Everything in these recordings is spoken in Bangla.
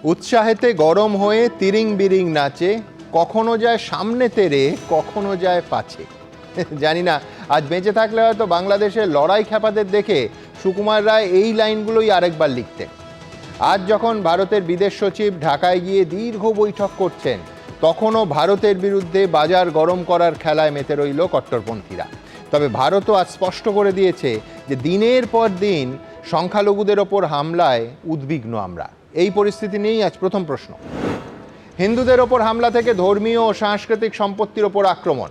উৎসাহেতে গরম হয়ে তিরিং বিরিং নাচে, কখনো যায় সামনে তেরে, কখনো যায় পাছে। জানি না আজ বেঁচে থাকলে হয়তো বাংলাদেশের লড়াই খ্যাপাদের দেখে সুকুমার রায় এই লাইনগুলোই আরেকবার লিখতেন। আজ যখন ভারতের বিদেশ সচিব ঢাকায় গিয়ে দীর্ঘ বৈঠক করছেন, তখনও ভারতের বিরুদ্ধে বাজার গরম করার খেলায় মেতে রইল কট্টরপন্থীরা। তবে ভারতও আজ স্পষ্ট করে দিয়েছে যে দিনের পর দিন সংখ্যালঘুদের ওপর হামলায় উদ্বিগ্ন আমরা। এই পরিস্থিতি নিয়েই আজ প্রথম প্রশ্ন। হিন্দুদের ওপর হামলা থেকে ধর্মীয় ও সাংস্কৃতিক সম্পত্তির ওপর আক্রমণ,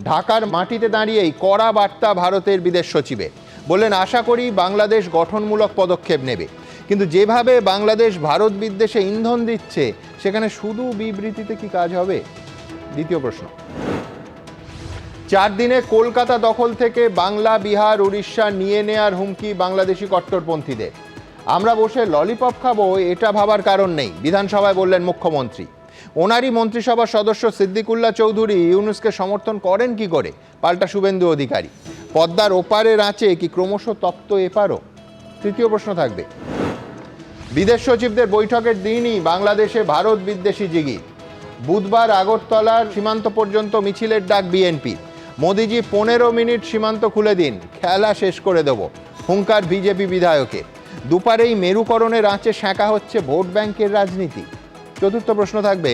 ঢাকার মাটিতে দাঁড়িয়েই কড়া বার্তা ভারতের বিদেশ সচিবের। বললেন, আশা করি বাংলাদেশ গঠনমূলক পদক্ষেপ নেবে, কিন্তু যেভাবে বাংলাদেশ ভারত বিদ্বেষে ইন্ধন দিচ্ছে, সেখানে শুধু বিবৃতিতে কি কাজ হবে? দ্বিতীয় প্রশ্ন। 4 দিনে কলকাতা দখল থেকে বাংলা, বিহার, উড়িষ্যা নিয়ে নেয়ার হুমকি বাংলাদেশি কট্টরপন্থীদের। আমরা বসে ললিপপ খাবো এটা ভাবার কারণ নেই, বিধানসভায় বললেন মুখ্যমন্ত্রী। ওনারই মন্ত্রিসভার সদস্য সিদ্দিকুল্লাহ চৌধুরী ইউনূসকে সমর্থন করেন কি করে? পাল্টা শুভেন্দু অধিকারী। পদ্মার ওপারের আঁচে কি ক্রমশ তপ্ত এপারও? তৃতীয় প্রশ্ন থাকবে। বিদেশ সচিবদের বৈঠকের দিনই বাংলাদেশে ভারত বিদ্বেষী জিগির। বুধবার আগরতলার সীমান্ত পর্যন্ত মিছিলের ডাক বিএনপির। মোদিজি 15 মিনিট সীমান্ত খুলে দিন, খেলা শেষ করে দেব, হুঙ্কার বিজেপি বিধায়কের। দুপারেই মেরুকরণের আঁচে সেঁকা হচ্ছে ভোট ব্যাংকের রাজনীতি। চতুর্থ প্রশ্ন থাকবে।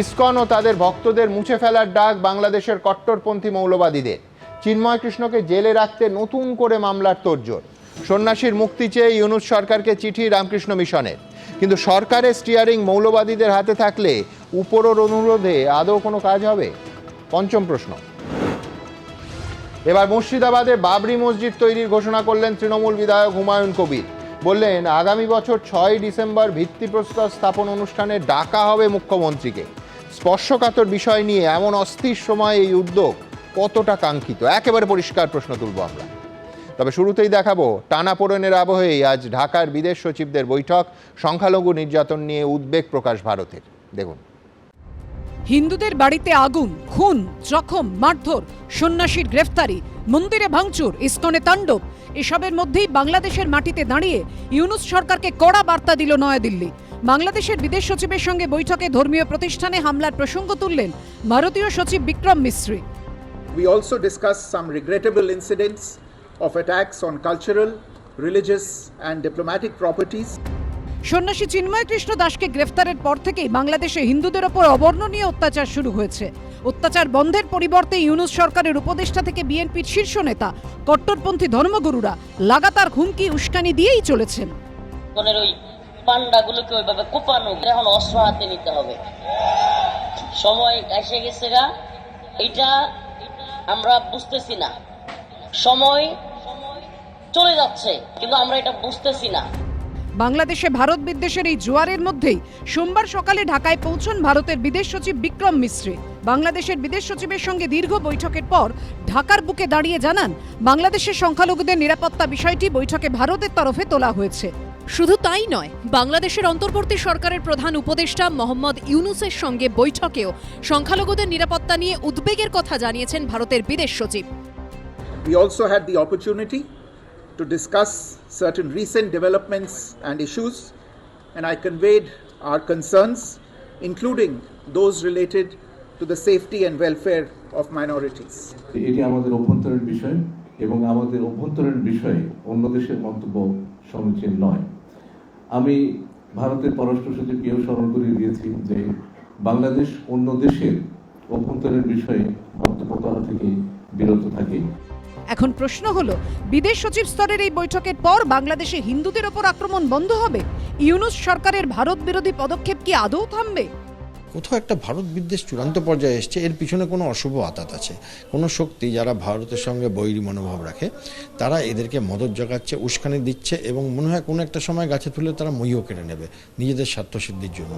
ইসকন ও তাদের ভক্তদের মুছে ফেলার ডাক বাংলাদেশের কট্টরপন্থী মৌলবাদীদের। চিন্ময় কৃষ্ণকে জেলে রাখতে নতুন করে মামলার তোড়জোড়। সন্ন্যাসীর মুক্তি চেয়ে ইউনূস সরকারকে চিঠি রামকৃষ্ণ মিশনের। কিন্তু সরকারের স্টিয়ারিং মৌলবাদীদের হাতে থাকলে উপরের অনুরোধে আদৌ কোনো কাজ হবে? পঞ্চম প্রশ্ন। এবার মুর্শিদাবাদে বাবরি মসজিদ তৈরির ঘোষণা করলেন তৃণমূল বিধায়ক হুমায়ুন কবির। বললেন, আগামী বছর 6 ডিসেম্বর ভিত্তিপ্রস্তর স্থাপন অনুষ্ঠানে ডাকা হবে মুখ্যমন্ত্রীকে। স্পর্শকাতর বিষয় নিয়ে এমন অস্থির সময় এই উদ্যোগ কতটা কাঙ্ক্ষিত, একেবারে পরিষ্কার প্রশ্ন তুলব আমরা। তবে শুরুতেই দেখাবো টানাপোড়েনের আবহেই আজ ঢাকার বিদেশ সচিবদের বৈঠক, সংখ্যালঘু নির্যাতন নিয়ে উদ্বেগ প্রকাশ ভারতের। দেখুন। হিন্দুদের বাড়িতে আগুন, খুন, জখম, মারধর, সন্ন্যাসীর গ্রেফতারি, মন্দিরে ভাঙচুর, ইসকনে তাণ্ডব, এসবের মধ্যেই বাংলাদেশের মাটিতে দাঁড়িয়ে ইউনূস সরকারকে কড়া বার্তা দিল নয়াদিল্লি। বাংলাদেশের বিদেশ সচিবের সঙ্গে বৈঠকে ধর্মীয় প্রতিষ্ঠানে হামলার প্রসঙ্গ তুললেন ভারতীয় সচিব Vikram Misri. We also discussed some regrettable incidents of attacks on cultural, religious and diplomatic properties. সন্ন্যাসী চিন্ময় কৃষ্ণ দাসকে গ্রেফতারের পর থেকেই বাংলাদেশে হিন্দুদের ওপর অবর্ণনীয় অত্যাচার শুরু হয়েছে। অত্যাচার বন্ধের পরিবর্তে ইউনূস সরকারের উপদেষ্টা থেকে বিএনপির শীর্ষ নেতা, কট্টরপন্থী ধর্মগুরুরা লাগাতার হুমকি উস্কানি দিয়েই চলেছেন। ওই পান্ডাগুলোকে ওইভাবে কোপানো, এখন অস্ত্র হাতে নিতে হবে, সময় এসে গেছে গা। এটা আমরা বুঝতেছি না, সময় চলে যাচ্ছে কিন্তু আমরা এটা বুঝতেছি না। বাংলাদেশে ভারত বিদ্বেষের এই জোয়ারের মধ্যেই সোমবার সকালে ঢাকায় পৌঁছন ভারতের বিদেশ সচিব বিক্রম মিশ্রি। বাংলাদেশের বিদেশ সচিবের সঙ্গে দীর্ঘ বৈঠকের পর ঢাকার বুকে দাঁড়িয়ে জানান, বাংলাদেশের সংখ্যালঘুদের নিরাপত্তা বিষয়টি বৈঠকে ভারতের তরফে তোলা হয়েছে। শুধু তাই নয়, বাংলাদেশের অন্তর্বর্তী সরকারের প্রধান উপদেষ্টা মোহাম্মদ ইউনূসের সঙ্গে বৈঠকেও সংখ্যালঘুদের নিরাপত্তা নিয়ে উদ্বেগের কথা জানিয়েছেন ভারতের বিদেশ সচিব। We also had the opportunity to discuss certain recent developments and issues, and I conveyed our concerns, including those related to the safety and welfare of minorities. এটি আমাদের অভ্যন্তরীণ বিষয় এবং আমাদের অভ্যন্তরীণ বিষয়ে অন্য দেশের মন্তব্য সমীচীন নয়। আমি ভারতের পররাষ্ট্র সচিবকেও স্মরণ করিয়ে দিয়েছি যে বাংলাদেশ অন্য দেশের অভ্যন্তরীণ বিষয়ে মন্তব্য করা থেকে বিরত থাকে। এখন প্রশ্ন হলো, বিদেশ সচিব স্তরের এই বৈঠকের পর বাংলাদেশে হিন্দুদের ওপর আক্রমণ বন্ধ হবে? ইউনূস সরকারের ভারত বিরোধী পদক্ষেপ কি আদৌ থামবে? কোথাও একটা ভারত বিদ্বেষ চূড়ান্ত পর্যায়ে এসছে, এর পিছনে কোনো অশুভ আতাত আছে, কোনো শক্তি যারা ভারতের সঙ্গে বৈরী মনোভাব রাখে তারা এদেরকে মদত জোগাচ্ছে, উস্কানি দিচ্ছে এবং মনে হয় কোনো একটা সময় গাছে তুলে তারা মইও কেড়ে নেবে নিজেদের স্বার্থসিদ্ধির জন্য।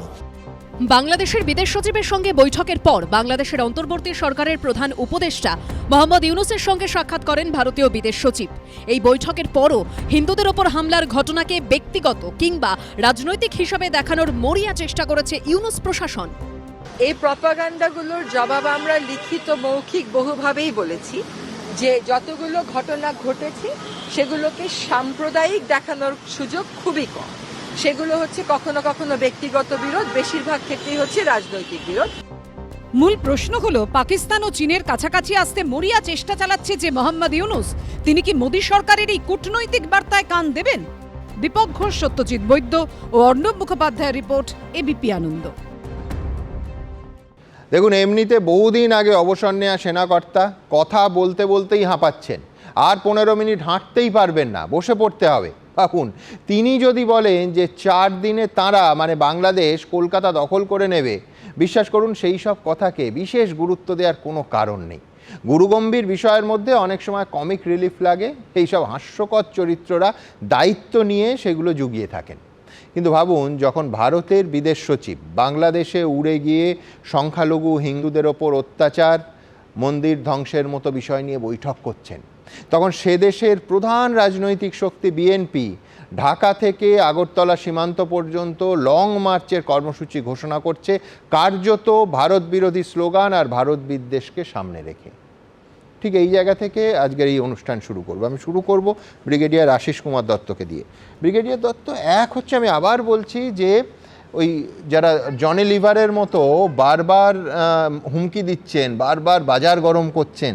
বাংলাদেশের বিদেশ সচিবের সঙ্গে বৈঠকের পর বাংলাদেশের অন্তর্বর্তী সরকারের প্রধান উপদেষ্টা মোহাম্মদ ইউনূসের সঙ্গে সাক্ষাৎ করেন ভারতীয় বিদেশ সচিব। এই বৈঠকের পরও হিন্দুদের ওপর হামলার ঘটনাকে ব্যক্তিগত কিংবা রাজনৈতিক হিসাবে দেখানোর মরিয়া চেষ্টা করেছে ইউনূস প্রশাসন। এই প্রপাগান্ডাগুলোর জবাব আমরা লিখিত, মৌখিক বহুভাবেই বলেছি যে যতগুলো ঘটনা ঘটেছে সেগুলোকে সাম্প্রদায়িক দেখানোর সুযোগ খুবই কম। সেগুলো হচ্ছে কখনো কখনো ব্যক্তিগত বিরোধ, বেশিরভাগ ক্ষেত্রেই হচ্ছে রাজনৈতিক বিরোধ। মূল প্রশ্ন হলো পাকিস্তান ও চীনের কাছাকাছি আসতে মরিয়া চেষ্টা চালাচ্ছে যে মোহাম্মদ ইউনূস, তিনি কি মোদী সরকারের এই কূটনৈতিক বার্তায় কান দেবেন? দীপক ঘোষ, সত্যজিৎ বৈদ্য ও অর্ণব মুখোপাধ্যায়ের রিপোর্ট, এবিপি আনন্দ। দেখুন, এমনিতে বহুদিন আগে অবসর নেওয়া সেনাকর্তা কথা বলতে বলতেই হাঁপাচ্ছেন, আর 15 মিনিট হাঁটতেই পারবেন না, বসে পড়তে হবে। ভাবুন, তিনি যদি বলেন যে 4 দিনে তাঁরা মানে বাংলাদেশ কলকাতা দখল করে নেবে, বিশ্বাস করুন সেই সব কথাকে বিশেষ গুরুত্ব দেওয়ার কোনো কারণ নেই। গুরুগম্ভীর বিষয়ের মধ্যে অনেক সময় কমিক রিলিফ লাগে, এইসব হাস্যকর চরিত্ররা দায়িত্ব নিয়ে সেগুলো জুগিয়ে থাকেন। কিন্তু ভাবুন, যখন ভারতের বিদেশ সচিব বাংলাদেশে উড়ে গিয়ে সংখ্যালঘু হিন্দুদের ওপর অত্যাচার, মন্দির ধ্বংসের মতো বিষয় নিয়ে বৈঠক করছেন, তখন সে দেশের প্রধান রাজনৈতিক শক্তি বিএনপি ঢাকা থেকে আগরতলা সীমান্ত পর্যন্ত লং মার্চের কর্মসূচি ঘোষণা করছে, কার্যত ভারত বিরোধী স্লোগান আর ভারত বিদ্বেষকে সামনে রেখে। ঠিক এই জায়গা থেকে আজকের এই অনুষ্ঠান শুরু করব। আমি শুরু করব ব্রিগেডিয়ার আশিস কুমার দত্তকে দিয়ে। ব্রিগেডিয়ার দত্ত, এক হচ্ছে, আমি আবার বলছি যে ওই যারা জনি লিভারের মতো বারবার হুমকি দিচ্ছেন, বারবার বাজার গরম করছেন,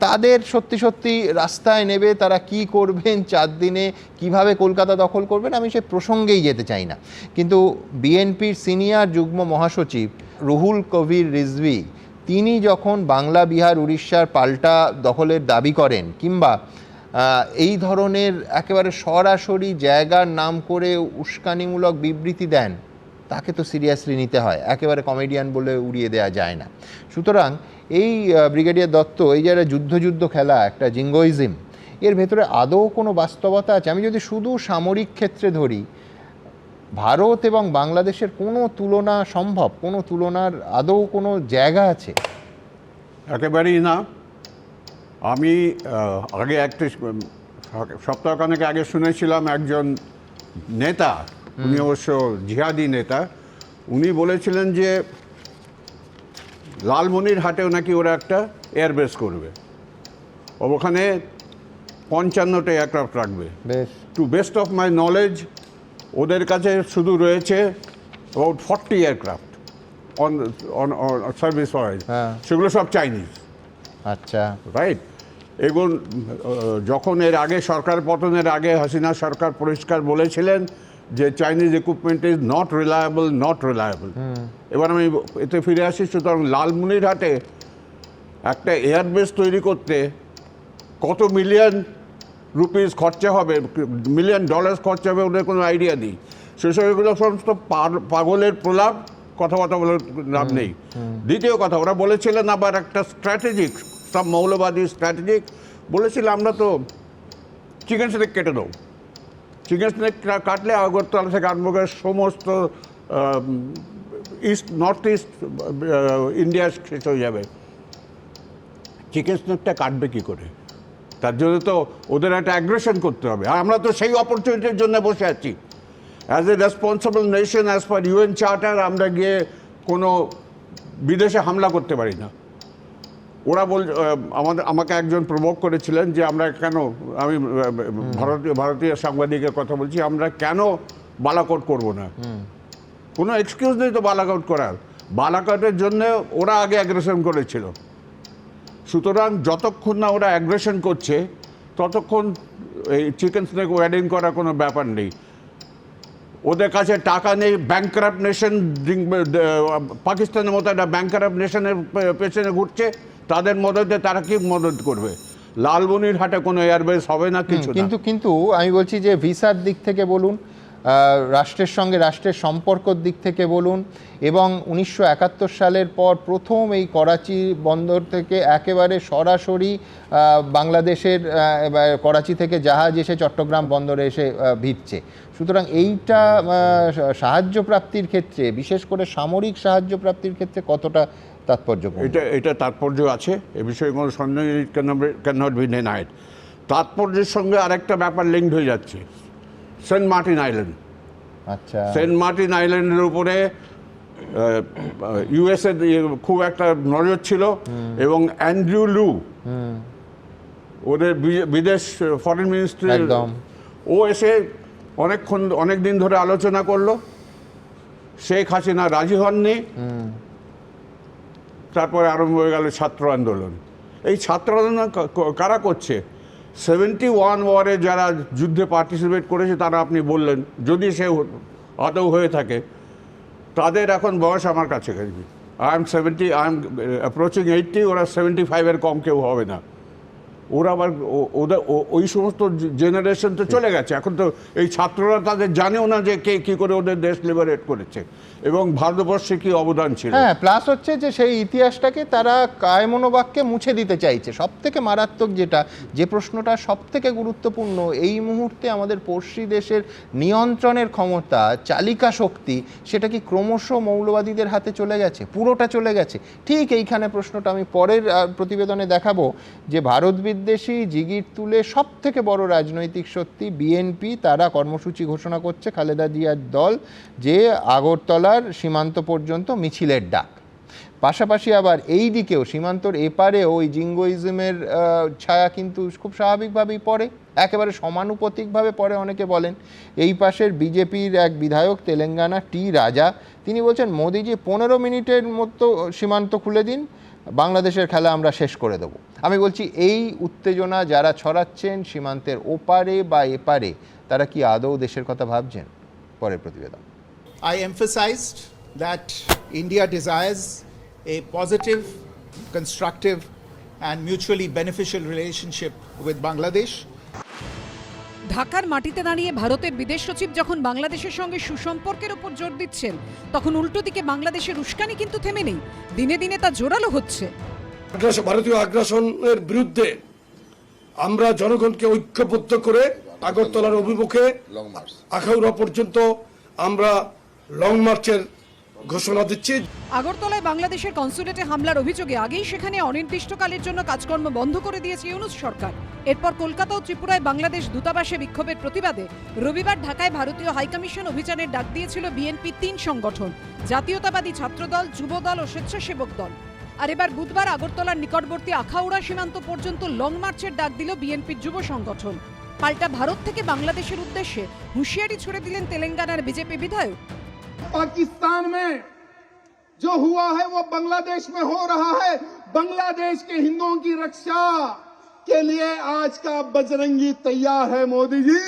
তাদের সত্যি সত্যি রাস্তায় নেবে তারা কি করবেন, 4 দিনে কিভাবে কলকাতা দখল করবেন, আমি সে প্রসঙ্গেই যেতে চাই না। কিন্তু বিএনপির সিনিয়র যুগ্ম মহাসচিব রুহুল কবির রিজভী, তিনি যখন বাংলা, বিহার, উড়িষ্যার পাল্টা দখলের দাবি করেন, কিংবা এই ধরনের একেবারে সরাসরি জায়গার নাম করে উস্কানিমূলক বিবৃতি দেন, তাকে তো সিরিয়াসলি নিতে হয়, একেবারে কমেডিয়ান বলে উড়িয়ে দেওয়া যায় না। সুতরাং এই ব্রিগেডিয়ার দত্ত, এই যে একটা যুদ্ধ খেলা, একটা জিঙ্গোইজম, এর ভেতরে আদৌ কোনো বাস্তবতা আছে? আমি যদি শুধু সামরিক ক্ষেত্রে ধরি, ভারত এবং বাংলাদেশের কোনো তুলনা সম্ভব? কোনো তুলনার আদৌ কোনো জায়গা আছে? একেবারেই না। আমি আগে একটা সপ্তাহখানেক আগে শুনেছিলাম একজন নেতা, উনি অবশ্য জিহাদি নেতা, উনি বলেছিলেন যে লালমনিরহাটেও নাকি ওরা একটা এয়ারবেস করবে, ওখানে 55টা এয়ারক্রাফট রাখবে। বেশ, to best of my knowledge ওদের কাছে শুধু রয়েছে about 40 aircraft on service wise, সেগুলো সব চাইনিজ। আচ্ছা, রাইট। এবং যখন এর আগে সরকার পতনের আগে হাসিনা সরকার পরিষ্কার বলেছিলেন যে Chinese equipment is not reliable. এবার আমি এতে ফিরে আসি। সুতরাং লালমনিরহাটে একটা এয়ারবেস তৈরি করতে কত মিলিয়ন রুপিস খরচা হবে, মিলিয়ন ডলার্স খরচা হবে, ওদের কোনো আইডিয়া নেই। সেসব এগুলো সমস্ত পাগলের প্রলাপ, কথাবার্তা বলে লাভ নেই। দ্বিতীয় কথা, ওরা বলেছিলেন আবার একটা স্ট্র্যাটেজিক, সব মৌলবাদী স্ট্র্যাটেজিক বলেছিল, আমরা তো চিকেন স্নেক কেটে দেবো, চিকেন স্নেক কাটলে আগরতলা থেকে আরম্ভ করে সমস্ত নর্থ ইস্ট ইন্ডিয়া শেষ হয়ে যাবে। চিকেন স্নেকটা কাটবে কী করে? তার জন্য তো ওদের একটা অ্যাগ্রেশন করতে হবে। আর আমরা তো সেই অপরচুনিটির জন্য বসে আছি। As a responsible nation, as per UN charter, আমরা গিয়ে কোনো বিদেশে হামলা করতে পারি না। ওরা আমাকে একজন প্রভোগ করেছিলেন যে আমরা কেন, আমি ভারতীয় সাংবাদিকের কথা বলছি, আমরা কেন বালাকোট করব না? কোনো এক্সকিউজ নেই তো বালাকোট করার। বালাকোটের জন্য ওরা আগে অ্যাগ্রেশন করেছিল। সুতরাং যতক্ষণ না ওরা অ্যাগ্রেশন করছে ততক্ষণ এই চিকেন স্নেক ওয়েডিং করার কোনো ব্যাপার নেই। ওদের কাছে টাকা নেই, ব্যাংকরাপ্ট নেশন, পাকিস্তানের মতো একটা ব্যাংকরাপ্ট নেশনের পেছনে ঘুরছে, তাদের মদতে তারা কি মদত করবে? লালমনিরহাটে কোনো এয়ারবেস হবে না, কিছু না। কিন্তু আমি বলছি যে ভিসার দিক থেকে বলুন, রাষ্ট্রের সঙ্গে রাষ্ট্রের সম্পর্কর দিক থেকে বলুন, এবং 1971 সালের পর প্রথম এই করাচি বন্দর থেকে একেবারে সরাসরি বাংলাদেশের করাচি থেকে জাহাজ এসে চট্টগ্রাম বন্দরে এসে ভিড়ছে। সুতরাং এইটা সাহায্য প্রাপ্তির ক্ষেত্রে, বিশেষ করে সামরিক সাহায্য প্রাপ্তির ক্ষেত্রে কতটা তাৎপর্যপূর্ণ? এটা তাৎপর্য আছে, এ বিষয়ে কোনো সন্দেহ ক্যান নট বি ডিনাইড। তাৎপর্যের সঙ্গে আরেকটা ব্যাপার লিঙ্কড হয়ে যাচ্ছে, সেন্ট মার্টিন আইল্যান্ড। আচ্ছা, সেন্ট মার্টিন আইল্যান্ডের উপরে ইউএসএ খুব একটা নজর ছিল, এবং অ্যান্ড্রু লু, ওদের বিদেশ ফরেন মিনিস্ট্রি, ও এসে অনেক দিন ধরে আলোচনা করলো, শেখ হাসিনা রাজি হননি, তারপরে আরম্ভ হয়ে গেল ছাত্র আন্দোলন। এই ছাত্র আন্দোলন কারা করছে? 71 ওয়ারে যারা যুদ্ধে পার্টিসিপেট করেছে তারা, আপনি বললেন, যদি সে আদৌ হয়ে থাকে, তাদের এখন বয়স আমার কাছে গেছে। আই এম অ্যাপ্রোচিং 80, ওরা 75-এর কম কেউ হবে না। ওরা আবার ওদের ওই সমস্ত জেনারেশন তো চলে গেছে। এখন তো এই ছাত্ররা তাদের জানেও না যে কে কী করে ওদের দেশ লিবারেট করেছে এবং ভারতবর্ষে কী অবদান ছিল। হ্যাঁ, প্লাস হচ্ছে যে সেই ইতিহাসটাকে তারা কায়মনোবাক্যে মুছে দিতে চাইছে। সব থেকে মারাত্মক যে প্রশ্নটা সব থেকে গুরুত্বপূর্ণ, এই মুহূর্তে আমাদের পড়শি দেশের নিয়ন্ত্রণের ক্ষমতা, চালিকা শক্তি, সেটা কি ক্রমশ মৌলবাদীদের হাতে চলে গেছে? পুরোটা চলে গেছে? ঠিক এইখানে প্রশ্নটা আমি পরের প্রতিবেদনে দেখাবো যে ভারত বিদ্বেষী জিগির তুলে সব থেকে বড় রাজনৈতিক সত্যি বিএনপি, তারা কর্মসূচি ঘোষণা করছে, খালেদা জিয়ার দল, যে আগরতলার সীমান্ত পর্যন্ত মিছিলের ডাক। পাশাপাশি আবার এই দিকেও সীমান্তর এপারেও ওই জিঙ্গোইজমের ছায়া কিন্তু খুব স্বাভাবিকভাবেই পড়ে, একেবারে সমানুপাতিকভাবে পড়ে অনেকে বলেন। এই পাশের বিজেপির এক বিধায়ক তেলেঙ্গানা টি রাজা, তিনি বলছেন মোদিজি 15 মিনিটের মতো সীমান্ত খুলে দিন, বাংলাদেশের খেলা আমরা শেষ করে দেব। আমি বলছি, এই উত্তেজনা যারা ছড়াচ্ছেন সীমান্তের ওপারে বা এপারে, তারা কি আদৌ দেশের কথা ভাবছেন? পরের প্রতিবেদন। I emphasized that India desires a positive, constructive, and mutually beneficial relationship with Bangladesh. ঢাকার মাটিতে দাঁড়িয়ে ভারতের বিদেশ সচিব যখন বাংলাদেশের সঙ্গে সুসম্পর্কের উপর জোর দিচ্ছেন, তখন উল্টো দিকে বাংলাদেশের উস্কানি কিন্তু থেমে নেই, দিনে দিনে তা জোরালো হচ্ছে। ভারতীয় আগ্রাসনের বিরুদ্ধে আমরা জনগণকে ঐক্যবদ্ধ করে আগরতলার অভিমুখে আখাউড়া পর্যন্ত আমরা লং মার্চের ঘোষণা দিচ্ছি। আগরতলায় বাংলাদেশের কনসুলেটে হামলার অভিযোগে আগেই সেখানে অনির্দিষ্টকালের জন্য কাজকর্ম বন্ধ করে দিয়েছে ইউনূস সরকার। এরপর কলকাতা ও ত্রিপুরায় বাংলাদেশ দূতাবাসে বিক্ষোভের প্রতিবাদে রবিবার ঢাকায় ভারতীয় হাইকমিশন অভিযানের ডাক দিয়েছিল বিএনপি 3 সংগঠন, জাতীয়তাবাদী ছাত্রদল, যুবদল ও স্বেচ্ছাসেবক দল। আর এবার বুধবার আগরতলার নিকটবর্তী আখাউড়া সীমান্ত পর্যন্ত লং মার্চের ডাক দিল বিএনপির যুব সংগঠন। পাল্টা ভারত থেকে বাংলাদেশের উদ্দেশ্যে হুঁশিয়ারি ছুড়ে দিলেন তেলেঙ্গানার বিজেপি বিধায়ক। पाकिस्तान में जो हुआ है वो बांग्लादेश में हो रहा है। बांग्लादेश के हिंदुओं की रक्षा के लिए आज का बजरंगी तैयार है मोदी जी।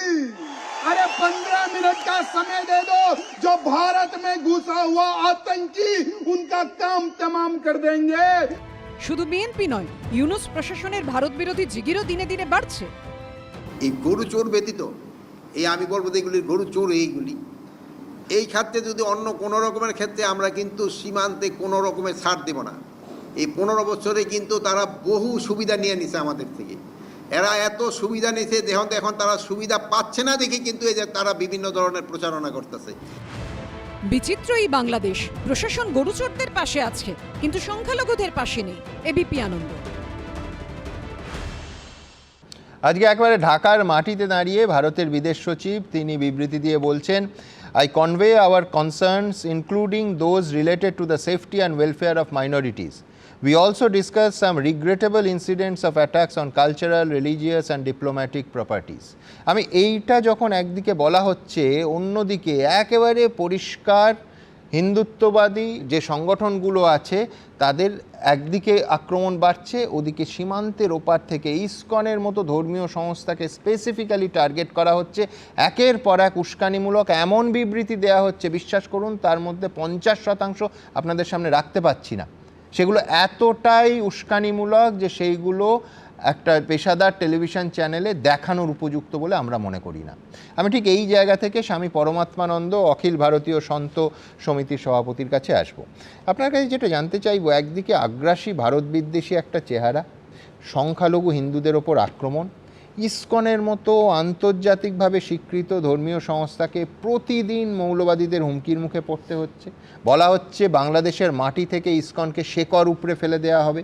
अरे 15 मिनट का समय दे दो, जो भारत में घुसा हुआ आतंकी उनका काम तमाम कर देंगे। শুধু বিএনপি নয়, ইউনূস প্রশাসনের ভারত বিরোধী জিগিরও দিনে দিনে বাড়ছে। এই গরু চোর ব্যতীত, এই আমি বলবো এগুলির গরু চোর এইগুলি, এই ক্ষেত্রে যদি অন্য কোনো রকমের ক্ষেত্রে আমরা কিন্তু সীমান্তে কোনো রকমের ছাড় দেব না। এই 15 বছরে কিন্তু তারা বহু সুবিধা নিয়ে নিছে আমাদের থেকে। এরা এত সুবিধা নিছে, এখন তারা সুবিধা পাচ্ছে না দেখে কিন্তু এই যে তারা বিভিন্ন ধরনের প্রচারণা করতেছে। বিচিত্র এই বাংলাদেশ, প্রশাসন গরুচোরদের পাশে আছে কিন্তু সংখ্যালঘুদের পাশে নেই। এবিপি আনন্দ। আজকে একবারে ঢাকার মাটিতে দাঁড়িয়ে ভারতের বিদেশ সচিব তিনি বিবৃতি দিয়ে বলছেন, I convey our concerns including those related to the safety and welfare of minorities. We also discuss some regrettable incidents of attacks on cultural, religious and diplomatic properties. আমি এইটা যখন একদিকে বলা হচ্ছে, অন্যদিকে একেবারে পরিষ্কার হিন্দুত্ববাদী যে সংগঠনগুলো আছে তাদের একদিকে আক্রমণ বাড়ছে, ওদিকে সীমান্তের ওপার থেকে ইসকনের মতো ধর্মীয় সংস্থাকে স্পেসিফিক্যালি টার্গেট করা হচ্ছে। একের পর এক উস্কানিমূলক এমন বিবৃতি দেওয়া হচ্ছে, বিশ্বাস করুন তার মধ্যে 50% আপনাদের সামনে রাখতে পাচ্ছি না। সেগুলো এতটাই উস্কানিমূলক যে সেইগুলো একটা পেশাদার টেলিভিশন চ্যানেলে দেখানোর উপযুক্ত বলে আমরা মনে করি না। আমি ঠিক এই জায়গা থেকে স্বামী পরমাত্মানন্দ অখিল ভারতীয় সন্ত সমিতির সভাপতির কাছে আসব। আপনার কাছে যেটা জানতে চাইবো, একদিকে আগ্রাসী ভারত বিদ্বেষী একটা চেহারা, সংখ্যালঘু হিন্দুদের ওপর আক্রমণ, ইসকনের মতো আন্তর্জাতিকভাবে স্বীকৃত ধর্মীয় সংস্থাকে প্রতিদিন মৌলবাদীদের হুমকির মুখে পড়তে হচ্ছে। বলা হচ্ছে বাংলাদেশের মাটি থেকে ইসকনকে শেকড় উপড়ে ফেলে দেওয়া হবে।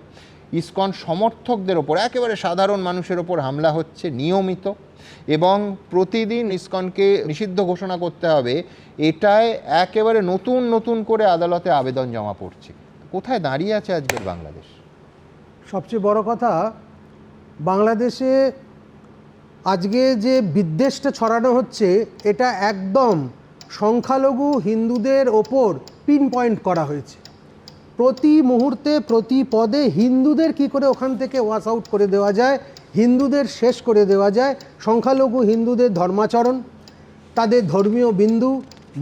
ইসকন সমর্থকদের ওপর, একেবারে সাধারণ মানুষের ওপর হামলা হচ্ছে নিয়মিত, এবং প্রতিদিন ইসকনকে নিষিদ্ধ ঘোষণা করতে হবে, এটায় একেবারে নতুন নতুন করে আদালতে আবেদন জমা পড়ছে। কোথায় দাঁড়িয়ে আছে আজকের বাংলাদেশ? সবচেয়ে বড় কথা, বাংলাদেশে আজকে যে বিদ্বেষটা ছড়ানো হচ্ছে এটা একদম সংখ্যালঘু হিন্দুদের ওপর পিন পয়েন্ট করা হয়েছে। প্রতি মুহূর্তে প্রতি পদে হিন্দুদের কি করে ওখান থেকে ওয়াশ আউট করে দেওয়া যায়, হিন্দুদের শেষ করে দেওয়া যায়, সংখ্যালঘু হিন্দুদের ধর্মাচরণ, তাদের ধর্মীয় বিন্দু,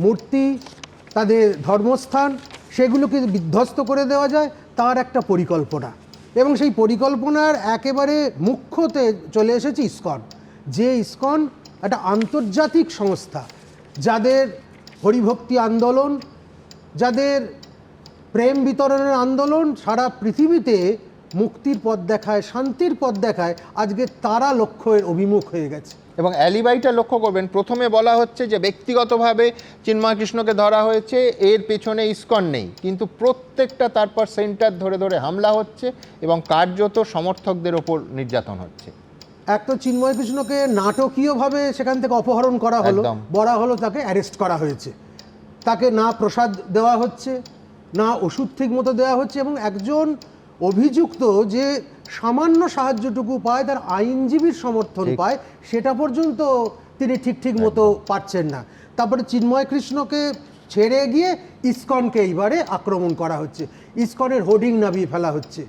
মূর্তি, তাদের ধর্মস্থান, সেগুলোকে বিধ্বস্ত করে দেওয়া যায়, তার একটা পরিকল্পনা। এবং সেই পরিকল্পনার একেবারে মুখ্যতে চলে এসেছে ইসকন, যে ইসকন একটা আন্তর্জাতিক সংস্থা, যাদের হরিভক্তি আন্দোলন, যাদের প্রেম বিতরণের আন্দোলন সারা পৃথিবীতে মুক্তির পথ দেখায়, শান্তির পথ দেখায়, আজকে তারা লক্ষ্যের অভিমুখ হয়ে গেছে। এবং অ্যালিবাইটা লক্ষ্য করবেন, প্রথমে বলা হচ্ছে যে ব্যক্তিগতভাবে চিন্ময় কৃষ্ণকে ধরা হয়েছে, এর পেছনে ইসকন নেই, কিন্তু প্রত্যেকটা তারপর সেন্টার ধরে ধরে হামলা হচ্ছে এবং কার্যত সমর্থকদের ওপর নির্যাতন হচ্ছে। এক তো চিন্ময় কৃষ্ণকে নাটকীয়ভাবে সেখান থেকে অপহরণ করা হলো, বলা হলো তাকে অ্যারেস্ট করা হয়েছে, তাকে না প্রসাদ দেওয়া হচ্ছে, না ওষুধ ঠিক মতো দেওয়া হচ্ছে, এবং একজন অভিযুক্ত যে সামান্য সাহায্যটুকু পায়, তার আইনজীবীর সমর্থন পায়, সেটা পর্যন্ত তিনি ঠিক মতো পাচ্ছেন না। তারপরে চিন্ময় কৃষ্ণকে ছেড়ে গিয়ে ইসকনকে এইবারে আক্রমণ করা হচ্ছে, ইসকনের হোর্ডিং নামিয়ে ফেলা হচ্ছে,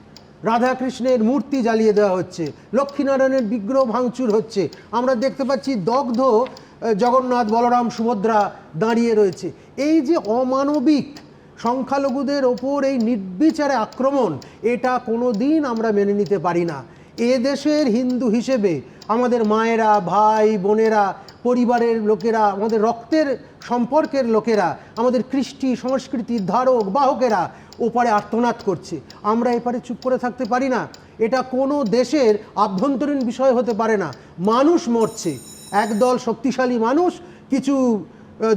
রাধাকৃষ্ণের মূর্তি জ্বালিয়ে দেওয়া হচ্ছে, লক্ষ্মীনারায়ণের বিগ্রহ ভাঙচুর হচ্ছে, আমরা দেখতে পাচ্ছি দগ্ধ জগন্নাথ, বলরাম, সুভদ্রা দাঁড়িয়ে রয়েছে। এই যে অমানবিক সংখ্যালঘুদের ওপর এই নির্বিচারে আক্রমণ, এটা কোনো দিন আমরা মেনে নিতে পারি না। এ দেশের হিন্দু হিসেবে আমাদের মায়েরা, ভাই বোনেরা, পরিবারের লোকেরা, আমাদের রক্তের সম্পর্কের লোকেরা, আমাদের কৃষ্টি সংস্কৃতির ধারক বাহকেরা ওপারে আর্তনাদ করছে, আমরা এপারে চুপ করে থাকতে পারি না। এটা কোনো দেশের আভ্যন্তরীণ বিষয় হতে পারে না। মানুষ মরছে, একদল শক্তিশালী মানুষ কিছু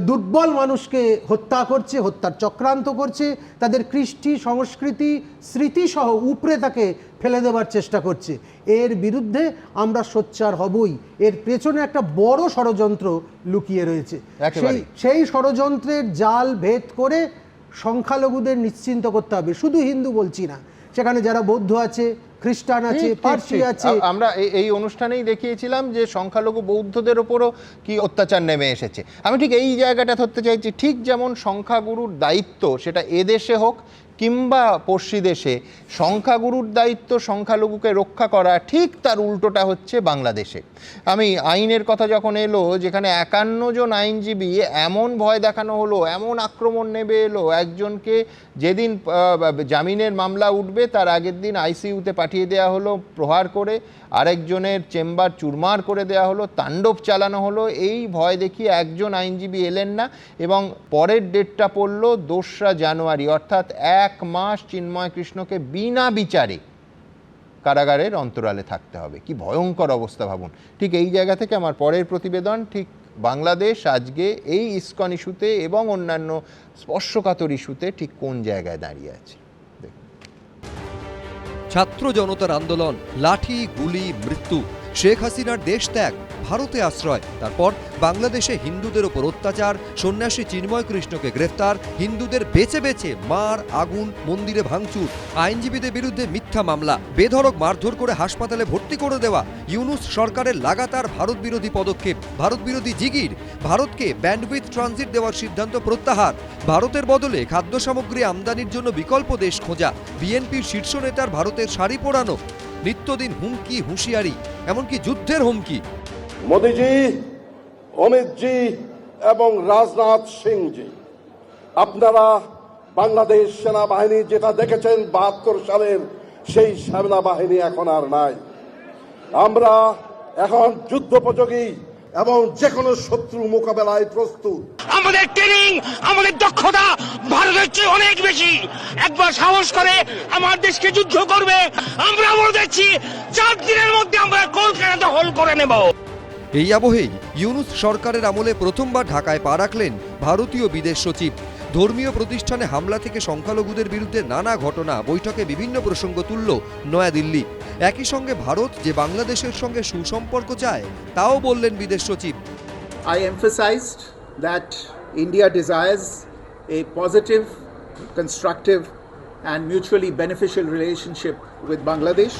দুর্বল মানুষকে হত্যা করছে, হত্যার চক্রান্ত করছে, তাদের কৃষ্টি সংস্কৃতি স্মৃতিসহ উপরে তাকে ফেলে দেওয়ার চেষ্টা করছে। এর বিরুদ্ধে আমরা সোচ্চার হবই। এর পেছনে একটা বড় ষড়যন্ত্র লুকিয়ে রয়েছে। সেই ষড়যন্ত্রের জাল ভেদ করে সংখ্যালঘুদের নিশ্চিন্ত করতে হবে। শুধু হিন্দু বলছি না, সেখানে যারা বৌদ্ধ আছে, খ্রিস্টান আছে, পার্সি আছে। আমরা এই অনুষ্ঠানেই দেখিয়েছিলাম যে সংখ্যালঘু বৌদ্ধদের ওপরও কি অত্যাচার নেমে এসেছে। আমি ঠিক এই জায়গাটা ধরতে চাইছি, ঠিক যেমন সংখ্যাগুরুর দায়িত্ব সেটা এদেশে হোক কিংবা পড়শি দেশে, সংখ্যাগুরুর দায়িত্ব সংখ্যালঘুকে রক্ষা করা, ঠিক তার উল্টোটা হচ্ছে বাংলাদেশে। আমি আইনের কথা যখন এলো, যেখানে 51 জন আইনজীবী, এমন ভয় দেখানো হলো, এমন আক্রমণ নেমে এলো, একজনকে যেদিন জামিনের মামলা উঠবে তার আগের দিন আইসিইউতে পাঠিয়ে দেওয়া হলো প্রহার করে, আরেকজনের চেম্বার চুরমার করে দেওয়া হলো, তাণ্ডব চালানো হলো। এই ভয় দেখিয়ে একজন আইনজীবী এলেন না এবং পরের ডেটটা পড়ল 2রা জানুয়ারি, অর্থাৎ 1 মাস চিন্ময় কৃষ্ণকে বিনা বিচারে কারাগারের অন্তরালে থাকতে হবে। কি ভয়ঙ্কর অবস্থা ভাবুন। ঠিক এই জায়গা থেকে আমার পরের প্রতিবেদন, ঠিক বাংলাদেশ আজকে এই ইসকন ইস্যুতে এবং অন্যান্য স্পর্শকাতর ইস্যুতে ঠিক কোন জায়গায় দাঁড়িয়ে আছে। ছাত্র জনতার আন্দোলন, লাঠি, গুলি, মৃত্যু, শেখ হাসিনার দেশ ত্যাগ, ভারতে আশ্রয়, তারপর বাংলাদেশে হিন্দুদের ওপর অত্যাচার, সন্ন্যাসী চিন্ময় কৃষ্ণকে গ্রেফতার, হিন্দুদের বেছে বেছে মার, আগুন, মন্দিরে ভাঙচুর, আইনজীবীদের বিরুদ্ধে মিথ্যা মামলা, বেধড়ক মারধর করে হাসপাতালে ভর্তি করে দেওয়া, ইউনূস সরকারের লাগাতার ভারত বিরোধী পদক্ষেপ, ভারত বিরোধী জিগির, ভারতকে ব্যান্ডউইথ ট্রানজিট দেওয়ার সিদ্ধান্ত প্রত্যাহার, ভারতের বদলে খাদ্য সামগ্রী আমদানির জন্য বিকল্প দেশ খোঁজা, বিএনপির শীর্ষ নেতার ভারতের শাড়ি পরানো, নিত্যদিন হুমকি, হুঁশিয়ারি, এমনকি যুদ্ধের হুমকি। মোদিজি, অমিতজি এবং রাজনাথ সিংজি, আপনারা বাংলাদেশ সেনাবাহিনী যেটা দেখেছেন 72 সালের, সেই সেনাবাহিনী এখন আর নাই। আমরা এখন যুদ্ধোপযোগী এবং যে কোনো শত্রু মোকাবেলায় প্রস্তুত। আমাদের ট্রেনিং, আমাদের দক্ষতা ভারতের চেয়ে অনেক বেশি। একবার সাহস করে আমার দেশকে যুদ্ধ করবে, আমরা বলে দিচ্ছি 4 দিনের মধ্যে আমরা কলকাতা দখল করে নেব। এই আবহেই ইউনূস সরকারের আমলে প্রথমবার ঢাকায় পা রাখলেন ভারতীয় বিদেশ সচিব। ধর্মীয় প্রতিষ্ঠানে হামলা থেকে সংখ্যালঘুদের বিরুদ্ধে নানা ঘটনা, বৈঠকে বিভিন্ন প্রসঙ্গ তুলল নয়াদিল্লি। একই সঙ্গে ভারত যে বাংলাদেশের সঙ্গে সুসম্পর্ক চায় তাও বললেন বিদেশ সচিব। I emphasized that India desires a positive, constructive and mutually beneficial relationship with Bangladesh.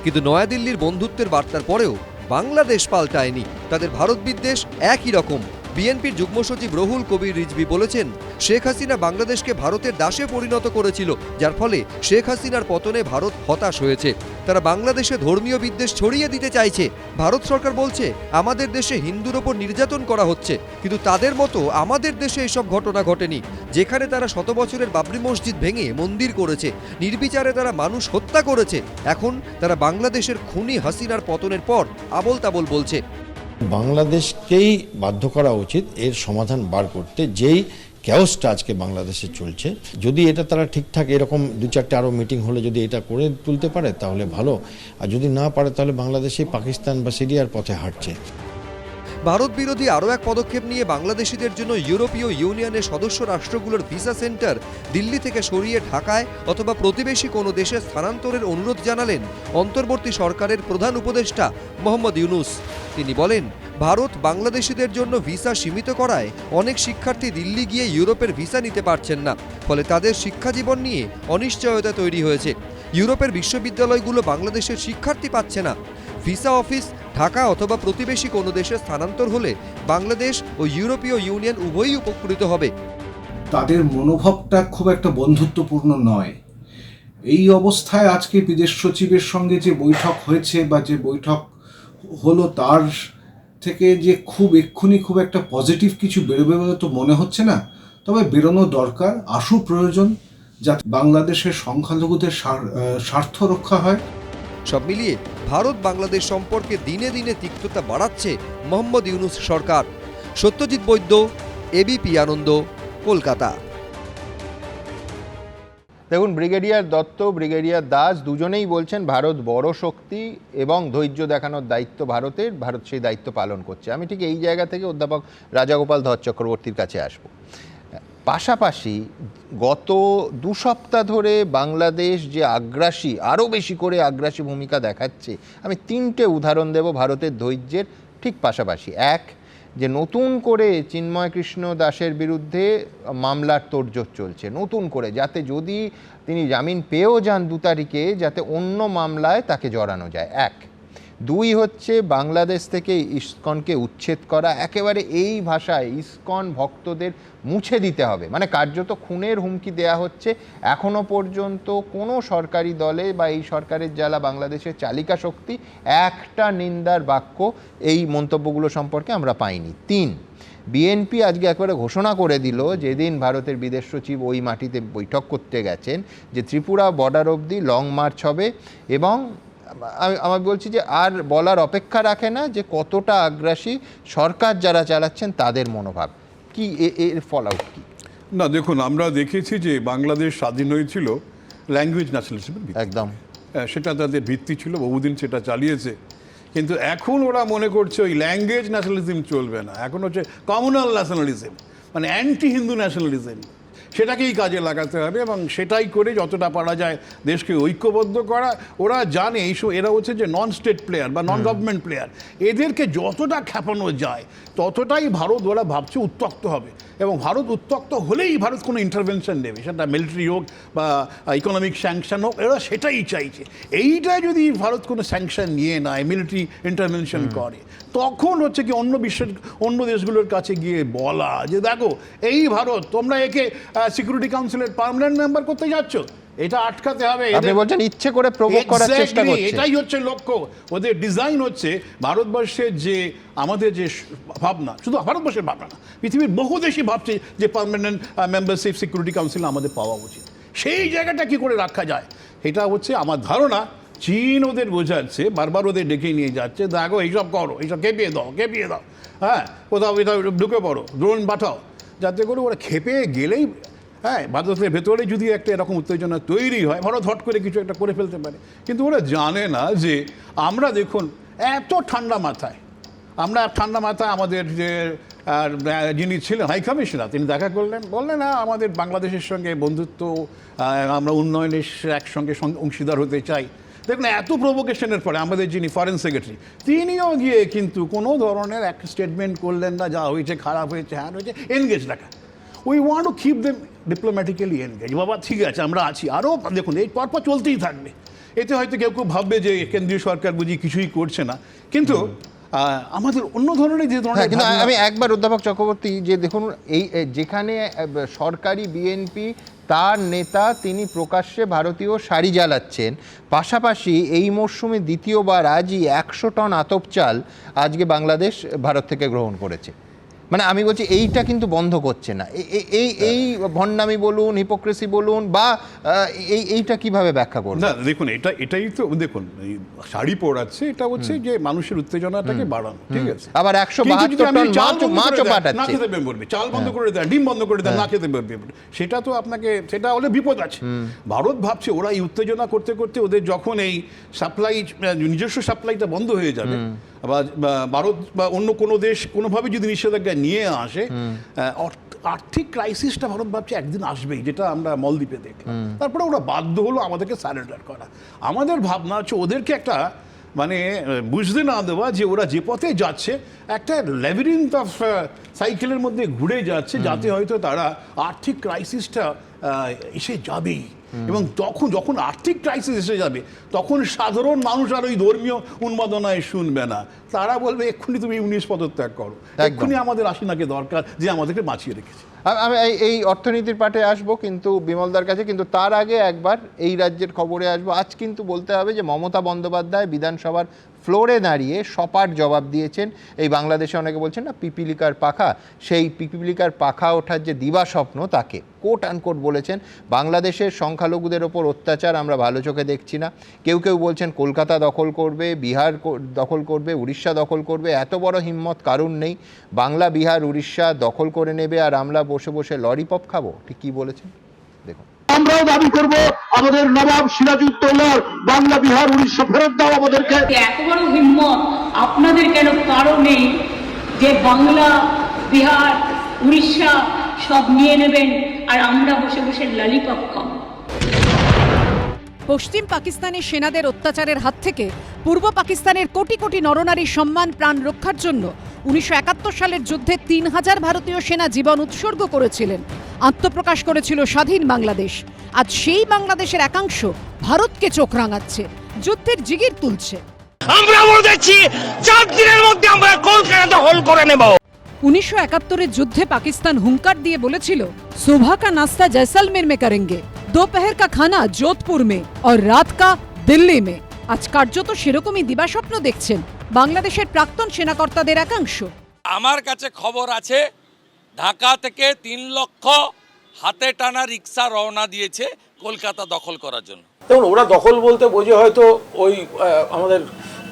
কিন্তু নয়াদিল্লির বন্ধুত্বের বার্তার পরেও বাংলাদেশ পাল্টায়নি, তাদের ভারত বিদ্বেষ একই রকম। বিএনপির যুগ্ম সচিব রুহুল কবির রিজভী বলেছেন, শেখ হাসিনা বাংলাদেশকে ভারতের দাসে পরিণত করেছিল, যার ফলে শেখ হাসিনার পতনে ভারত হতাশ হয়েছে। তারা বাংলাদেশে ধর্মীয় বিদ্বেষ ছড়িয়ে দিতে চাইছে। ভারত সরকার বলছে আমাদের দেশে হিন্দুর ওপর নির্যাতন করা হচ্ছে, কিন্তু তাদের মতো আমাদের দেশে এসব ঘটনা ঘটেনি। যেখানে তারা শত বছরের বাবরি মসজিদ ভেঙে মন্দির করেছে, নির্বিচারে তারা মানুষ হত্যা করেছে, এখন তারা বাংলাদেশের খুনি হাসিনার পতনের পর আবোল তাবোল বলছে। বাংলাদেশকেই বাধ্য করা উচিত এর সমাধান বার করতে। যেই ক্যাওসটা আজকে বাংলাদেশে চলছে, যদি এটা তারা ঠিকঠাক এরকম 2-4টে আরও মিটিং হলে যদি এটা করে তুলতে পারে তাহলে ভালো, আর যদি না পারে তাহলে বাংলাদেশে পাকিস্তান বা সিরিয়ার পথে হাঁটছে। ভারত বিরোধী আরও এক পদক্ষেপ নিয়ে বাংলাদেশিদের জন্য ইউরোপীয় ইউনিয়নের সদস্য রাষ্ট্রগুলোর ভিসা সেন্টার দিল্লি থেকে সরিয়ে ঢাকায় অথবা প্রতিবেশী কোনো দেশে স্থানান্তরের অনুরোধ জানালেন অন্তর্বর্তী সরকারের প্রধান উপদেষ্টা মোহাম্মদ ইউনুস। তিনি বলেন, ভারত বাংলাদেশিদের জন্য ভিসা সীমিত করায় অনেক শিক্ষার্থী দিল্লি গিয়ে ইউরোপের ভিসা নিতে পারছেন না, ফলে তাদের শিক্ষাজীবন নিয়ে অনিশ্চয়তা তৈরি হয়েছে। ইউরোপের বিশ্ববিদ্যালয়গুলো বাংলাদেশের শিক্ষার্থী পাচ্ছে না। ভিসা অফিস ঢাকা অথবা প্রতিবেশী কোনো দেশে স্থানান্তর হলে বাংলাদেশ ও ইউরোপীয় ইউনিয়ন উভয়ই উপকৃত হবে। তাদের মনোভাবটা খুব একটা বন্ধুত্বপূর্ণ নয়। এই অবস্থায় আজকে বিদেশ সচিবের সঙ্গে যে বৈঠক হয়েছে বা যে বৈঠক হলো, তার থেকে যে এক্ষুনি খুব একটা পজিটিভ কিছু বেরোবে বলে তো মনে হচ্ছে না। তবে বেরোনো দরকার, আশু প্রয়োজন, যাতে বাংলাদেশের সংখ্যালঘুদের স্বার্থ রক্ষা হয়। সব মিলিয়ে ভারত বাংলাদেশ সম্পর্কে দিনে দিনে তিক্ততা বাড়াচ্ছে মোহাম্মদ ইউনুস সরকার। সত্যজিৎ বৈদ্য, এবিপি আনন্দ, কলকাতা। দেখুন, ব্রিগেডিয়ার দত্ত, ব্রিগেডিয়ার দাস দুজনেই বলছেন ভারত বড় শক্তি এবং ধৈর্য দেখানোর দায়িত্ব ভারতের, ভারত সেই দায়িত্ব পালন করছে। আমি ঠিক এই জায়গা থেকে অধ্যাপক রাজাগোপাল ধর চক্রবর্তীর কাছে আসব। পাশাপাশি গত 2 সপ্তাহ ধরে বাংলাদেশ যে আগ্রাসী, আরও বেশি করে আগ্রাসী ভূমিকা দেখাচ্ছে, আমি 3টে উদাহরণ দেব ভারতের ধৈর্যের ঠিক পাশাপাশি। এক, যে নতুন করে চিন্ময় কৃষ্ণ দাসের বিরুদ্ধে মামলার তোড়জোড় চলছে, নতুন করে, যাতে যদি তিনি জামিন পেয়েও যান 2 তারিখে, যাতে অন্য মামলায় তাকে জড়ানো যায়। 1। 2 হচ্ছে বাংলাদেশ থেকে ইসকনকে উচ্ছেদ করা, একেবারে এই ভাষায় ইসকন ভক্তদের মুছে দিতে হবে, মানে কার্যত খুনের হুমকি দেয়া হচ্ছে। এখনো পর্যন্ত কোনো সরকারি দলে বা এই সরকারের যারা বাংলাদেশের চালিকা শক্তি একটা নিন্দার বাক্য এই মন্তব্যগুলো সম্পর্কে আমরা পাইনি। 3, বিএনপি আজকে একবারে ঘোষণা করে দিল, যেদিন ভারতের বিদেশ সচিব ওই মাটিতে বৈঠক করতে গেছেন, যে ত্রিপুরা বর্ডার অবধি লং মার্চ হবে, এবং আমি বলছি যে আর বলার অপেক্ষা রাখে না যে কতটা আগ্রাসী সরকার যারা চালাচ্ছেন তাদের মনোভাব কি, এর ফল আউট কি? না, দেখুন, আমরা দেখেছি যে বাংলাদেশ স্বাধীন হয়েছিল ল্যাঙ্গুয়েজ ন্যাশনালিজমের ভিত্তিতে। একদম, সেটা তাদের ভিত্তি ছিল, বহুদিন সেটা চালিয়েছে। কিন্তু এখন ওরা মনে করছে ওই ল্যাঙ্গুয়েজ ন্যাশনালিজম চলবে না, এখন হচ্ছে কমিউনাল ন্যাশনালিজম, মানে অ্যান্টি হিন্দু ন্যাশনালিজম, সেটাকেই কাজে লাগাতে হবে এবং সেটাই করে যতটা পারা যায় দেশকে ঐক্যবদ্ধ করা। ওরা জানে এরা হচ্ছে যে নন স্টেট প্লেয়ার বা নন গভর্নমেন্ট প্লেয়ার, এদেরকে যতটা খেপানো যায় ততটাই ভারত, ওরা ভাবছে, উত্তক্ত হবে। এবং ভারত উত্তক্ত হলেই ভারত কোনো ইন্টারভেনশন নেবে, সেটা মিলিটারি হোক বা ইকোনমিক স্যাংশন হোক, এরা সেটাই চাইছে। এইটা যদি ভারত কোনো স্যাংশন নিয়ে নেয়, মিলিটারি ইন্টারভেনশন করে, তখন হচ্ছে কি অন্য দেশগুলোর কাছে গিয়ে বলা যে দেখো এই ভারত, তোমরা একে সিকিউরিটি কাউন্সিলের পার্মানেন্ট মেম্বার করতে যাচ্ছ, এটা আটকাতে হবে। আপনি বলছেন ইচ্ছে করে প্রভোক করার চেষ্টা করছে, এটাই হচ্ছে লক্ষ্য। ওদের ডিজাইন হচ্ছে ভারতবর্ষের যে আমাদের যে ভাবনা, শুধু ভারতবর্ষের ভাবনা না, পৃথিবীর বহু দেশই ভাবছে যে পার্মানেন্ট মেম্বারশিপ সিকিউরিটি কাউন্সিল আমাদের পাওয়া উচিত। সেই জায়গাটা কি করে রাখা যায়, এটা হচ্ছে আমার ধারণা। চীন ওদের বোঝাচ্ছে, বারবার ওদের ডেকে নিয়ে যাচ্ছে, দেখো এইসব করো, এইসব খেপিয়ে দাও, হ্যাঁ, কোথাও এটা ঢুকে পড়ো, ড্রোন পাঠাও, যাতে করে ওরা খেপে গেলেই, হ্যাঁ, ভারতের ভেতরে যদি একটা এরকম উত্তেজনা তৈরি হয়, ভারত হট করে কিছু একটা করে ফেলতে পারে। কিন্তু ওরা জানে না যে আমরা, দেখুন, এত ঠান্ডা মাথায় আমাদের যে যিনি ছিলেন হাই কমিশনার, তিনি দেখা করলেন, বললেন না আমাদের বাংলাদেশের সঙ্গে বন্ধুত্ব, আমরা উন্নয়নের একসঙ্গে অংশীদার হতে চাই। দেখুন, এত প্রভোকেশনের পরে আমাদের যিনি ফরেন সেক্রেটারি, তিনিও গিয়ে কিন্তু কোনো ধরনের এক স্টেটমেন্ট করলেন না, যা হয়েছে খারাপ হয়েছে, হ্যাঁ হয়েছে, এনগেজ রাখা। We want to keep them diplomatically engage. বাবা ঠিক আছে, আমরা আছি, আরও দেখুন এই পরপর চলতেই থাকবে। এতে হয়তো কেউ কেউ ভাববে যে কেন্দ্রীয় সরকার বুঝি কিছুই করছে না, কিন্তু আমাদের অন্য ধরনের যে ধরনের কিন্তু আমি একবার অধ্যাপক চক্রবর্তী যে দেখুন এই যেখানে সরকারি বিএনপি তার নেতা তিনি প্রকাশ্যে ভারতীয় শাড়ি জ্বালাচ্ছেন, পাশাপাশি এই মরশুমে দ্বিতীয়বার আজই 100 টন আতপ চাল আজকে বাংলাদেশ ভারত থেকে গ্রহণ করেছে। মানে আমি বলছি এইটা কিন্তু বন্ধ করছে না। এই ভণ্ডামি বলুন, হিপোক্রেসি বলুন, বা এইটা কিভাবে ব্যাখ্যা করবেন? না দেখুন, এটাই তো দেখুন, এই শাড়ি পরাচ্ছে এটা হচ্ছে যে মানুষের উত্তেজনাটাকে বাড়ানো, ঠিক আছে। আবার 172 টন মাছও পাঠাচ্ছে, না খেতে বলবে, চাল বন্ধ করে দেন, ডিম বন্ধ করে দেন, না খেতে বলবে, সেটা তো আপনাকে, সেটা হলে বিপদ আছে। ভারত ভাবছে ওরা এই উত্তেজনা করতে করতে ওদের যখন এই সাপ্লাই, নিজস্ব সাপ্লাইটা বন্ধ হয়ে যাবে, বা ভারত বা অন্য কোনো দেশ কোনোভাবে যদি নিষেধাজ্ঞা নিয়ে আসে, আর্থিক ক্রাইসিসটা ভারত ভাবছে একদিন আসবেই, যেটা আমরা মলদ্বীপে দেখলাম। তারপরে ওরা বাধ্য হলো আমাদেরকে সারেন্ডার করা। আমাদের ভাবনা হচ্ছে ওদেরকে একটা মানে বুঝতে না দেওয়া যে ওরা যে পথে যাচ্ছে একটা ল্যাবিরিন্থ অফ সাইকেলের মধ্যে ঘুরে যাচ্ছে, যাতে হয়তো তারা আর্থিক ক্রাইসিসটা এসে যাবেই। এবং যখন আর্থিক ক্রাইসিস এসে যাবে তখন সাধারণ মানুষ আর ওই ধর্মীয় উন্মাদনায় শুনবে না, তারা বলবে এক্ষুনি তুমি 19 পদত্যাগ করো, এক্ষুনি আমাদের হাসিনাকে দরকার যে আমাদেরকে বাঁচিয়ে রেখেছে। আমি এই অর্থনীতির পাঠে আসবো কিন্তু বিমলদার কাছে, কিন্তু তার আগে একবার এই রাজ্যের খবরে আসবো। আজ কিন্তু বলতে হবে যে মমতা বন্দ্যোপাধ্যায় বিধানসভার ফ্লোরে দাঁড়িয়ে সপাট জবাব দিয়েছেন। এই বাংলাদেশে অনেকে বলছেন না পিপিলিকার পাখা, সেই পিপিলিকার পাখা ওঠার যে দিবাস্বপ্ন তাকে কোট আনকোট বলেছেন বাংলাদেশের সংখ্যালঘুদের ওপর অত্যাচার আমরা ভালো চোখে দেখছি না। কেউ কেউ বলছেন কলকাতা দখল করবে, বিহার দখল করবে, উড়িষ্যা দখল করবে। এত বড় হিম্মত কারণ নেই, বাংলা, বিহার, উড়িষ্যা দখল করে নেবে আর আমরা বসে বসে লরিপপ খাবো। ঠিক কি বলেছেন দেখুন। আমরাও দাবি করব আমাদের নবাব সিরাজউদ্দৌলার বাংলা, বিহার, উড়িষ্যা ফেরত দাও আমাদেরকে। এত বড় হিম্মত আপনাদের কেন কারণ নেই যে বাংলা, বিহার, উড়িষ্যা সব নিয়ে নেবেন আর আমরা বসে বসে ললিপপ খাবো? পশ্চিম পাকিস্তানের সেনাদের অত্যাচারের হাত থেকে পূর্ব পাকিস্তানের কোটি কোটি নরনারীর সম্মান প্রাণ রক্ষার জন্য 1971 সালের যুদ্ধে 3000 ভারতীয় সেনা জীবন উৎসর্গ করেছিলেন। আত্মপ্রকাশ করেছিল স্বাধীন বাংলাদেশ। আজ সেই বাংলাদেশের একাংশ ভারতকে চোখ রাঙাচ্ছে, যুদ্ধের জিগির তুলছে। আমরা বলে দিচ্ছি 4 দিনের মধ্যে আমরা কলকাতা দখল করে নেব। 1971 যুদ্ধে পাকিস্তান হুঙ্কার দিয়ে বলেছিল सुबह का नाश्ता जैसलमेर में करेंगे, दोपहर का खाना जोधपुर में और रात का दिल्ली में। আজ কার্যত সেরকমই দিবাস্বপ্ন দেখছেন বাংলাদেশের প্রাক্তন সেনাকর্তাদের একাংশ। আমার কাছে খবর আছে ঢাকা থেকে 3 লক্ষ হাতে টানা রিক্সা রওনা দিয়েছে কলকাতা দখল করার জন্য। দেখুন, ওরা দখল বলতে বোঝে হয়তো ওই আমাদের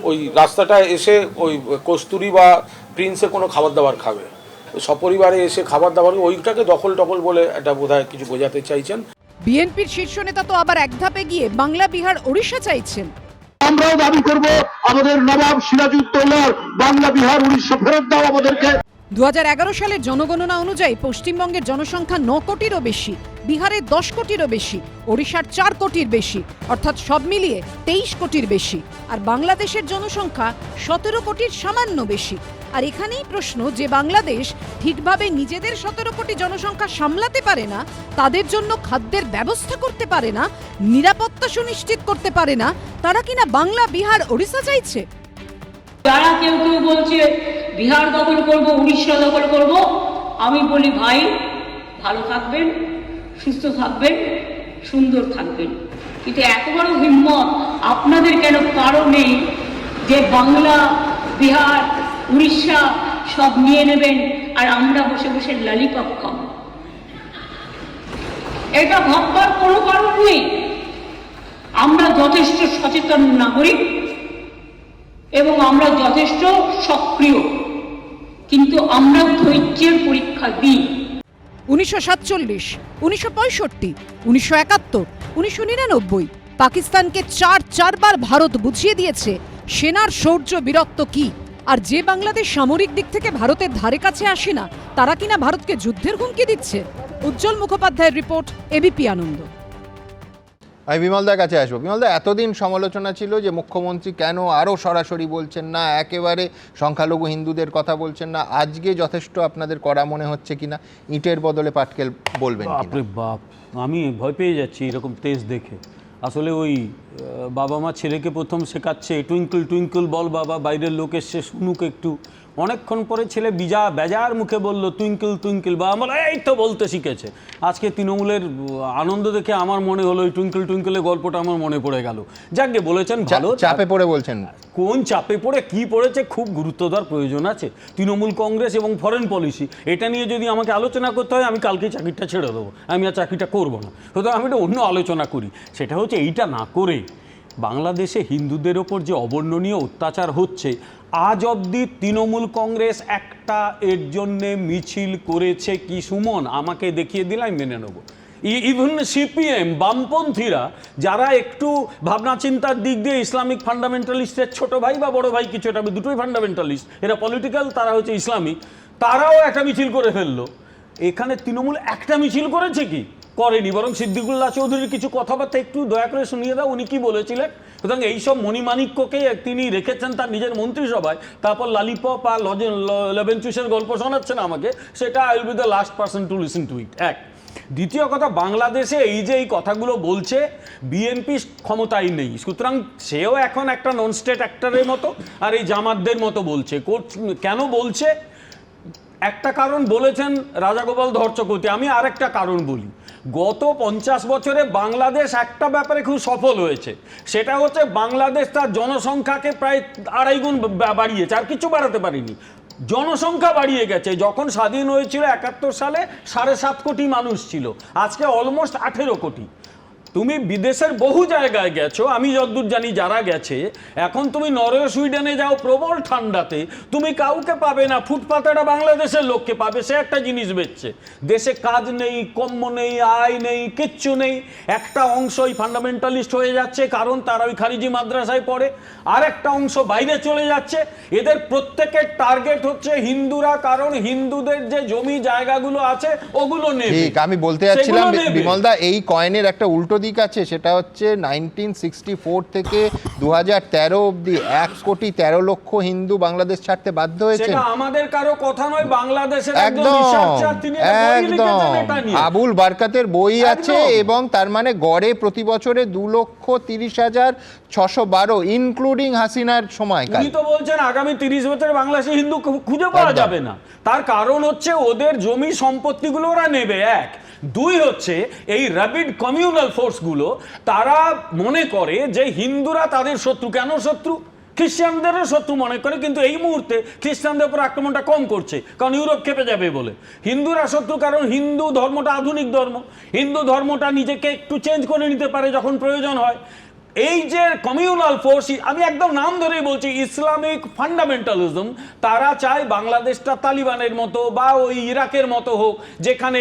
ওই রাস্তাটা এসে ওই কস্তুরি বা প্রিন্সে কোনো খাবার দাবার খাবে, সপরিবারে এসে খাবার দাবার, ওইটাকে দখল টখল বলে এটা বোধহয় কিছু বোঝাতে চাইছেন। বিএনপির শীর্ষ নেতা তো আবার এক ধাপে গিয়ে বাংলা, বিহার, ওড়িশা চাইছেন। আমরাও দাবি করব আমাদের নবাব সিরাজউদ্দৌলার বাংলা, বিহার, উড়িষ্যা ফেরত দাও আমাদেরকে। 2011 সালের জনগণনা অনুযায়ী পশ্চিমবঙ্গের জনসংখ্যা 9 কোটিরও বেশি, বিহারের 10 কোটিরও বেশি, ওড়িশার 4 কোটির বেশি, অর্থাৎ সব মিলিয়ে 23 কোটির বেশি। আর বাংলাদেশের জনসংখ্যা 17 কোটির সামান্য বেশি। আর এখানেই প্রশ্ন যে বাংলাদেশ ঠিকভাবে নিজেদের 17 কোটি জনসংখ্যা সামলাতে পারে না, তাদের জন্য খাদ্যের ব্যবস্থা করতে পারে না, নিরাপত্তা সুনিশ্চিত করতে পারে না, তারা কিনা বাংলা, বিহার, ওড়িশা চাইছে। যারা কেউ কেউ বলছে বিহার দখল করব, উড়িষ্যা দখল করব, আমি বলি ভাই ভালো থাকবেন, সুস্থ থাকবেন, সুন্দর থাকবেন, কিন্তু এত বড় হিম্মত আপনাদের কেন কারণ নেই যে বাংলা, বিহার, উড়িষ্যা সব নিয়ে নেবেন আর আমরা বসে বসে ললিপপ খাবো? এটা ভাববার কোনো কারণ নেই। আমরা যথেষ্ট সচেতন নাগরিক এবং আমরা যথেষ্ট সক্রিয়, কিন্তু আমরা ধৈর্যের পরীক্ষা দিই। 1947, 1965, 1971, 1999 পাকিস্তানকে 4 বার ভারত বুঝিয়ে দিয়েছে সেনার শৌর্য বীরত্ব কি। আর যে বাংলাদেশ সামরিক দিক থেকে ভারতের ধারে কাছে আসে না, তারা কিনা ভারতকে যুদ্ধের হুমকি দিচ্ছে। উজ্জ্বল মুখোপাধ্যায়ের রিপোর্ট, এবিপি আনন্দ। আমি বিমলদার কাছে আসবো। বিমলদা, এতদিন সমালোচনা ছিল যে মুখ্যমন্ত্রী কেন আরও সরাসরি বলছেন না, একেবারে সংখ্যালঘু হিন্দুদের কথা বলছেন না। আজকে যথেষ্ট আপনাদের কড়া মনে হচ্ছে কিনা, ইটের বদলে পাটকেল বলবেন? বাপরে বাপ, আমি ভয় পেয়ে যাচ্ছি এরকম তেজ দেখে। আসলে ওই বাবা মা ছেলেকে প্রথম শেখাচ্ছে টুইঙ্কল টুইঙ্কল বল বাবা, বাইরের লোক এসছে শুনুক একটু। অনেকক্ষণ পরে ছেলে বেজার মুখে বলল টুইঙ্কল টুইঙ্কল, বাবা বলে এই তো বলতে শিখেছে। আজকে তৃণমূলের আনন্দ দেখে আমার মনে হলো ওই টুইঙ্কল টুইঙ্কলের গল্পটা আমার মনে পড়ে গেল। যাকে বলেছেন ভালো, চাপে পড়ে বলছেন। কোন চাপে পড়ে কি পড়েছে খুব গুরুত্ব দেওয়ার প্রয়োজন আছে। তৃণমূল কংগ্রেস এবং ফরেন পলিসি এটা নিয়ে যদি আমাকে আলোচনা করতে হয়, আমি কালকে চাকরিটা ছেড়ে দেবো, আমি আর চাকরিটা করবো না। সুতরাং আমি একটা অন্য আলোচনা করি, সেটা হচ্ছে এইটা না করে বাংলাদেশে হিন্দুদের ওপর যে অবর্ণনীয় অত্যাচার হচ্ছে, আজ অবধি তৃণমূল কংগ্রেস একটা এর জন্যে মিছিল করেছে কি সুমন? আমাকে দেখিয়ে দিলে আমি মেনে নেবো। ইভেন সিপিএম বামপন্থীরা যারা একটু ভাবনা চিন্তার দিক দিয়ে ইসলামিক ফান্ডামেন্টালিস্টের ছোট ভাই বা বড় ভাই কিছু একটা, দুটোই ফান্ডামেন্টালিস্ট, এরা পলিটিক্যাল, তারা হচ্ছে ইসলামিক, তারাও একটা মিছিল করে ফেললো। এখানে তৃণমূল একটা মিছিল করেছে কি? করেনি। বরং সিদ্দিকুল্লাহ চৌধুরীর কিছু কথাবার্তা একটু দয়া করে শুনিয়ে দাও, উনি কি বলেছিলেন। সুতরাং এইসব মণিমাণিক্যকে তিনি রেখেছেন তার নিজের মন্ত্রিসভায়, তারপর লালিপপ আর লেবেনচুসের গল্প শোনাচ্ছেন আমাকে, সেটা I will be the last person to listen to it. এক। দ্বিতীয় কথা, বাংলাদেশে এই যে এই কথাগুলো বলছে, বিএনপি ক্ষমতায় নেই, সুতরাং সেও এখন একটা নন স্টেট অ্যাক্টরের মতো আর এই জামাতদের মতো বলছে। কেন বলছে? একটা কারণ বলেছেন রাজাগোপাল ধরচকতি, আমি আরেকটা কারণ বলি। গত 50 বছরে বাংলাদেশ একটা ব্যাপারে খুব সফল হয়েছে, সেটা হচ্ছে বাংলাদেশ তার জনসংখ্যাকে প্রায় 2.5 গুণ বাড়িয়েছে, আর কিছু বাড়াতে পারিনি। জনসংখ্যা বাড়িয়ে গেছে। যখন স্বাধীন হয়েছিল 71 সালে 7.5 কোটি মানুষ ছিল, আজকে অলমোস্ট 18 কোটি। তুমি বিদেশের বহু জায়গায় গেছো, আমি যতদূর জানি যারা গেছে, এখন তুমি নরওয়ে সুইডেনে যাও প্রবল ঠান্ডাতে, তুমি কাউকে পাবে না, ফুটপাতেটা বাংলাদেশের লোককে পাবে, সে একটা জিনিস বেচছে। দেশে কাজ নেই, কম্ম নেই, আয় নেই, কিচ্ছু নেই। একটা অংশই ফান্ডামেন্টালিস্ট হয়ে যাচ্ছে কারণ তারা ওই খারিজি মাদ্রাসায় পড়ে, আর একটা অংশ বাইরে চলে যাচ্ছে। এদের প্রত্যেকের টার্গেট হচ্ছে হিন্দুরা, কারণ হিন্দুদের যে জমি জায়গাগুলো আছে ওগুলো নেবে। ঠিক, আমি বলতে যাচ্ছিলাম বিমলদা, এই কয়েনের একটা উল্টো দিক আছে, সেটা হচ্ছে 1964 থেকে 2013 অবধি 1,13,00,000 হিন্দু বাংলাদেশ ছাড়তে বাধ্য হয়েছে। সেটা আমাদের কারো কথা নয়, বাংলাদেশের একজন রিসার্চার তিনি বই লিখেছেন এটা নিয়ে। আবুল বারকাতের বই আছে, এবং তার মানে গড়ে প্রতি বছরে 2,30,612, ইনক্লুডিং হাসিনার সময়কাল। উনি তো বলছেন আগামী 30 বছরে বাংলাদেশে হিন্দু খুঁজে পাওয়া যাবে না। তার কারণ হচ্ছে ওদের জমি সম্পত্তিগুলো ওরা নেবে, এক। দুই হচ্ছে এই র্যাপিড কমিউনাল ফোর্সগুলো, তারা মনে করে যে হিন্দুরা তাদের শত্রু। কেন শত্রু? খ্রিস্টানদেরও শত্রু মনে করে, কিন্তু এই মুহূর্তে খ্রিস্টানদের উপর আক্রমণটা কম করছে, কারণ ইউরোপ খেপে যাবে বলে। হিন্দুরা শত্রু কারণ হিন্দু ধর্মটা আধুনিক ধর্ম, হিন্দু ধর্মটা নিজেকে একটু চেঞ্জ করে নিতে পারে যখন প্রয়োজন হয়। এই যে কমিউনাল ফোর্স, আমি একদম নাম ধরেই বলছি, ইসলামিক ফান্ডামেন্টালিজম, তারা চায় বাংলাদেশটা তালিবানের মতো বা ওই ইরাকের মতো হোক, যেখানে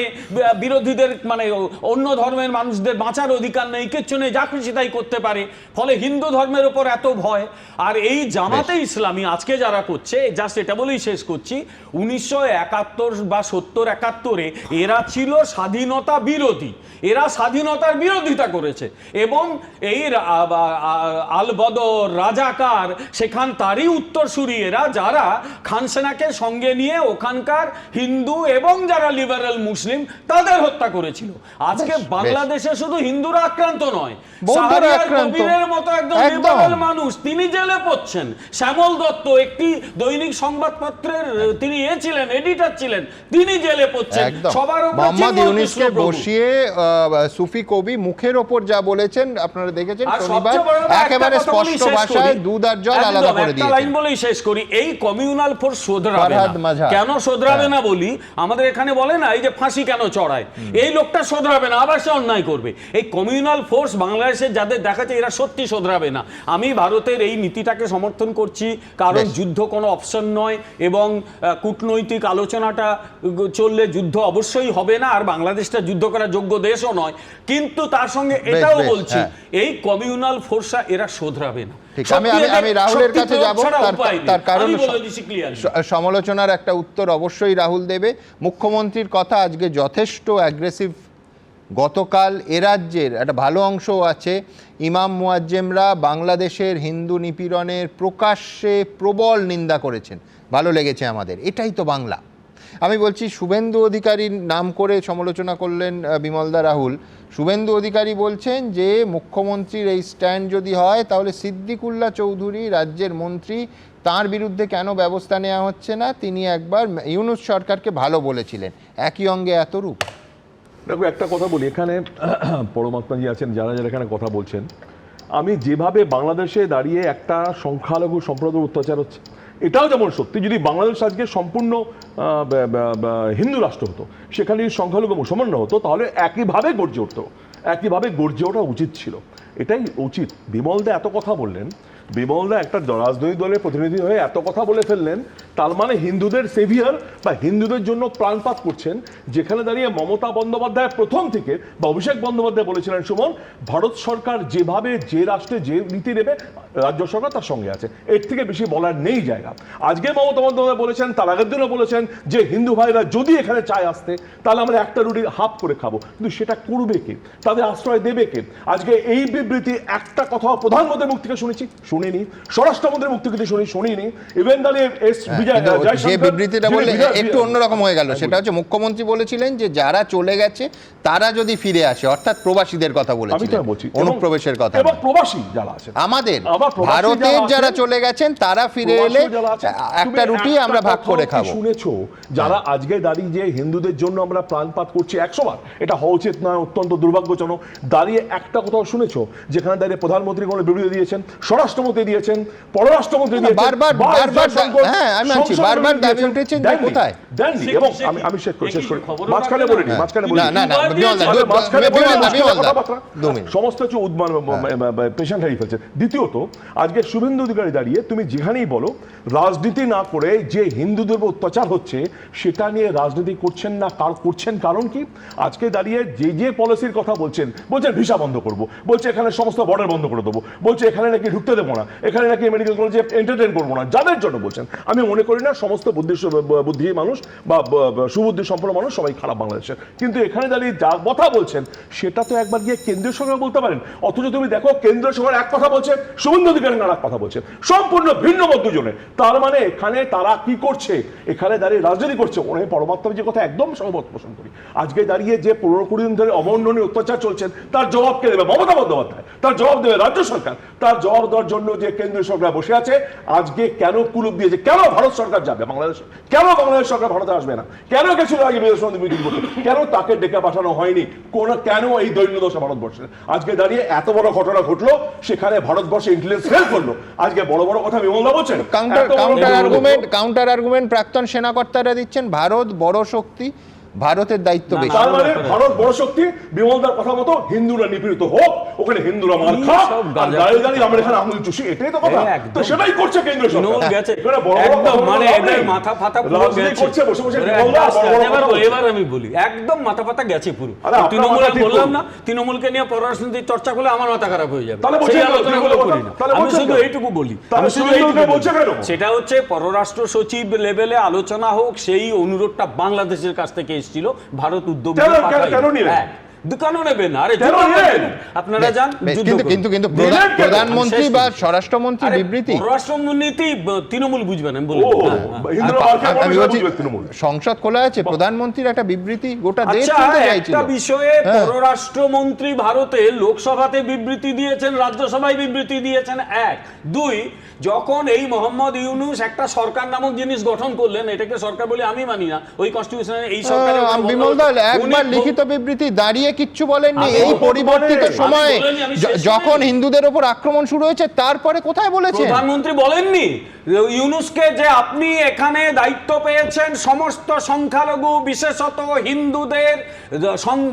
বিরোধীদের মানে অন্য ধর্মের মানুষদের বাঁচার অধিকার নেই, কিচ্ছু নেই, যা খুশি তাই করতে পারে। ফলে হিন্দু ধর্মের ওপর এত ভয়। আর এই জামাতে ইসলামী আজকে যারা করছে, জাস্ট এটা বলেই শেষ করছি, 1971 বা 70-71-এ এরা ছিল স্বাধীনতা বিরোধী, এরা স্বাধীনতার বিরোধিতা করেছে, এবং এই আলবদর, রাজাকার, সেখান তারই উত্তরসূরি এরা, যারা খানসেনাকে সঙ্গে নিয়ে ওখানকার হিন্দু এবং যারা লিবারেল মুসলিম তাদের হত্যা করেছিল। আজকে বাংলাদেশে শুধু হিন্দুরা আক্রান্ত নয়, কবিরের মতো একদম লিবারেল মানুষ তিনি জেলে পড়ছেন। শ্যামল দত্ত একটি দৈনিক সংবাদপত্রের তিনি ছিলেন, এডিটর ছিলেন, তিনি জেলে পড়ছেন। সবার মোহাম্মদ ইউনূসকে বসিয়ে সুফি কবি মুখের ওপর যা বলেছেন আপনারা দেখেছেন শনিবার, একেবারে স্পষ্ট ভাষায় দুধ আর জল আলাদা করে দিয়েছেন। লাইন বলেই শেষ করি, এই কমিউনাল ফোর্স শোধরাবে না। কেন শোধরাবে না বলি, আমাদের এখানে বলে না এই যে ফাঁসি কেন চড়ায়, এই লোকটা শোধরাবে না, আবার সে অন্যায় করবে। এই কমিউনাল ফোর্স বাংলাদেশে যাদের দেখাচ্ছে এরা সত্যি শোধরাবে না। আমি ভারতের এই নীতিটাকে সমর্থন করছি, কারণ যুদ্ধ কোনো অপশন নয়, এবং কূটনৈতিক আলোচনাটা চললে যুদ্ধ অবশ্যই হবে না, আর বাংলাদেশটা যুদ্ধ করার যোগ্য দেশও নয়। কিন্তু তার সঙ্গে এটাও বলছি, এই কমিউনাল ফোর্সা এরা শোধরাবে না। আমি রাহুলের কাছে যাব, তার কারণ সমালোচনার একটা উত্তর অবশ্যই রাহুল দেবে। মুখ্যমন্ত্রীর কথা আজকে যথেষ্ট অ্যাগ্রেসিভ। গতকাল এ রাজ্যের একটা ভালো অংশও আছে, ইমাম মুয়াজ্জেমরা বাংলাদেশের হিন্দু নিপীড়নের প্রকাশ্যে প্রবল নিন্দা করেছেন। ভালো লেগেছে আমাদের, এটাই তো বাংলা। আমি বলছি শুভেন্দু অধিকারীর নাম করে সমালোচনা করলেন বিমলদা রাহুল। শুভেন্দু অধিকারী বলছেন যে মুখ্যমন্ত্রীর এই স্ট্যান্ড যদি হয় তাহলে সিদ্দিকুল্লাহ চৌধুরী রাজ্যের মন্ত্রী, তার বিরুদ্ধে কেন ব্যবস্থা নেওয়া হচ্ছে না? তিনি একবার ইউনূস সরকারকে ভালো বলেছিলেন, একই অঙ্গে এত রূপ। দেখো একটা কথা বলি, এখানে পরমাত্মাজি আছেন যারা যারা এখানে কথা বলছেন, আমি যেভাবে বাংলাদেশে দাঁড়িয়ে একটা সংখ্যালঘু সম্প্রদায়ের অত্যাচার হচ্ছে এটাও যেমন সত্যি, যদি বাংলাদেশ আজকে সম্পূর্ণ হিন্দু রাষ্ট্র হতো, সেখানে সংখ্যালঘু মুসলমান হতো, তাহলে একইভাবে গর্জে উঠতো, একইভাবে গর্জে ওঠা উচিত ছিল, এটাই উচিত। বিমলদা এত কথা বললেন, বিমলদা একটা রাজনৈতিক দলের প্রতিনিধি হয়ে এত কথা বলে ফেললেন, তার মানে হিন্দুদের সেভিয়ার বা হিন্দুদের জন্য প্রাণপাত করছেন। যেখানে দাঁড়িয়ে মমতা বন্দ্যোপাধ্যায় প্রথম থেকে বা অভিষেক বন্দ্যোপাধ্যায় বলেছিলেন, সুমন, ভারত সরকার যেভাবে যে রাষ্ট্রে যে নীতি নেবে রাজ্য সরকার তার সঙ্গে আছে, এর থেকে বেশি বলার নেই জায়গা। আজকে মমতা বন্দ্যোপাধ্যায় বলেছেন, তার আগের দিনও বলেছেন যে হিন্দু ভাইরা যদি এখানে চায় আসতে, তাহলে আমরা একটা রুটি হাফ করে খাবো, কিন্তু সেটা করবে কে? তাদের আশ্রয় দেবে কে? আজকে এই বিবৃতি একটা কথা প্রধানমন্ত্রীর মুখ থেকে শুনেছি, শুনিনি, স্বরাষ্ট্রমন্ত্রীর মুখ থেকে শুনিনি, ইভেন দাঁড়িয়ে যে বিবৃতিটা বললে একটু অন্যরকম হয়ে গেল, সেটা হচ্ছে মুখ্যমন্ত্রী বলেছিলেন যে যারা চলে গেছে তারা যদি ফিরে আসে, অর্থাৎ প্রবাসীদের কথা বলেছিলেন, অনুপ্রবেশের কথা। এবং প্রবাসী যারা আছেন আমাদের ভারতের যারা চলে গেছেন তারা ফিরে এলে একটা রুটি আমরা ভাগ করে খাবো। শুনেছো যারা আজকে দাঁড়িয়ে যে হিন্দুদের জন্য আমরা প্রাণপাত করছি 100 বার, এটা হওয়া উচিত নয়, অত্যন্ত দুর্ভাগ্যজনক। দাঁড়িয়ে একটা কথাও শুনেছো যেখানে দাঁড়িয়ে প্রধানমন্ত্রী কোনো বিবৃতি দিয়েছেন, স্বরাষ্ট্রমন্ত্রী দিয়েছেন, পররাষ্ট্রমন্ত্রী দিয়েছেন, বারবার দাবি উঠেছেন যে কোথায় দেননি। এবং আমি শেষ করি মাঝখানে বলিনি, সমস্ত কিছু পেশেন্ট হারিয়ে ফেলছে। দ্বিতীয়ত, আজকে শুভেন্দু অধিকারী দাঁড়িয়ে তুমি যেখানেই বলো রাজনীতি না করে যে হিন্দুদের অত্যাচার হচ্ছে সেটা নিয়ে রাজনীতি করছেন না, করছেন কারণ কি? আজকে দাঁড়িয়ে যে পলিসির কথা বলছেন ভিসা বন্ধ করবো, বলছে এখানে সমস্ত বর্ডার বন্ধ করে দেবো, বলছে এখানে নাকি ঢুকতে দেবো না, এখানে নাকি মেডিকেল কলেজে এন্টারটেইন করবো না, যাদের জন্য বলছেন। আমি মনে করি না সমস্ত বুদ্ধি মানুষ বা সুবুদ্ধি সম্পন্ন মানুষ সবাই খারাপ বাংলাদেশের, কিন্তু এখানে দাঁড়িয়ে যা কথা বলছেন সেটা তো একবার গিয়ে কেন্দ্রীয় সরকার বলতে পারেন। অথচ তুমি দেখো কেন্দ্রীয় সরকার এক কথা বলছে, শুভেন্দু অধিকারী আর এক কথা বলছে, সম্পূর্ণ ভিন্ন দুজনে। তার মানে এখানে তারা কি করছে? এখানে দাঁড়িয়ে রাজনীতি করছে। ওনাকে পরমাত্মা যে কথা একদম সহমত পোষণ করি। আজকে দাঁড়িয়ে যে 15-20 দিন ধরে অবর্ণনীয় অত্যাচার চলছেন তার জবাব কে দেবে? মমতা বন্দ্যোপাধ্যায়। তার জবাব দেবে রাজ্য সরকার। তার জবাব দেওয়ার জন্য যে কেন্দ্রীয় সরকার বসে আছে, আজকে কেন কুলুপ দিয়েছে? কেন ভারত সরকার যাবে বাংলাদেশে? কেন বাংলাদেশ সরকার ভারতে আসবে না? কেন গেছিল আগে বিদেশ মন্ত্রী মিটিং করতে? কেন তাকে ডেকে পাঠানো হয়নি? কেন এই দৈন্যদশা ভারতবর্ষে? আজকে দাঁড়িয়ে এত বড় ঘটনা ঘটলো, সেখানে ভারতবর্ষে ইন্টেলিজেন্স ফেল করলো। আজকে বড় বড় কথা বিমলদা বলছেন, কাউন্টার আর্গুমেন্ট প্রাক্তন সেনাকর্তারা দিচ্ছেন, ভারত বড় শক্তি, ভারতের দায়িত্ব বেশি। তার মানে ভারত বড় শক্তি, বিমলদার কথা মতো হিন্দুরা নিপীড়িত হোক, ওখানে হিন্দুরা মার খাক, আর দাঁড়িয়ে দাঁড়িয়ে আমরা এখানে আঙুল চুষি, এটাই তো কথা। তো সেটাই করছে কেন্দ্র সরকার। একদম মানে এদের মাথা ফাতা পুরো গেছে। এবার আমি বলি একদম মাথা ফাতা গেছে পুরো। তৃণমূল বললাম না, তৃণমূলকে নিয়ে পররাষ্ট্রনীতির চর্চা করলে আমার মাথা খারাপ হয়ে যাবে। আমি শুধু এইটুকু বলি, সেটা হচ্ছে পররাষ্ট্র সচিব লেভেলে আলোচনা হোক, সেই অনুরোধটা বাংলাদেশের কাছ থেকে এসেছিল। ভারত উদ্যোগ কেন নেবেন? আরে আপনারা যান, কিন্তু প্রধানমন্ত্রী বা স্বরাষ্ট্রমন্ত্রী বিবৃতি, পররাষ্ট্রনীতি তৃণমূল বুঝবেন। সংসদ খোলা আছে, প্রধানমন্ত্রীর একটা বিবৃতি গোটা দেশ একটা বিষয়ে পররাষ্ট্রমন্ত্রী ভারতে লোকসভাতে বিবৃতি দিয়েছেন, রাজ্যসভায় বিবৃতি দিয়েছেন। 1, 2, যখন এই মোহাম্মদ ইউনূস একটা সরকার নামক জিনিস গঠন করলেন, এটাকে সরকার বলে আমি মানি না, ওই কনস্টিটিউশনে এই সরকারের একবার লিখিত বিবৃতি দাঁড়িয়ে কিচ্ছু বলেননি। এই পরিবর্তিত সময়ে যখন হিন্দুদের উপর আক্রমণ শুরু হয়েছে তারপরে কোথায় বলেছেন? প্রধানমন্ত্রী বলেননি ইউনূসকে যে আপনি এখানে দায়িত্ব পেয়েছেন সমস্ত সংখ্যালঘু বিশেষত হিন্দুদের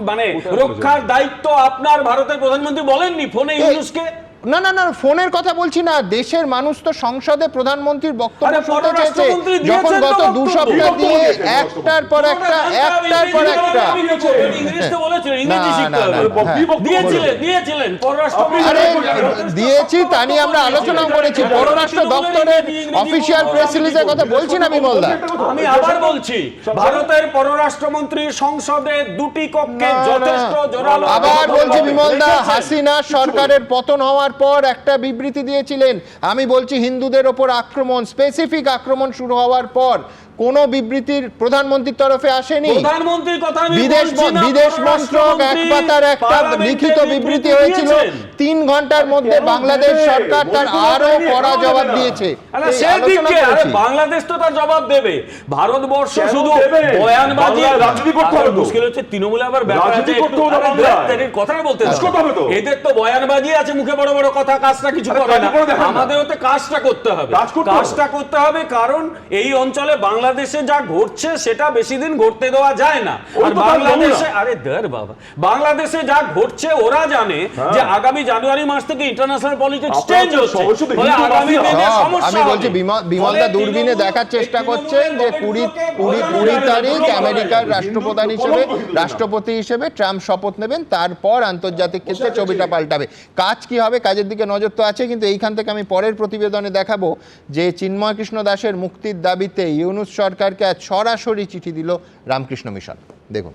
মানে রক্ষার দায়িত্ব আপনার, ভারতের প্রধানমন্ত্রী বলেননি ফোনে ইউনূসকে? না না না, ফোনের কথা বলছি না, দেশের মানুষ তো সংসদে প্রধানমন্ত্রীর বক্তব্য শুনতে চেয়েছে। যখন গত 2 সপ্তাহ দিয়ে একটার পর একটা দিয়েছি, তা নিয়ে আমরা আলোচনা করেছি। পররাষ্ট্র দপ্তরের অফিসিয়াল প্রেস রিলিজের কথা বলছি না বিমলদা। আমি আবার বলছি, ভারতের পররাষ্ট্রমন্ত্রী সংসদে 2টি কক্ষে যথেষ্ট জোরালো, আবার বলছি বিমলদা, হাসিনা সরকারের পতন হওয়ার পর একটা বিবৃতি দিয়েছিলেন। আমি বলছি হিন্দুদের ওপর আক্রমণ, স্পেসিফিক আক্রমণ শুরু হওয়ার পর কোনো বিবৃতির প্রধানমন্ত্রীর তরফে আসেনি। প্রধানমন্ত্রীর কথা আমি বিদেশ বলছি না, বিদেশ মন্ত্রক এক পাতার একটা লিখিত বিবৃতি হয়েছিল, 3 ঘন্টার মধ্যে বাংলাদেশ সরকার তার আরো কড়া জবাব দিয়েছে। বাংলাদেশ তো তার জবাব দেবে, ভারতবর্ষ শুধু বয়ানবাজি রাজনীতি করতে হবে। মুশকিল হচ্ছে তৃণমূলে আবার কথা বলতে এদের তো বয়ানবাজি আছে, মুখে বড় বড় কথা, কাজটা কিছু করে না। আমাদের ওতে কাজটা করতে হবে, কাজটা করতে হবে, কারণ এই অঞ্চলে বাংলাদেশে যা ঘটছে সেটা বেশি দিন ঘটতে দেওয়া যায় না। আর বাংলাদেশে বাংলাদেশে যা ঘটছে ওরা জানে যে আগামী জানুয়ারি মাস থেকে ইন্টারন্যাশনাল পলিটিক্স চেঞ্জ হচ্ছে। আমি বলছি বিমলদা দূরবীনে দেখার চেষ্টা করছেন যে 20 তারিখ আমেরিকার রাষ্ট্রপতি হিসেবে ট্রাম্প শপথ নেবেন, তারপর আন্তর্জাতিক ক্ষেত্রে ছবিটা পাল্টাবে। কাজ কি হবে, কাজের দিকে নজর তো আছে, কিন্তু এইখান থেকে আমি পরের প্রতিবেদনে দেখাবো যে চিন্ময় কৃষ্ণ দাসের মুক্তির দাবিতে ইউনূস সরকারকে আজ সরাসরি চিঠি দিল রামকৃষ্ণ মিশন। দেখুন,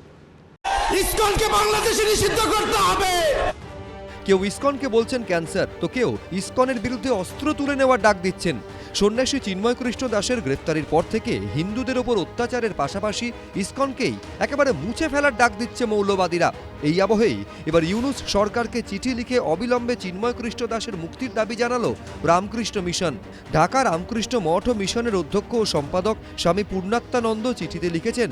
ইসকনকে বাংলাদেশে নিষিদ্ধ করতে হবে। কেউ ইসকনকে বলছেন ক্যান্সার, তো কেউ ইসকনের বিরুদ্ধে অস্ত্র তুলে নেওয়ার ডাক দিচ্ছেন। সন্ন্যাসী চিন্ময় কৃষ্ণ দাসের গ্রেফতারির পর থেকে হিন্দুদের ওপর অত্যাচারের পাশাপাশি ইসকনকেই একেবারে মুছে ফেলার ডাক দিচ্ছে মৌলবাদীরা। এই আবহেই এবার ইউনূস সরকারকে চিঠি লিখে অবিলম্বে চিন্ময় কৃষ্ণ দাসের মুক্তির দাবি জানালো রামকৃষ্ণ মিশন। ঢাকা রামকৃষ্ণ মঠ ও মিশনের অধ্যক্ষ ও সম্পাদক স্বামী পূর্ণাত্মানন্দ চিঠিতে লিখেছেন,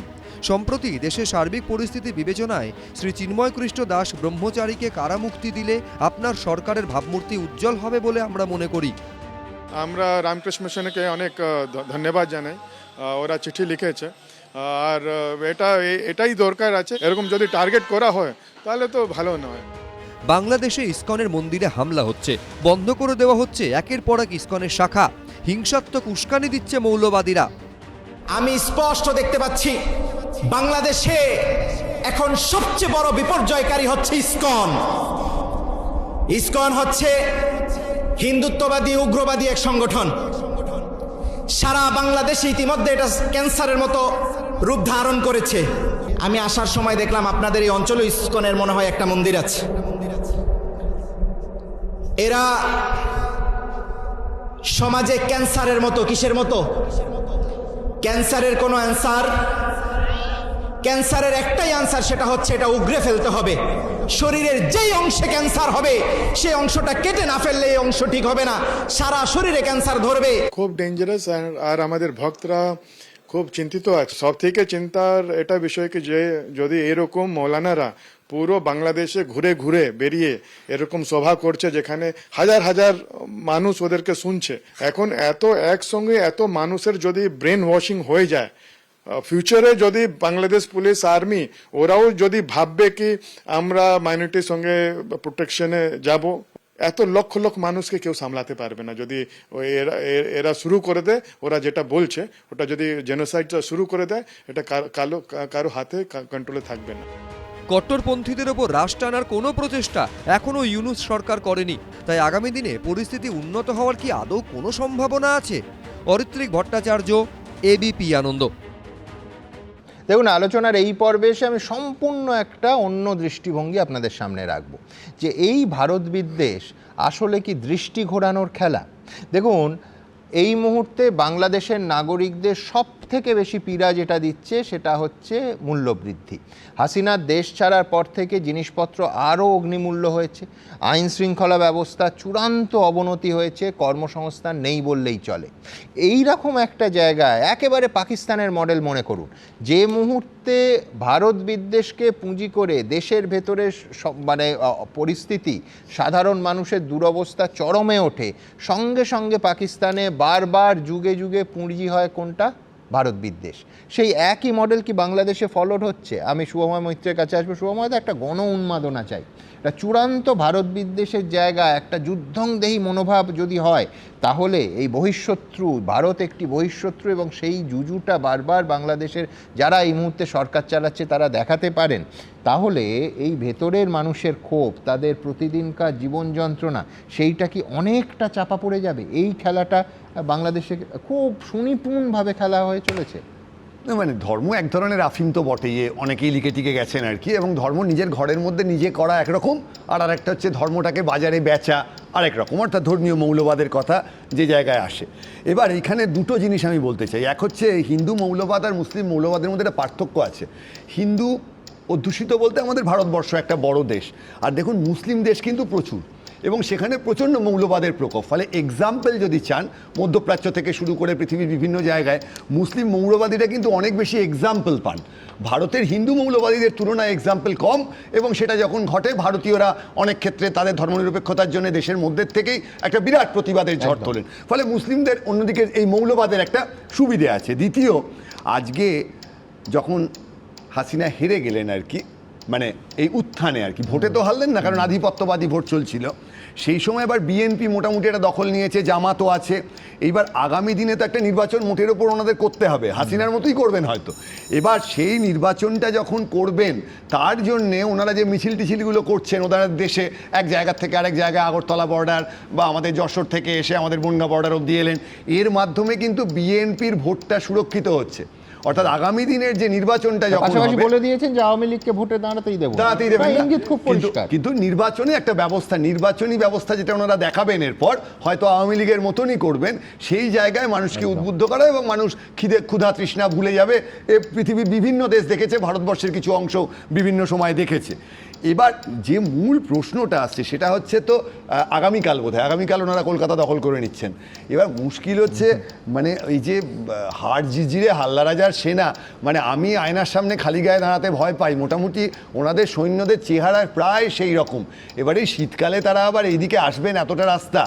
সম্প্রতি দেশের সার্বিক পরিস্থিতি বিবেচনায় শ্রী চিন্ময় কৃষ্ণ দাস ব্রহ্মচারীকে কারামুক্তি দিলে আপনার সরকারের ভাবমূর্তি উজ্জ্বল হবে বলে আমরা মনে করি। আমরা রামকৃষ্ণ মিশনকে অনেক ধন্যবাদ জানাই, ওরা চিঠি লিখেছে, আর এটাই দরকার আছে। এরকম যদি টার্গেট করা হয় তাহলে তো ভালো নয়। বাংলাদেশে ইসকনের মন্দিরে হামলা হচ্ছে, বন্ধ করে দেওয়া হচ্ছে একের পর এক ইসকনের শাখা, হিংসাত্মক উস্কানি দিচ্ছে মৌলবাদীরা। আমি স্পষ্ট দেখতে পাচ্ছি বাংলাদেশে এখন সবচেয়ে বড় বিপর্যয়কারী হচ্ছে ইসকন। ইসকন হচ্ছে হিন্দুত্ববাদী উগ্রবাদী এক সংগঠন। সারা বাংলাদেশে ইতিমধ্যে এটা ক্যান্সারের মতো রূপ ধারণ করেছে। আমি আসার সময় দেখলাম আপনাদের এই অঞ্চলে ইসকনের মনে হয় একটা মন্দির আছে। এরা সমাজে ক্যান্সারের মতো, কিসের মতো? ক্যান্সারের কোনো অ্যান্সার, ক্যান্সারের একটাই অ্যান্সার, সেটা হচ্ছে এটা উগড়ে ফেলতে হবে। শরীরের যেই অংশে ক্যান্সার হবে সেই অংশটা কেটে না ফেললে এই অংশ ঠিক হবে না, সারা শরীরে ক্যান্সার ধরবে। খুব ডেঞ্জারাস, আর আমাদের ভক্তরা খুব চিন্তিত আছে। সব থেকে চিন্তার এটা বিষয় কি যে যদি এরকম মৌলানারা পুরো বাংলাদেশে ঘুরে ঘুরে বেরিয়ে এরকম সভা করছে যেখানে হাজার হাজার মানুষ ওদেরকে শুনছে, এখন এত একসঙ্গে এত মানুষের যদি ব্রেন ওয়াশিং হয়ে যায়, ফিউচারে যদি বাংলাদেশ পুলিশ আর্মি ওরাও যদি ভাববে কি আমরা মাইনরিটির সঙ্গে প্রোটেকশনে যাব, এত লক্ষ লক্ষ মানুষকে কেউ সামলাতে পারবে না। যদি এরা শুরু করে দেয়, ওরা যেটা বলছে ওটা যদি জেনোসাইডটা শুরু করে দেয়, এটা কারো হাতে কন্ট্রোলে থাকবে না। কট্টরপন্থীদের ওপর রাশ টানার কোনো প্রচেষ্টা এখনও ইউনূস সরকার করেনি, তাই আগামী দিনে পরিস্থিতি উন্নত হওয়ার কি আদৌ কোনো সম্ভাবনা আছে? অরিত্রিক ভট্টাচার্য, এবিপি আনন্দ। দেখুন, আলোচনার এই পর্বে এসে আমি সম্পূর্ণ একটা অন্য দৃষ্টিভঙ্গি আপনাদের সামনে রাখব, যে এই ভারত বিদ্বেষ আসলে কি দৃষ্টি ঘোরানোর খেলা। দেখুন, এই মুহূর্তে বাংলাদেশের নাগরিকদের সব থেকে বেশি পীড়া যেটা দিচ্ছে সেটা হচ্ছে মূল্যবৃদ্ধি। হাসিনার দেশ ছাড়ার পর থেকে জিনিসপত্র আরও অগ্নিমূল্য হয়েছে, আইন শৃঙ্খলা ব্যবস্থা চূড়ান্ত অবনতি হয়েছে, কর্মসংস্থান নেই বললেই চলে। এই রকম একটা জায়গায় একেবারে পাকিস্তানের মডেল মনে করুন, যে মুহূর্তে ভারত বিদ্বেষকে পুঁজি করে দেশের ভেতরে মানে পরিস্থিতি, সাধারণ মানুষের দুরবস্থা চরমে ওঠে, সঙ্গে সঙ্গে পাকিস্তানে বারবার যুগে যুগে পুঁজি হয় কোনটা? ভারত বিদ্বেষ। সেই একই মডেল কি বাংলাদেশে ফলোড হচ্ছে? আমি শুভময় মৈত্রের কাছে আসবো। শুভময়, একটা গণ উন্মাদনা চাই, একটা চূড়ান্ত ভারত বিদ্বেষের জায়গা, একটা যুদ্ধংদেহী মনোভাব যদি হয়, তাহলে এই বহিঃশত্রু, ভারত একটি বহিঃশত্রু, এবং সেই জুজুটা বারবার বাংলাদেশের যারা এই মুহূর্তে সরকার চালাচ্ছে তারা দেখাতে পারেন, তাহলে এই ভেতরের মানুষের ক্ষোভ, তাদের প্রতিদিনকার জীবন যন্ত্রণা, সেইটা কি অনেকটা চাপা পড়ে যাবে? এই খেলাটা বাংলাদেশে খুব সুনিপুণভাবে খেলা হয়ে চলেছে। মানে ধর্ম এক ধরনের আফিম তো বটেই, অনেকেই লিখে টিকে গেছেন আর কি, এবং ধর্ম নিজের ঘরের মধ্যে নিজে করা একরকম, আর আরেকটা হচ্ছে ধর্মটাকে বাজারে বেচা আরেক রকম, অর্থাৎ ধর্মীয় মৌলবাদের কথা যে জায়গায় আসে। এবার এখানে দুটো জিনিস আমি বলতে চাই। এক হচ্ছে হিন্দু মৌলবাদ আর মুসলিম মৌলবাদের মধ্যে একটা পার্থক্য আছে। হিন্দু অধ্যুষিত বলতে আমাদের ভারতবর্ষ একটা বড় দেশ, আর দেখুন মুসলিম দেশ কিন্তু প্রচুর, এবং সেখানে প্রচণ্ড মৌলবাদের প্রকোপ। ফলে এক্সাম্পল যদি চান, মধ্যপ্রাচ্য থেকে শুরু করে পৃথিবীর বিভিন্ন জায়গায় মুসলিম মৌলবাদীরা কিন্তু অনেক বেশি এক্সাম্পল পান। ভারতের হিন্দু মৌলবাদীদের তুলনায় এক্সাম্পল কম, এবং সেটা যখন ঘটে ভারতীয়রা অনেক ক্ষেত্রে তাদের ধর্মনিরপেক্ষতার জন্য দেশের মধ্যে থেকেই একটা বিরাট প্রতিবাদের ঝড় তোলেন। ফলে মুসলিমদের অন্যদিকে এই মৌলবাদের একটা সুবিধে আছে। দ্বিতীয়, আজকে যখন হাসিনা হেরে গেলেন আর কি, মানে এই উত্থানে আর কি, ভোটে তো হারলেন না, কারণ আধিপত্যবাদী ভোট চলছিল, সেই সময় এবার বিএনপি মোটামুটি একটা দখল নিয়েছে, জামাতও আছে। এইবার আগামী দিনে তো একটা নির্বাচন মোটের ওপর ওনাদের করতে হবে, হাসিনার মতোই করবেন হয়তো। এবার সেই নির্বাচনটা যখন করবেন, তার জন্যে ওনারা যে মিছিল টিছিলগুলো করছেন, ওনারা দেশে এক জায়গা থেকে আরেক জায়গায়, আগরতলা বর্ডার বা আমাদের যশোর থেকে এসে আমাদের বনগাঁ বর্ডার অব্দি এলেন, এর মাধ্যমে কিন্তু বিএনপির ভোটটা সুরক্ষিত হচ্ছে। অর্থাৎ আগামী দিনের যে নির্বাচনটা যখন পাশাপাশি বলে দিয়েছেন যে আওয়ামী লীগকে ভোটে দাঁড়াতেই দেবেন, ইঙ্গিত খুব পরিষ্কার। কিন্তু নির্বাচনে একটা ব্যবস্থা, নির্বাচনী ব্যবস্থা যেটা ওনারা দেখাবেন এরপর, হয়তো আওয়ামী লীগের মতনই করবেন, সেই জায়গায় মানুষকে উদ্বুদ্ধ করা, এবং মানুষ ক্ষুধা তৃষ্ণা ভুলে যাবে। এ পৃথিবীর বিভিন্ন দেশ দেখেছে, ভারতবর্ষের কিছু অংশ বিভিন্ন সময় দেখেছে। এবার যে মূল প্রশ্নটা আসছে সেটা হচ্ছে তো আগামীকাল বোধহয়, আগামীকাল ওনারা কলকাতা দখল করে নিচ্ছেন। এবার মুশকিল হচ্ছে, মানে এই যে হাড় জিজিরে হাল্লা রাজার সেনা, মানে আমি আয়নার সামনে খালি গায়ে দাঁড়াতে ভয় পাই, মোটামুটি ওনাদের সৈন্যদের চেহারা প্রায় সেই রকম। এবার এই শীতকালে তারা আবার এইদিকে আসবেন, এতটা রাস্তা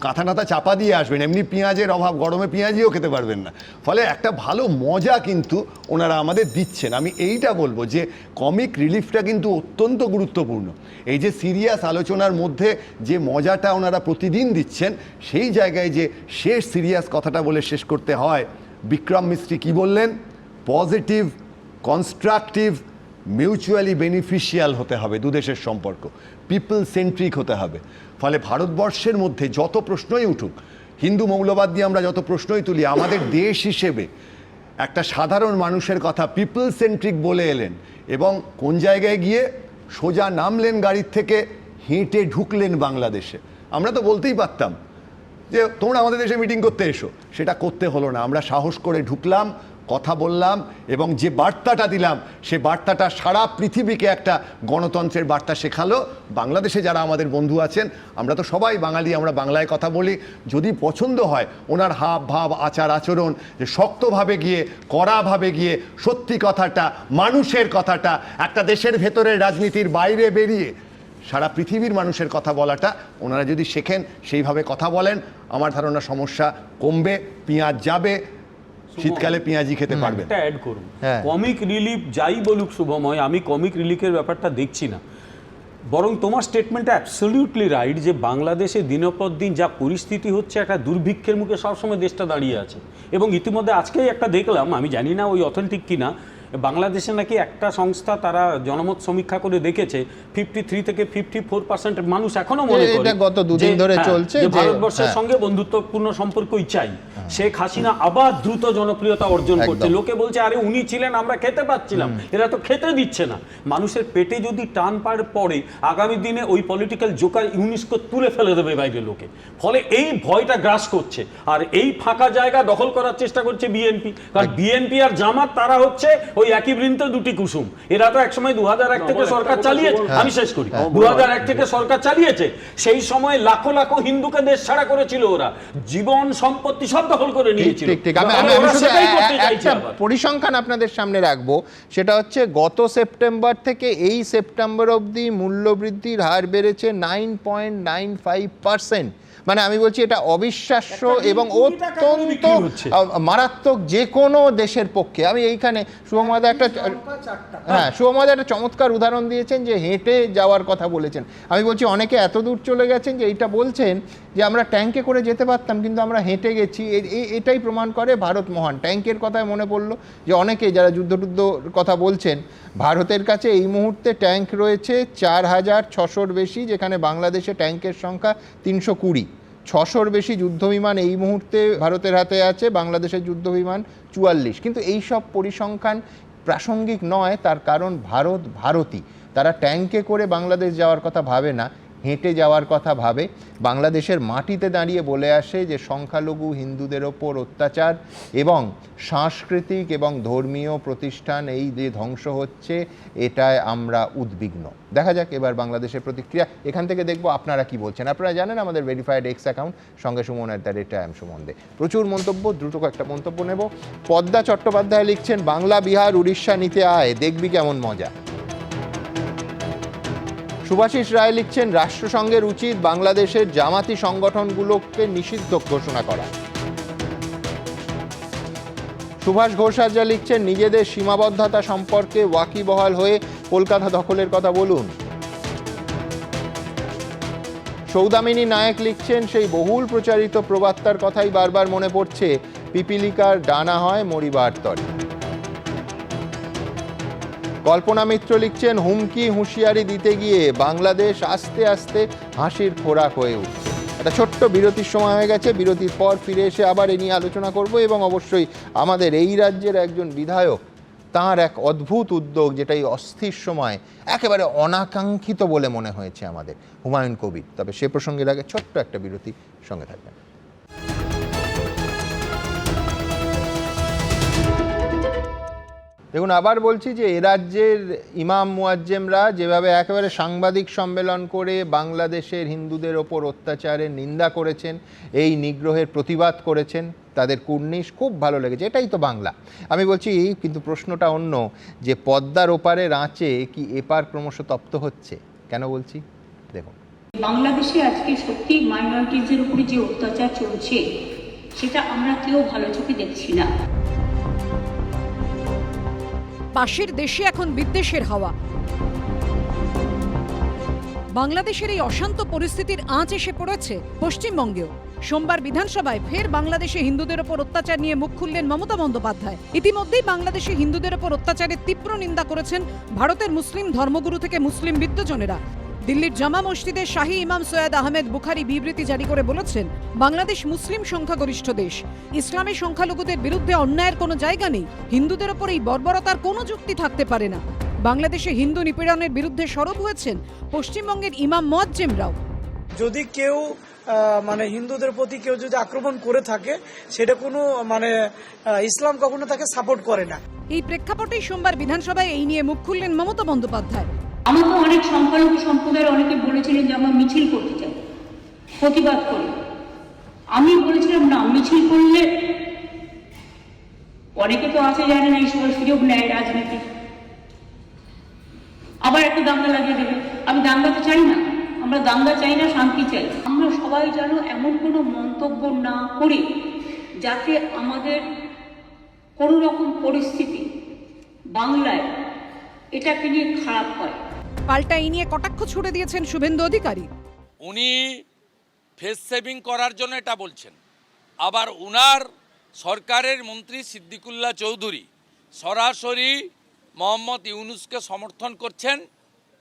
কাঁথা নাথা চাপা দিয়ে আসবেন, এমনি পেঁয়াজের অভাব, গরমে পেঁয়াজিও খেতে পারবেন না। ফলে একটা ভালো মজা কিন্তু ওনারা আমাদের দিচ্ছেন। আমি এইটা বলবো যে কমিক রিলিফটা কিন্তু অত্যন্ত গুরুত্বপূর্ণ। এই যে সিরিয়াস আলোচনার মধ্যে যে মজাটা ওনারা প্রতিদিন দিচ্ছেন, সেই জায়গায় যে শেষ সিরিয়াস কথাটা বলে শেষ করতে হয়। বিক্রম মিস্ত্রি কি বললেন? পজিটিভ, কনস্ট্রাকটিভ, মিউচুয়ালি বেনিফিশিয়াল হতে হবে দুদেশের সম্পর্ক, পিপল সেন্ট্রিক হতে হবে। ফলে ভারতবর্ষের মধ্যে যত প্রশ্নই উঠুক, হিন্দু মৌলবাদ দিয়ে আমরা যত প্রশ্নই তুলি, আমাদের দেশ হিসেবে একটা সাধারণ মানুষের কথা পিপল সেন্ট্রিক বলে এলেন, এবং কোন জায়গায় গিয়ে সোজা নামলেন গাড়ির থেকে, হেঁটে ঢুকলেন বাংলাদেশে। আমরা তো বলতেই পারতাম যে তোমরা আমাদের দেশে মিটিং করতে এসো, সেটা করতে হলো না। আমরা সাহস করে ঢুকলাম, কথা বললাম, এবং যে বার্তাটা দিলাম, সে বার্তাটা সারা পৃথিবীকে একটা গণতন্ত্রের বার্তা শেখালো। বাংলাদেশে যারা আমাদের বন্ধু আছেন, আমরা তো সবাই বাঙালি, আমরা বাংলায় কথা বলি, যদি পছন্দ হয় ওনার হাব ভাব, আচার আচরণ, যে শক্তভাবে গিয়ে, কড়াভাবে গিয়ে সত্যি কথাটা, মানুষের কথাটা, একটা দেশের ভেতরের রাজনীতির বাইরে বেরিয়ে সারা পৃথিবীর মানুষের কথা বলাটা ওনারা যদি শেখেন, সেইভাবে কথা বলেন, আমার ধারণা সমস্যা কমবে, পেঁয়াজ যাবে, শীতকালে পেঁয়াজি খেতে পারবে। একটা অ্যাড করুন, কমিক রিলিফ যাই বলুক শুভময়, আমি কমিক রিলিফের ব্যাপারটা দেখছি না, বরং তোমার স্টেটমেন্টটা অ্যাবসলিউটলি রাইট যে বাংলাদেশে দিনের পর দিন যা পরিস্থিতি হচ্ছে, একটা দুর্ভিক্ষের মুখে সবসময় দেশটা দাঁড়িয়ে আছে। এবং ইতিমধ্যে আজকেই একটা দেখলাম, আমি জানি না ওই অথেন্টিক কিনা, বাংলাদেশে নাকি একটা সংস্থা তারা জনমত সমীক্ষা করে দেখেছে 53 থেকে 54% মানুষ এখনো মনে করে গত দুদিন ধরে চলছে যে ভারতবর্ষের সঙ্গে বন্ধুত্বপূর্ণ সম্পর্কই চাই। শেখ হাসিনা আবার দ্রুত জনপ্রিয়তা অর্জন করছে, লোকে বলছে আরে উনি ছিলেন, আমরা খেতে পাচ্ছিলাম, এরা তো খেতে দিচ্ছে না। মানুষের পেটে যদি টান পড়ে, আগামী দিনে ওই পলিটিক্যাল জোকার ইউনেস্কো তুলে ফেলে দেবে বাইরে লোকে। ফলে এই ভয়টা গ্রাস করছে, আর এই ফাঁকা জায়গা দখল করার চেষ্টা করছে বিএনপি। কারণ বিএনপি আর জামাত তারা হচ্ছে ওই একই বৃন্তে দুটি কুসুম। এরা তো একসময় 2001 থেকে সরকার চালিয়েছে, আমি শেষ করি, 2001 থেকে সরকার চালিয়েছে, সেই সময় লাখো লাখো হিন্দুকে দেশ ছাড়া করেছিল, ওরা জীবন সম্পত্তি সব দখল করে নিয়েছিল। একটা পরিসংখ্যান আপনাদের সামনে রাখবো, সেটা হচ্ছে গত সেপ্টেম্বর থেকে এই সেপ্টেম্বর অবধি মূল্যবৃদ্ধির হার বেড়েছে 9.95%। মানে আমি বলছি এটা অবিশ্বাস্য এবং অত্যন্ত মারাত্মক যে কোনো দেশের পক্ষে। আমি এইখানে শুভমদা একটা চমৎকার উদাহরণ দিয়েছেন যে হেঁটে যাওয়ার কথা বলেছেন। আমি বলছি অনেকে এত দূর চলে গেছেন যে এইটা বলছেন যে আমরা ট্যাঙ্কে করে যেতে পারতাম, কিন্তু আমরা হেঁটে গেছি। এটাই প্রমাণ করে ভারত মহান। ট্যাঙ্কের কথায় মনে পড়লো যে অনেকে যারা যুদ্ধ কথা বলছেন, ভারতের কাছে এই মুহূর্তে ট্যাঙ্ক রয়েছে 4600-র বেশি, যেখানে বাংলাদেশে ট্যাঙ্কের সংখ্যা 320। 600-র বেশি যুদ্ধবিমান এই মুহূর্তে ভারতের হাতে আছে, বাংলাদেশের যুদ্ধবিমান 44। কিন্তু এই সব পরিসংখ্যান প্রাসঙ্গিক নয়, তার কারণ ভারতী, তারা ট্যাঙ্কে করে বাংলাদেশ যাওয়ার কথা ভাবে না, হেঁটে যাওয়ার কথা ভাবে, বাংলাদেশের মাটিতে দাঁড়িয়ে বলে আসে যে সংখ্যালঘু হিন্দুদের ওপর অত্যাচার এবং সাংস্কৃতিক এবং ধর্মীয় প্রতিষ্ঠান এই যে ধ্বংস হচ্ছে, এটায় আমরা উদ্বিগ্ন। দেখা যাক এবার বাংলাদেশের প্রতিক্রিয়া। এখান থেকে দেখবো আপনারা কি বলছেন। আপনারা জানেন আমাদের ভেরিফাইড এক্স অ্যাকাউন্ট সঙ্গে সুমন @am সুমন দে। প্রচুর মন্তব্য, দ্রুত একটা মন্তব্য নেব। পদ্মা চট্টোপাধ্যায় লিখছেন, বাংলা বিহার উড়িষ্যা নিতে আয়, দেখবি কেমন মজা। সুভাষিস রায় লিখছেন, রাষ্ট্রসংঘের উচিত বাংলাদেশের জামাতি সংগঠনগুলোকে নিষিদ্ধ ঘোষণা করা। সুভাষ ঘোষাচার্য লিখছেন, নিজেদের সীমাবদ্ধতা সম্পর্কে ওয়াকিবহাল হয়ে কলকাতা দখলের কথা বলুন। সৌদামিনী নায়ক লিখছেন, সেই বহুল প্রচারিত প্রবাত্তার কথাই বারবার মনে পড়ছে, পিপিলিকার ডানা হয় মরিবার তরে। কল্পনা মিত্র লিখছেন, হুমকি হুঁশিয়ারি দিতে গিয়ে বাংলাদেশ আস্তে আস্তে হাসির খোরাক হয়ে উঠছে। একটা ছোট্ট বিরতির সময় হয়ে গেছে, বিরতির পর ফিরে এসে আবার এ নিয়ে আলোচনা করব এবং অবশ্যই আমাদের এই রাজ্যের একজন বিধায়ক, তার এক অদ্ভুত উদ্যোগ যেটা এই অস্থির সময় একেবারে অনাকাঙ্ক্ষিত বলে মনে হয়েছে আমাদের, হুমায়ুন কবির। তবে সে প্রসঙ্গের আগে ছোট্ট একটা বিরতি, সঙ্গে থাকবেন। দেখুন, আবার বলছি যে এ রাজ্যের ইমাম মুয়াজ্জেমরা যেভাবে একেবারে সাংবাদিক সম্মেলন করে বাংলাদেশের হিন্দুদের ওপর অত্যাচারের নিন্দা করেছেন, এই নিগ্রহের প্রতিবাদ করেছেন, তাদের কুর্নিশ খুব ভালো লেগেছে। এটাই তো বাংলা। আমি বলছি, কিন্তু প্রশ্নটা অন্য, যে পদ্মার ওপারের আঁচে কি এপার ক্রমশ তপ্ত হচ্ছে? কেন বলছি দেখুন। বাংলাদেশে আজকে সত্যি মাইনরিটিজের উপরে যে অত্যাচার চলছে, সেটা আমরা কেউ ভালো চোখে দেখছি না। পাশের দেশে এখন বিদ্বেষের হাওয়া। বাংলাদেশের এই অশান্ত পরিস্থিতির আঁচ এসে পড়েছে পশ্চিমবঙ্গেও। সোমবার বিধানসভায় ফের বাংলাদেশে হিন্দুদের ওপর অত্যাচার নিয়ে মুখ খুললেন মমতা বন্দ্যোপাধ্যায়। ইতিমধ্যেই বাংলাদেশে হিন্দুদের ওপর অত্যাচারের তীব্র নিন্দা করেছেন ভারতের মুসলিম ধর্মগুরু থেকে মুসলিম বিদ্বজনেরা। দিল্লির জামা মসজিদের শাহী ইমাম সৈয়দ আহমেদ বুখারি বিবৃতি জারি করে বলেছেন, বাংলাদেশ মুসলিম সংখ্যাগরিষ্ঠ দেশ, ইসলামের সংখ্যালঘুদের বিরুদ্ধে অন্যায়ের কোনো জায়গা নেই, হিন্দুদের ওপর এই বর্বরতার কোনো যুক্তি থাকতে পারে না। বাংলাদেশে হিন্দু নিপীড়নের বিরুদ্ধে সরব হয়েছেন পশ্চিমবঙ্গের ইমাম মুয়াজ্জেমরাও। যদি কেউ হিন্দুদের প্রতি কেউ যদি আক্রমণ করে থাকে, সেটা কোনো ইসলাম কখনো তাকে সাপোর্ট করে না। এই প্রেক্ষাপটেই সোমবার বিধানসভায় এই নিয়ে মুখ খুললেন মমতা বন্দ্যোপাধ্যায়। আমাকে অনেক সংখ্যালঘু সম্প্রদায়ের অনেকে বলেছিলেন যে আমরা মিছিল করতে চাই, প্রতিবাদ করি। আমি বলেছিলাম না, মিছিল করলে অনেকে তো আছে জানে না, এই সময় সুযোগ নেয় রাজনীতি, আবার একটা দাঙ্গা লাগিয়ে দেবে। আমি দাঙ্গা তো চাই না, আমরা দাঙ্গা চাই না, শান্তি চাই। আমরা সবাই যেন এমন কোনো মন্তব্য না করি যাতে আমাদের কোনো রকম পরিস্থিতি বাংলায় এটাকে নিয়ে খারাপ হয়। পাল্টা এই নিয়ে কটাক্ষ ছুড়ে দিয়েছেন শুভেন্দু অধিকারী। উনি ফেস সেভিং করার জন্য এটা বলছেন, আবার উনার সরকারের মন্ত্রী সিদ্দিকুল্লাহ চৌধুরী সরাসরি মোহাম্মদ ইউনুসকে সমর্থন করছেন,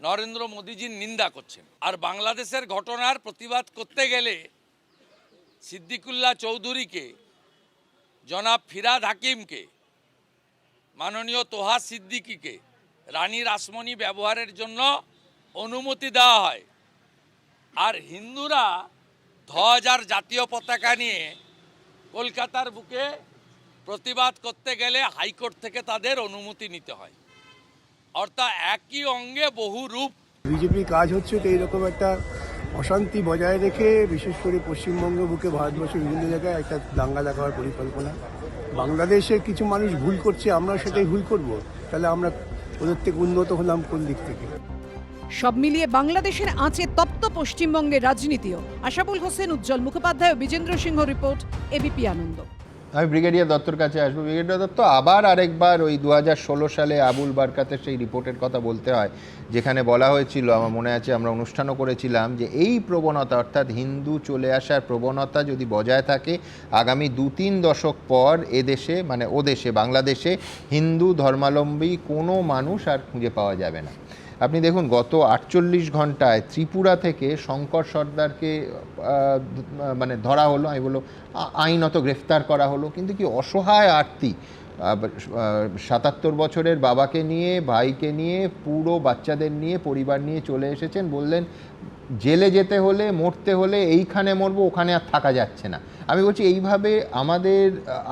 নরেন্দ্র মোদীজির নিন্দা করছেন। আর বাংলাদেশের ঘটনার প্রতিবাদ করতে গেলে সিদ্দিকুল্লাহ চৌধুরীকে, জনাব ফিরাদ হাকিমকে, মাননীয় তোহা সিদ্দিকীকে রানী রাসমণি ব্যবহারের জন্য অনুমতি দেওয়া হয়। আর হিন্দুরা ধ্বজার জাতীয় পতাকা নিয়ে কলকাতার বুকে প্রতিবাদ করতে গেলে হাইকোর্ট থেকে তাদের অনুমতি নিতে হয়। অর্থাৎ একই অঙ্গে বহু রূপ। বিজেপির কাজ হচ্ছে তো এইরকম একটা অশান্তি বজায় রেখে, বিশেষ করে পশ্চিমবঙ্গ বুকে ভারতবর্ষের বিভিন্ন জায়গায় একটা দাঙ্গা দেখাবার পরিকল্পনা। বাংলাদেশের কিছু মানুষ ভুল করছে, আমরা সেটাই ভুল করব, তাহলে আমরা ওদের থেকে উন্নত হলাম কোন দিক থেকে? সব মিলিয়ে বাংলাদেশের আঁচে তপ্ত পশ্চিমবঙ্গের রাজনীতিও। আশাবুল হোসেন, উজ্জ্বল মুখোপাধ্যায় ও বিজেন্দ্র সিংহ রিপোর্ট, এবিপি আনন্দ। আমি ব্রিগেডিয়ার দত্তর কাছে আসবো। ব্রিগেডিয়ার দত্ত, আবার আরেকবার ওই 2016 সালে আবুল বারকাতের সেই রিপোর্টের কথা বলতে হয়, যেখানে বলা হয়েছিল, আমার মনে আছে আমরা অনুষ্ঠানও করেছিলাম, যে এই প্রবণতা অর্থাৎ হিন্দু চলে আসার প্রবণতা যদি বজায় থাকে, আগামী 2-3 দশক পর এদেশে ও দেশে বাংলাদেশে হিন্দু ধর্মাবলম্বী কোনো মানুষ আর খুঁজে পাওয়া যাবে না। আপনি দেখুন, গত 48 ঘন্টায় ত্রিপুরা থেকে শঙ্কর সর্দারকে ধরা হলো, আমি বলবো আইনত গ্রেফতার করা হলো, কিন্তু কি অসহায় আর্তি। 77 বছরের বাবাকে নিয়ে, ভাইকে নিয়ে, পুরো বাচ্চাদের নিয়ে, পরিবার নিয়ে চলে এসেছেন, বললেন জেলে যেতে হলে, মরতে হলে এইখানে মরবো, ওখানে আর থাকা যাচ্ছে না। আমি বলছি এইভাবে আমাদের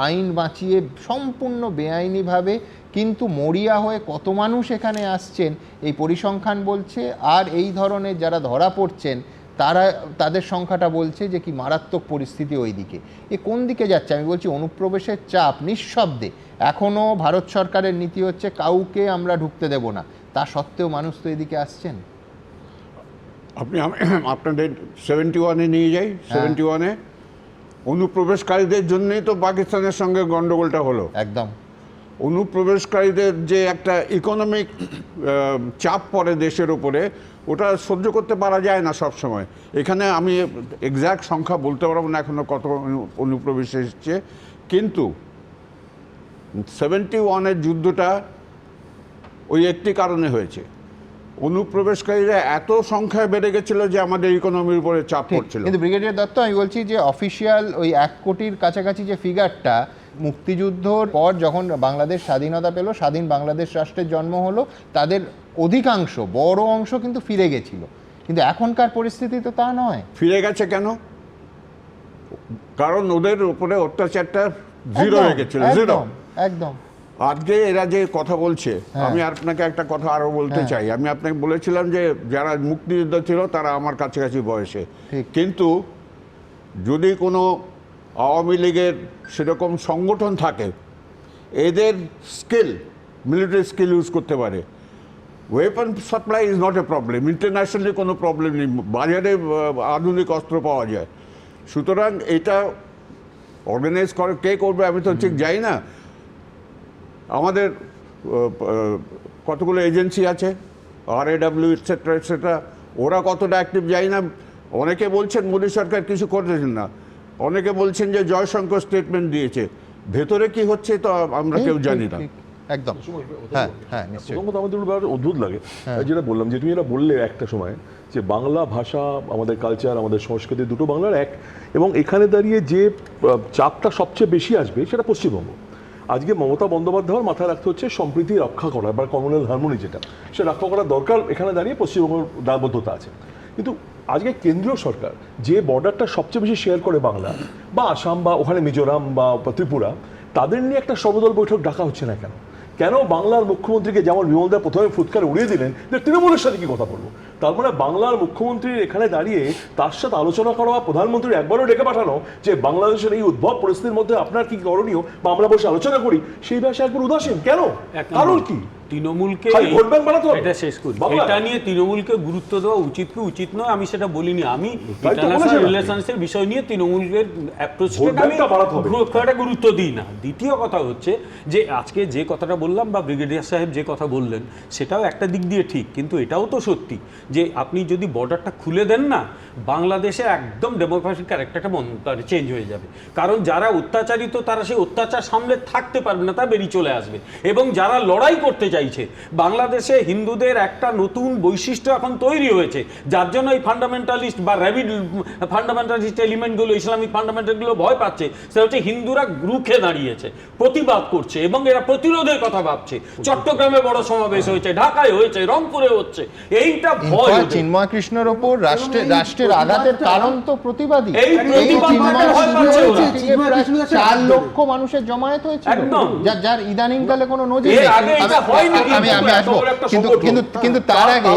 আইন বাঁচিয়ে সম্পূর্ণ বেআইনিভাবে কিন্তু মরিয়া হয়ে কত মানুষ এখানে আসছেন এই পরিসংখ্যান বলছে, আর এই ধরনের যারা ধরা পড়ছেন তাদের সংখ্যাটা বলছে যে কি মারাত্মক পরিস্থিতি ওই দিকে। এ কোন দিকে যাচ্ছে? আমি বলছি অনুপ্রবেশের চাপ নিঃশব্দে, এখনও ভারত সরকারের নীতি হচ্ছে কাউকে আমরা ঢুকতে দেব না, তা সত্ত্বেও মানুষ তো এদিকে আসছেন। আপনি আপনাদের 71-এ নিয়ে যাই। 71-এ অনুপ্রবেশকারীদের জন্যই তো পাকিস্তানের সঙ্গে গন্ডগোলটা হলো। একদম। অনুপ্রবেশকারীদের যে একটা ইকোনমিক চাপ পড়ে দেশের উপরে, ওটা সহ্য করতে পারা যায় না সব সময়। এখানে আমি এক্স্যাক্ট সংখ্যা বলতে পারবো না এখনো কত অনুপ্রবেশ এসেছে, কিন্তু 71-এর যুদ্ধটা ওই একটি কারণে হয়েছে, অনুপ্রবেশকারীরা এত সংখ্যায় বেড়ে গেছিল যে আমাদের ইকোনমির উপরে চাপ পড়ছিল। কিন্তু ব্রিগেডিয়ার দত্ত, আমি বলছি যে অফিসিয়াল ওই 1 কোটির কাছাকাছি যে ফিগারটা, মুক্তিযুদ্ধর পর যখন বাংলাদেশ স্বাধীনতা পেল, স্বাধীন বাংলাদেশ রাষ্ট্রের জন্ম হলো, তাদের অধিকাংশ বড় অংশ কিন্তু ফিরে গেছিল, কিন্তু এখনকার পরিস্থিতি তো তা নয়। ফিরে গেছে কেন? কারণ ওদের উপরে অত্যাচারটা জিরো হয়ে গেছিল, জিরো একদম। আজকে এরা যে কথা বলছে, আমি আপনাকে একটা কথা আরো বলতে চাই। আমি আপনাকে বলেছিলাম যে যারা মুক্তিযুদ্ধ ছিল তারা আমার কাছাকাছি বয়সে, কিন্তু যদি কোনো আওয়ামী লীগের সেরকম সংগঠন থাকে, এদের স্কিল, মিলিটারি স্কিল ইউজ করতে পারে। Weapon supply is not a problem, internationally কোনো প্রবলেম নেই, বাজারে আধুনিক অস্ত্র পাওয়া যায়। সুতরাং এটা অর্গানাইজ করে কে করবে আমি তো ঠিক যাই না। আমাদের কতগুলো এজেন্সি আছে, RAW এটসেট্রা এটসেট্রা, ওরা কতটা অ্যাক্টিভ যাই না। অনেকে বলছেন মোদী সরকার কিছু করতেছেন না, অনেকে বলছেন যে জয়শঙ্কর স্টেটমেন্ট দিয়েছে, ভেতরে কি হচ্ছে তো আমরা কেউ জানি না। একদম। আমাদের অদ্ভুত লাগে যেটা বললাম, যে তুমি এটা বললে একটা সময় যে বাংলা ভাষা, আমাদের কালচার, আমাদের সংস্কৃতি দুটো বাংলার এক, এবং এখানে দাঁড়িয়ে যে চাপটা সবচেয়ে বেশি আসবে সেটা পশ্চিমবঙ্গ। আজকে মমতা বন্দ্যোপাধ্যায়ের মাথায় রাখতে হচ্ছে সম্প্রীতি রক্ষা করা বা কমিউনাল হারমোনি, যেটা সে রক্ষা করার দরকার, এখানে দাঁড়িয়ে পশ্চিমবঙ্গের দায়বদ্ধতা আছে। কিন্তু আজকে কেন্দ্রীয় সরকার যে বর্ডারটা সবচেয়ে বেশি শেয়ার করে বাংলা বা আসাম বা ওখানে মিজোরাম বা ত্রিপুরা, তাদের নিয়ে একটা সর্বদল বৈঠক ডাকা হচ্ছে না কেন? কেন বাংলার মুখ্যমন্ত্রীকে যেমন বিমলদা প্রথমে ফুৎকার উড়িয়ে দিলেন যে তৃণমূলের সাথে কি কথা বলবো, তারপরে বাংলার মুখ্যমন্ত্রীর এখানে দাঁড়িয়ে তার সাথে আলোচনা করা বা প্রধানমন্ত্রীর একবারও ডেকে পাঠানো যে বাংলাদেশের এই উদ্ভব পরিস্থিতির মধ্যে আপনার কি করণীয় বা আমরা বসে আলোচনা করি, সেই ভাষায় একবার উদাসীন কেন? কারণ কি? তৃণমূলকে এটা শেষ করি, এটা নিয়ে তৃণমূলকে গুরুত্ব দেওয়া উচিত কি উচিত নয় আমি সেটা বলিনি। আমি ইন্টারন্যাশনাল রিলেশনসের বিষয় নিয়ে তৃণমূলের অ্যাপ্রোচটাকে আমি খুব একটা গুরুত্ব দিই না। দ্বিতীয় কথা হচ্ছে যে আজকে যে কথাটা বললাম বা ব্রিগেডিয়ার সাহেব যে কথা বললেন সেটাও একটা দিক দিয়ে ঠিক, কিন্তু এটাও তো সত্যি যে আপনি যদি বর্ডারটা খুলে দেন না, বাংলাদেশে একদম ডেমোক্রেটিক ক্যারেক্টারটা চেঞ্জ হয়ে যাবে। কারণ যারা অত্যাচারিত তারা সেই অত্যাচার সামলে থাকতে পারবে না, তা বেরিয়ে চলে আসবে। এবং যারা লড়াই করতে চাইছে, বাংলাদেশে হিন্দুদের একটা নতুন বৈশিষ্ট্য এখন তৈরি হয়েছে, যার জন্য এই ফান্ডামেন্টালিস্ট বা র্যাবিড ফান্ডামেন্টালিস্ট এলিমেন্টগুলো, ইসলামিক ফান্ডামেন্টালগুলো ভয় পাচ্ছে। সেটা হচ্ছে হিন্দুরা রুখে দাঁড়িয়েছে, প্রতিবাদ করছে এবং এরা প্রতিরোধের কথা ভাবছে। চট্টগ্রামে বড় সমাবেশ হয়েছে, ঢাকায় হয়েছে, রংপুরে হচ্ছে। এইটা ভয় চিন্ময় কৃষ্ণের ওপর রাষ্ট্রের আঘাতের কারণ তো প্রতিবাদী। এই প্রতিবাদ 4 লক্ষ মানুষের জমায়েত হয়েছিল, যার ইদানিং কালে কোনো নজির নেই। আমি আসবো, কিন্তু তার আগে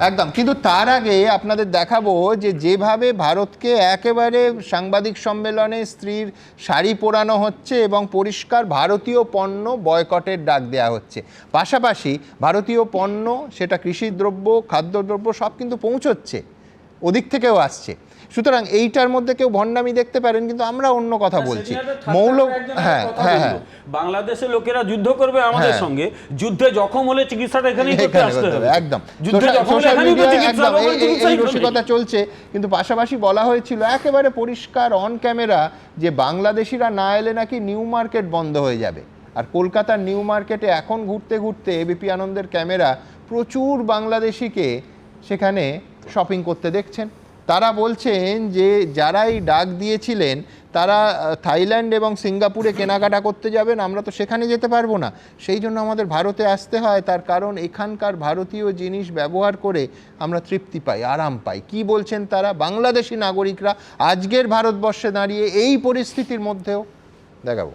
একদম, কিন্তু তার আগে আপনাদের দেখাবো যে যেভাবে ভারতকে একেবারে সাংবাদিক সম্মেলনে স্ত্রীর শাড়ি পরানো হচ্ছে এবং পরিষ্কার ভারতীয় পণ্য বয়কটের ডাক দেওয়া হচ্ছে। পাশাপাশি ভারতীয় পণ্য, সেটা কৃষিদ্রব্য, খাদ্যদ্রব্য, সব কিন্তু পৌঁছচ্ছে, ওদিক থেকেও আসছে। সুতরাং এইটার মধ্যে কেউ ভণ্ডামি দেখতে পারেন, কিন্তু আমরা অন্য কথা বলছি। বাংলাদেশের লোকেরা যুদ্ধ করবে আমাদের সঙ্গে, যুদ্ধে জখম হলে চিকিৎসাটা এখানেই করতে আসতে হবে। একদম, যুদ্ধে জখম হলে এখানেই তো চিকিৎসা হবে, এই রসিকতা চলছে। কিন্তু পাশাপাশি বলা হয়েছিল একেবারে পরিষ্কার অন ক্যামেরা যে বাংলাদেশিরা না এলে নাকি নিউ মার্কেট বন্ধ হয়ে যাবে। আর কলকাতার নিউ মার্কেটে এখন ঘুরতে ঘুরতে এবিপি আনন্দের ক্যামেরা প্রচুর বাংলাদেশিকে সেখানে শপিং করতে দেখছেন। তারা বলছেন যে যারাই ডাক দিয়েছিলেন তারা থাইল্যান্ড এবং সিঙ্গাপুরে কেনাকাটা করতে যাবেন, আমরা তো সেখানে যেতে পারবো না। সেই জন্য আমাদের ভারতে আসতে হয়, তার কারণ এখানকার ভারতীয় জিনিস ব্যবহার করে আমরা তৃপ্তি পাই, আরাম পাই। কি বলছেন তারা, বাংলাদেশি নাগরিকরা আজকের ভারতবর্ষে দাঁড়িয়ে এই পরিস্থিতির মধ্যেও? দেখাবো।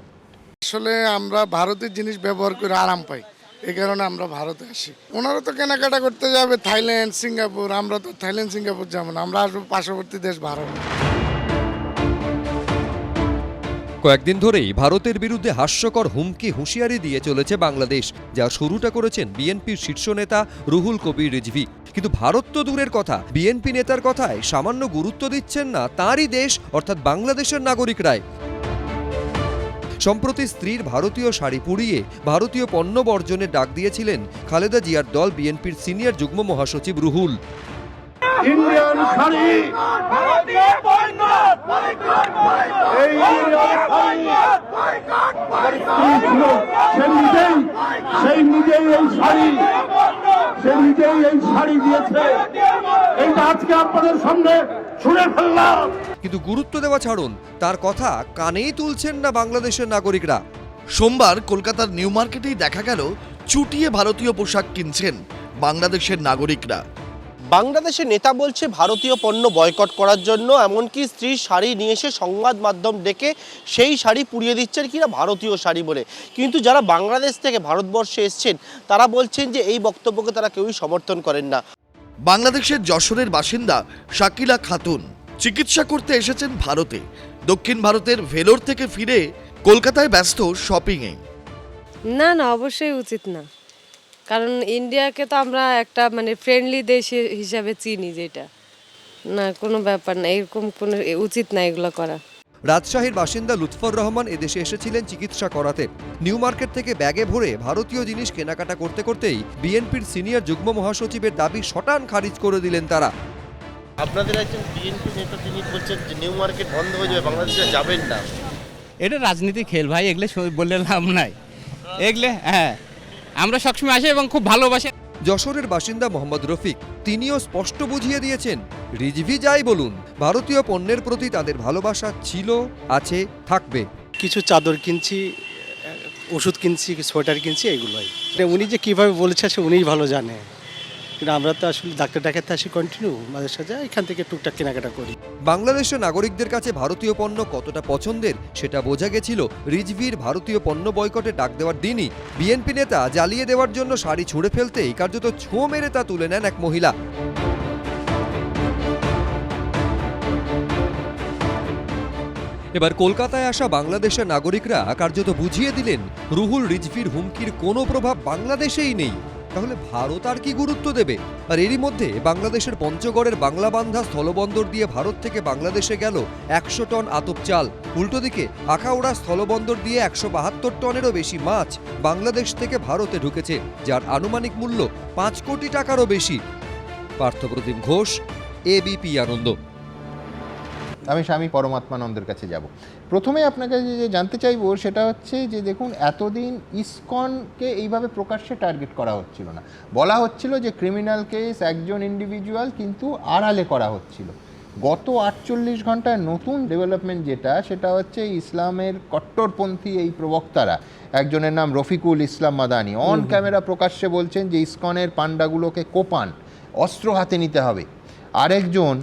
আসলে আমরা ভারতের জিনিস ব্যবহার করে আরাম পাই, এই কারণে আমরা ভারতে আসি। ওনারা তো কেনাকাটা করতে যাবে থাইল্যান্ড সিঙ্গাপুর, আমরা তো থাইল্যান্ড সিঙ্গাপুর যাবো না, আমরা আসবো পার্শ্ববর্তী দেশ ভারত। কয়েকদিন ধরেই ভারতের বিরুদ্ধে হাস্যকর হুমকি হুঁশিয়ারি দিয়ে চলেছে বাংলাদেশ, যা শুরুটা করেছেন বিএনপির শীর্ষ নেতা রুহুল কবির রিজভী। কিন্তু ভারত তো দূরের কথা, বিএনপি নেতার কথায় সামান্য গুরুত্ব দিচ্ছেন না তাঁরই দেশ অর্থাৎ বাংলাদেশের নাগরিকরাই। সম্প্রতি স্ত্রীর ভারতীয় শাড়ি পুড়িয়ে ভারতীয় পণ্য বর্জনের ডাক দিয়েছিলেন খালেদা জিয়ার দল বিএনপির সিনিয়র যুগ্ম মহাসচিব রুহুল। ইন্ডিয়ান শাড়ি সেই নিজেই এই শাড়ি দিয়েছে, এইটা আজকে আপনাদের সামনে ছুঁড়ে ফেললাম। কিন্তু গুরুত্ব দেওয়া ছাড়ুন, তার কথা কানেই তুলছেন না বাংলাদেশের নাগরিকরা। সোমবার কলকাতার নিউ মার্কেটেই দেখা গেল চুটিয়ে ভারতীয় পোশাক কিনছেন বাংলাদেশের নাগরিকরা। বাংলাদেশের নেতা বলছে ভারতীয় পণ্য বয়কট করার জন্য, এমনকি স্ত্রীর শাড়ি নিয়ে এসে সংবাদ মাধ্যম ডেকে সেই শাড়ি পুড়িয়ে দিচ্ছেন কিনা ভারতীয় শাড়ি বলে। কিন্তু যারা বাংলাদেশ থেকে ভারতবর্ষে এসছেন তারা বলছেন যে এই বক্তব্যকে তারা কেউই সমর্থন করেন না। বাংলাদেশের যশোরের বাসিন্দা শাকিলা খাতুন চিকিৎসা করতে এসেছেন ভারতে। দক্ষিণ ভারতের ভেলোর থেকে ফিরে কলকাতায় ব্যস্ত শপিংয়ে। না না, অবশ্যই উচিত না, কারণ ইন্ডিয়াকে তো আমরা একটা ফ্রেন্ডলি দেশ হিসাবে চিনি, যেটা না কোনো ব্যাপার না, এরকম কোনো উচিত না এগুলো করা। রাজশাহীর বাসিন্দা লুৎফর রহমান এদেশে এসেছিলেন চিকিৎসা করাতে। নিউ মার্কেট থেকে ব্যাগে ভরে ভারতীয় জিনিস কেনাকাটা করতে করতেই বিএনপির সিনিয়র যুগ্ম মহাসচিবের দাবি শটান খারিজ করে দিলেন তারা। আপনাদের একজন বিএনপি নেতা তিনি বলছেন যে নিউ মার্কেট বন্ধ হয়ে যাবে, বাংলাদেশে যাবেন না। এটা রাজনীতি খেল ভাই, এগুলো বললে লাভ নাই। এগুলো আমরা সবসময় আসি এবং খুব ভালোবাসি। যশোরের বাসিন্দা মোহাম্মদ রফিক তিনিও স্পষ্ট বুঝিয়ে দিয়েছেন, রিজভী যাই বলুন, ভারতীয় পণ্যের প্রতি তাদের ভালোবাসা ছিল, আছে, থাকবে। কিছু চাদর কিনছি, ওষুধ কিনছি, সোয়েটার কিনছি, এগুলোই। উনি যে কীভাবে বলেছে সে উনিই ভালো জানে, কিন্তু আমরা তো আসলে ডাক্তার দেখাতে আসি কন্টিনিউ, মাঝে সাথে এখান থেকে টুকটাক কেনাকাটা করি। বাংলাদেশের নাগরিকদের কাছে ভারতীয় পণ্য কতটা পছন্দের সেটা বোঝা গেছিল রিজভীর ভারতীয় পণ্য বয়কটে ডাক দেওয়ার দিনই। বিএনপি নেতা জ্বালিয়ে দেওয়ার জন্য শাড়ি ছুঁড়ে ফেলতেই কার্যত ছোঁ মেরে তা তুলে নেন এক মহিলা। এবার কলকাতায় আসা বাংলাদেশের নাগরিকরা কার্যত বুঝিয়ে দিলেন রুহুল রিজভীর হুমকির কোনো প্রভাব বাংলাদেশেই নেই। তাহলে ভারত আর কি গুরুত্ব দেবে? আর এরই মধ্যে বাংলাদেশের পঞ্চগড়ের বাংলাবান্ধা স্থলবন্দর দিয়ে ভারত থেকে বাংলাদেশে গেল 100 টন আতপ চাল। উল্টো দিকে আখাউড়া স্থলবন্দর দিয়ে 172 টনেরও বেশি মাছ বাংলাদেশ থেকে ভারতে ঢুকেছে, যার আনুমানিক মূল্য 5 কোটি টাকারও বেশি। পার্থপ্রতিম ঘোষ, এবিপি আনন্দ। আমি স্বামী পরমাত্মানন্দের কাছে যাব। প্রথমে আপনাকে যে জানতে চাইবো সেটা হচ্ছে যে দেখুন, এতদিন ইসকনকে এইভাবে প্রকাশ্যে টার্গেট করা হচ্ছিল না, বলা হচ্ছিল যে ক্রিমিনাল কেস, একজন ইন্ডিভিজুয়াল, কিন্তু আড়ালে করা হচ্ছিল। গত 48 ঘন্টায় নতুন ডেভেলপমেন্ট যেটা, সেটা হচ্ছে ইসলামের কট্টরপন্থী এই প্রবক্তারা, একজনের নাম রফিকুল ইসলাম মাদানি, অন ক্যামেরা প্রকাশ্যে বলছেন যে ইসকনের পান্ডাগুলোকে কোপান, অস্ত্র হাতে নিতে হবে। আরেকজন,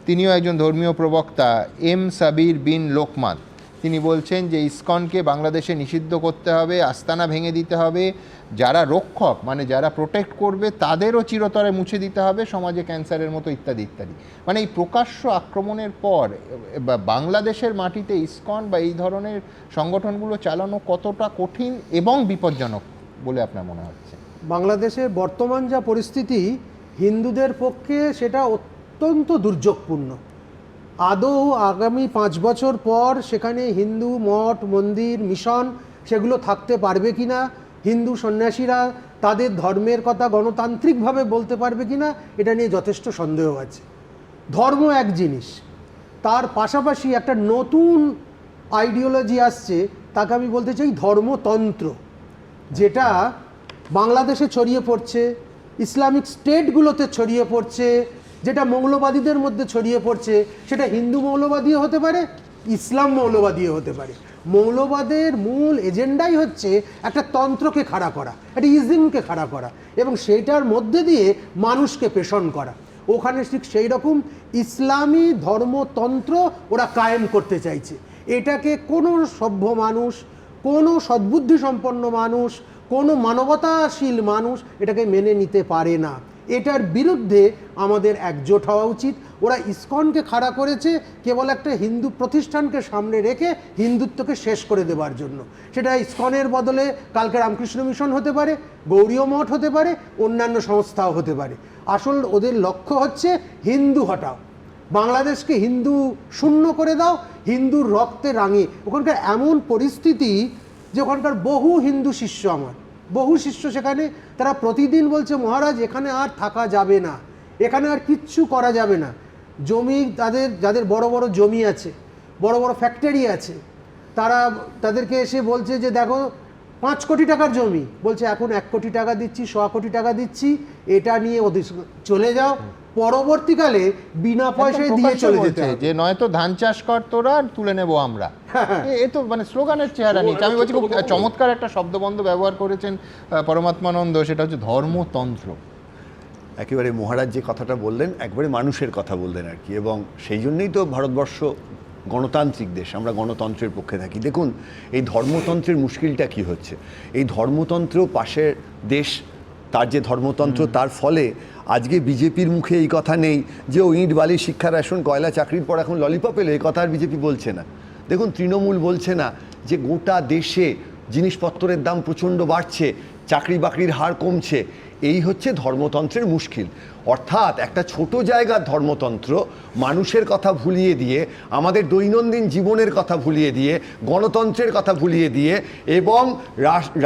তিনিও একজন ধর্মীয় প্রবক্তা, এম সাবির বিন লোকমান, তিনি বলছেন যে ইসকনকে বাংলাদেশে নিষিদ্ধ করতে হবে, আস্তানা ভেঙে দিতে হবে, যারা রক্ষক যারা প্রোটেক্ট করবে তাদেরও চিরতরে মুছে দিতে হবে, সমাজে ক্যান্সারের মতো ইত্যাদি ইত্যাদি। এই প্রকাশ্য আক্রমণের পর বাংলাদেশের মাটিতে ইসকন বা এই ধরনের সংগঠনগুলো চালানো কতটা কঠিন এবং বিপজ্জনক বলে আপনার মনে হচ্ছে? বাংলাদেশের বর্তমান যা পরিস্থিতি, হিন্দুদের পক্ষে সেটা অত্যন্ত দুর্যোগপূর্ণ। আদৌ আগামী 5 বছর পর সেখানে হিন্দু মঠ, মন্দির, মিশন সেগুলো থাকতে পারবে কিনা, হিন্দু সন্ন্যাসীরা তাদের ধর্মের কথা গণতান্ত্রিকভাবে বলতে পারবে কিনা, এটা নিয়ে যথেষ্ট সন্দেহ আছে। ধর্ম এক জিনিস, তার পাশাপাশি একটা নতুন আইডিওলজি আসছে, তাকে আমি বলতে চাই ধর্মতন্ত্র, যেটা বাংলাদেশে ছড়িয়ে পড়ছে, ইসলামিক স্টেটগুলোতে ছড়িয়ে পড়ছে, যেটা মৌলবাদীদের মধ্যে ছড়িয়ে পড়ছে। সেটা হিন্দু মৌলবাদীও হতে পারে, ইসলাম মৌলবাদীও হতে পারে। মৌলবাদের মূল এজেন্ডাই হচ্ছে একটা তন্ত্রকে খাড়া করা, একটা ইজমকে খাড়া করা, এবং সেইটার মধ্যে দিয়ে মানুষকে পেষণ করা। ওখানে ঠিক সেই রকম ইসলামী ধর্মতন্ত্র ওরা কায়েম করতে চাইছে। এটাকে কোনো সভ্য মানুষ, কোনো সদ্বুদ্ধি সম্পন্ন মানুষ, কোনো মানবতাশীল মানুষ এটাকে মেনে নিতে পারে না। এটার বিরুদ্ধে আমাদের একজোট হওয়া উচিত। ওরা ইসকনকে খাড়া করেছে কেবল একটা হিন্দু প্রতিষ্ঠানকে সামনে রেখে হিন্দুত্বকে শেষ করে দেওয়ার জন্য। সেটা ইসকনের বদলে কালকে রামকৃষ্ণ মিশন হতে পারে, গৌরীয় মঠ হতে পারে, অন্যান্য সংস্থাও হতে পারে। আসল ওদের লক্ষ্য হচ্ছে হিন্দু হটাও, বাংলাদেশকে হিন্দু শূন্য করে দাও, হিন্দুর রক্তে রাঙিয়ে। ওখানকার এমন পরিস্থিতি যে ওখানকার বহু হিন্দু শিষ্য, আমার বহু শিষ্য সেখানে, তারা প্রতিদিন বলছে মহারাজ এখানে আর থাকা যাবে না, এখানে আর কিচ্ছু করা যাবে না। জমি যাদের বড় বড় জমি আছে, বড় বড় ফ্যাক্টরি আছে, তাদেরকে এসে বলছে যে দেখো 5 কোটি টাকার জমি, বলছে এখন 1 কোটি টাকা দিচ্ছি, 100 কোটি টাকা দিচ্ছি, এটা নিয়ে ওদের চলে যাও। পরবর্তীকালে বিনা পয়সায় দিয়ে চলে যেতে হবে, যে নয়তো ধান চাষ কর তোরা, তুলে নেবো আমরা। এ তো মানে স্লোগানের চেহারা নিচ্ছে। আমি বলছি খুব চমৎকার একটা শব্দবন্ধ ব্যবহার করেছেন পরমাত্মানন্দ, সেটা হচ্ছে ধর্মতন্ত্র। একেবারে মহারাজ যে কথাটা বললেন একবারে মানুষের কথা বললেন আর কি, এবং সেই জন্যই তো ভারতবর্ষ গণতান্ত্রিক দেশ, আমরা গণতন্ত্রের পক্ষে থাকি। দেখুন এই ধর্মতন্ত্রের মুশকিলটা কি হচ্ছে, এই ধর্মতন্ত্র পাশের দেশ তার যে ধর্মতন্ত্র, তার ফলে আজকে বিজেপির মুখে এই কথা নেই যে ও ইট বালি শিক্ষা রেশন কয়লা চাকরির পর এখন ললিপপ এলো, এই কথা আর বিজেপি বলছে না। দেখুন তৃণমূল বলছে না যে গোটা দেশে জিনিসপত্রের দাম প্রচণ্ড বাড়ছে, চাকরি বাকরির হার কমছে। এই হচ্ছে ধর্মতন্ত্রের মুশকিল। অর্থাৎ একটা ছোট জায়গার ধর্মতন্ত্র মানুষের কথা ভুলিয়ে দিয়ে, আমাদের দৈনন্দিন জীবনের কথা ভুলিয়ে দিয়ে, গণতন্ত্রের কথা ভুলিয়ে দিয়ে, এবং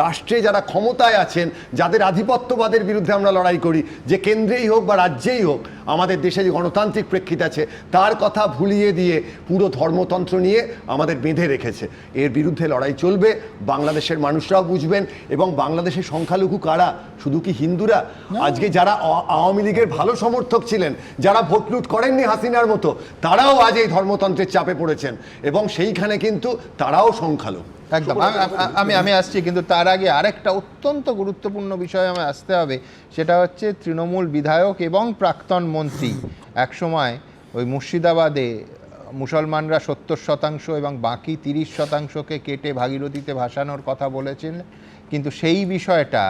রাষ্ট্রে যারা ক্ষমতায় আছেন, যাদের আধিপত্যবাদের বিরুদ্ধে আমরা লড়াই করি, যে কেন্দ্রেই হোক বা রাজ্যেই হোক, আমাদের দেশে যে গণতান্ত্রিক প্রেক্ষিত আছে তার কথা ভুলিয়ে দিয়ে পুরো ধর্মতন্ত্র নিয়ে আমাদের বেঁধে রেখেছে। এর বিরুদ্ধে লড়াই চলবে, বাংলাদেশের মানুষরাও বুঝবেন। এবং বাংলাদেশের সংখ্যালঘু কারা? শুধু কি হিন্দুরা? আজকে যারা আওয়ামী লীগের ভালো সমর্থক ছিলেন, যারা ভোট লুট করেননি হাসিনার মতো, তারাও আজ এই ধর্মতন্ত্রের চাপে পড়েছেন, এবং সেইখানে কিন্তু তারাও সংখ্যালঘু। একদম। আমি আসছি, কিন্তু তার আগে আরেকটা অত্যন্ত গুরুত্বপূর্ণ বিষয় আমার আসতে হবে, সেটা হচ্ছে তৃণমূল বিধায়ক এবং প্রাক্তন মন্ত্রী একসময় ওই মুর্শিদাবাদে মুসলমানরা 70% এবং বাকি 30%কে কেটে ভাগীরথীতে ভাসানোর কথা বলেছেন, কিন্তু সেই বিষয়টা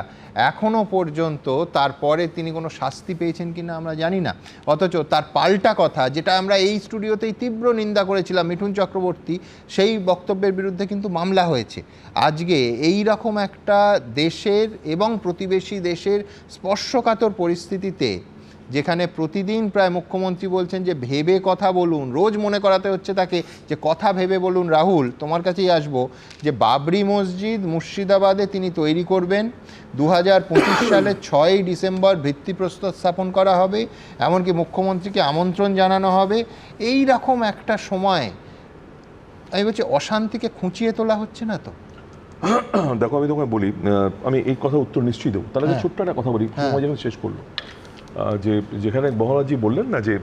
এখনও পর্যন্ত তারপরে তিনি কোনো শাস্তি পেয়েছেন কিনা আমরা জানি না। অথচ তার পাল্টা কথা, যেটা আমরা এই স্টুডিওতেই তীব্র নিন্দা করেছিলাম মিঠুন চক্রবর্তী, সেই বক্তব্যের বিরুদ্ধে কিন্তু মামলা হয়েছে। আজকে এই রকম একটা দেশের এবং প্রতিবেশী দেশের স্পর্শকাতর পরিস্থিতিতে, যেখানে প্রতিদিন প্রায় মুখ্যমন্ত্রী বলছেন যে ভেবে কথা বলুন, রোজ মনে করাতে হচ্ছে তাকে যে কথা ভেবে বলুন। রাহুল, তোমার কাছেই আসবো, যে বাবরি মসজিদ মুর্শিদাবাদে তিনি তৈরি করবেন, 2025 সালের 6ই ডিসেম্বর ভিত্তিপ্রস্তর স্থাপন করা হবে, এমনকি মুখ্যমন্ত্রীকে আমন্ত্রণ জানানো হবে। এই রকম একটা সময় আমি বলছি অশান্তিকে খুঁচিয়ে তোলা হচ্ছে না তো? দেখো আমি তোমাকে বলি, আমি এই কথা উত্তর নিশ্চয়ই দেবো, তাহলে ছোট্ট একটা কথা বলি, সময় যখন শেষ করলো, যে যেখানে মহারাজজি বললেন না যে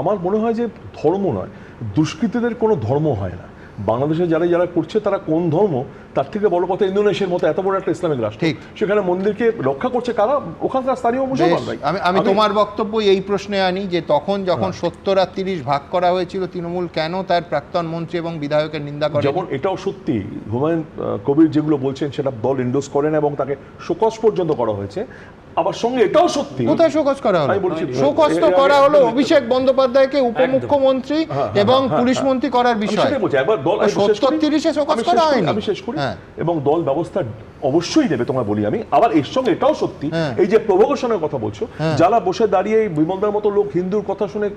আমার মনে হয় যে ধর্ম নয়, দুষ্কৃতীদের কোনো ধর্ম হয় না। বাংলাদেশে যারা করছে তারা কোন ধর্ম, তার থেকে বড় কথা ইন্দোনেশিয়ার মতো এত বড় একটা ইসলামিক রাষ্ট্র, সেখানে মন্দিরকে রক্ষা করছে কারা? ওখানকার স্থানীয় মুসলমানরাই। আমি তোমার বক্তব্য এই প্রশ্নে আনি যে তখন যখন 70 আর 30 ভাগ করা হয়েছিল, তৃণমূল কেন তার প্রাক্তন মন্ত্রী এবং বিধায়কের নিন্দা করে? যেমন এটাও সত্যি, হুমায়ুন কবির যেগুলো বলছেন সেটা দল ইন্ডোজ করেন এবং তাকে শোকজ পর্যন্ত করা হয়েছে। আবার সঙ্গে এটাও সত্যি, কোথায় শোকজ করা হলো? শোকজ তো করা হলো অভিষেক বন্দ্যোপাধ্যায়কে উপমুখ্যমন্ত্রী এবং পুলিশ মন্ত্রী করার বিষয়। 70-30-এ শোকজ করা হয়নি। আমি শেষ করি। এবং দল ব্যবস্থা অবশ্যই দেবে, তোমার বলি আমি। আবার এর সঙ্গে এটাও সত্যি, এই যে প্রভোকেশনের কথা বলছো, যারা বসে দাঁড়িয়ে বিমলদার মতো লোক হিন্দুর কথা শুনে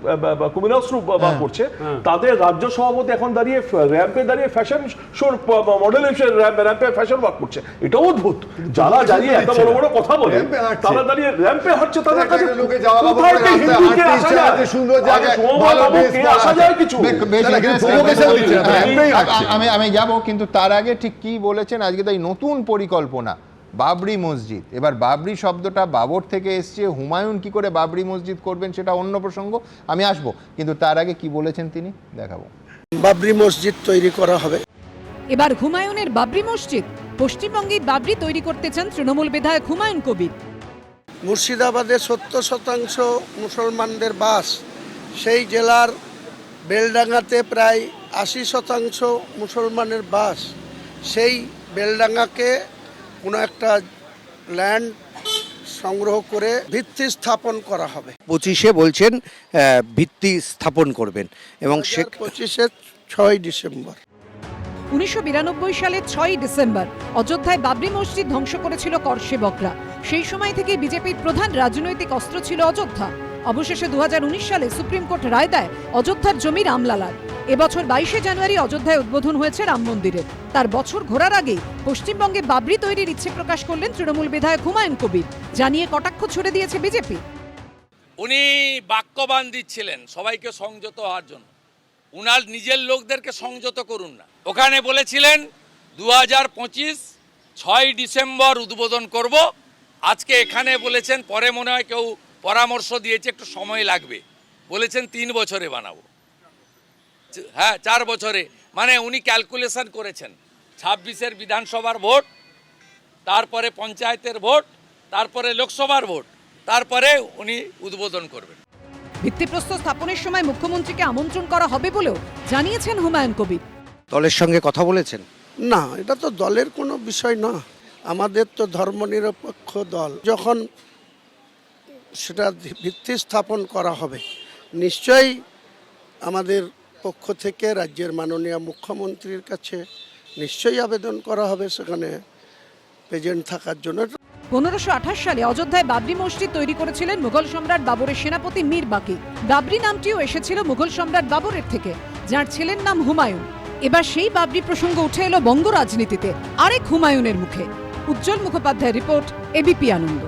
কুমিরাস্ত্র বার করছে, তাদের রাজ্য সভাপতি এখন দাঁড়িয়ে র্যাম্পে দাঁড়িয়ে ফ্যাশন শোর মডেল র্যাম্পে ফ্যাশন বার করছে। এটাও অদ্ভুত। যারা দাঁড়িয়ে এত বড় বড় কথা বলে, তারা দাঁড়িয়ে র্যাম্পে হাঁটছে, তাদের কাছে আমি যাব, কিন্তু তার আগে ঠিক কি বলেছেন আজকে তাই নতুন পরিকল্পনা বাবরি মসজিদ। এবার বাবরি শব্দটা বাবর থেকে এসছে, হুমায়ুন কি করে বাবরি মসজিদ করবেন সেটা অন্য প্রসঙ্গ, আমি আসবো, কিন্তু তার আগে কি বলেছেন তিনি দেখাবো। বাবরি মসজিদ তৈরি করা হবে। এবার হুমায়ুনের বাবরি মসজিদ, পশ্চিমবঙ্গে বাবরি তৈরি করতে চান তৃণমূল বিধায়ক হুমায়ুন কবির। মুর্শিদাবাদে 70% মুসলমানদের বাস, সেই জেলার বেলডাঙ্গাতে প্রায় 80% মুসলমানের বাস। সেই বেলডাঙ্গাকে কোনো একটা ল্যান্ড সংগ্রহ করে ভিত্তি স্থাপন করা হবে। 25-এ বলছেন ভিত্তি স্থাপন করবেন এবং 25-এ 6 ডিসেম্বর। 1992 সালের 6 ডিসেম্বর অযোধ্যায় বাবরি মসজিদ ধ্বংস করেছিল করসেবকরা। সেই সময় থেকে বিজেপির প্রধান রাজনৈতিক অস্ত্র ছিল অযোধ্যা। অবশেষে 2019 সালে সুপ্রিম কোর্ট রায় দেয় অযোধ্যার জমি রামলালার। এবছর 22শে জানুয়ারি অযোধ্যায় উদ্বোধন হয়েছে রাম মন্দিরের। তার বছর ঘোরার আগে পশ্চিমবঙ্গে বাবরি তৈরির ইচ্ছে প্রকাশ করলেন তৃণমূল বিধায়ক হুমায়ুন কবির, জানিয়ে কটাক্ষ ছুড়ে দিয়েছে বিজেপি। উনি বাক্যবান দিচ্ছিলেন সবাইকে সংযত হওয়ার জন্য। উনার নিজের লোকদেরকে সংযত করুন না। ওখানে বলেছিলেন 2025 6 ডিসেম্বর উদ্বোধন করব। আজকে এখানে বলেছেন, পরে মনে হয় কেউ পরামর্শ দিয়েছে একটু সময় লাগবে, বলেছেন 3 বছরে বানাবো। হ্যাঁ, 4 বছরে, মানে উনি ক্যালকুলেশন করেছেন 26-এর বিধানসভার ভোট, তারপরে পঞ্চায়েতের ভোট, তারপরে লোকসভার ভোট, তারপরে উনি উদ্বোধন করবেন। ভিত্তিপ্রস্তর স্থাপনের সময় মুখ্যমন্ত্রীকে আমন্ত্রণ করা হবে বলেও জানিয়েছেন হুমায়ুন কবির। দলের সঙ্গে কথা বলেছেন? না, এটা তো দলের কোনো বিষয় না। আমাদের তো ধর্মনিরপেক্ষ দল। যখন সেটা ভিত্তি স্থাপন করা হবে, নিশ্চয়ই আমাদের পক্ষ থেকে রাজ্যের মাননীয় মুখ্যমন্ত্রীর কাছে নিশ্চয়ই আবেদন করা হবে সেখানে প্রেজেন্ট থাকার জন্য। 1528 সালে অযোধ্যায় বাবরি মসজিদ তৈরি করেছিলেন মুঘল সম্রাট বাবরের সেনাপতি মীর বাকি। বাবরি নামটিও এসেছিল মুঘল সম্রাট বাবরের থেকে, যার ছেলের নাম হুমায়ুন। এবার সেই বাবরি প্রসঙ্গ উঠে এলো বঙ্গ রাজনীতিতে আরেক হুমায়ুনের মুখে। উজ্জ্বল মুখোপাধ্যায়ের রিপোর্ট, এবিপি আনন্দ।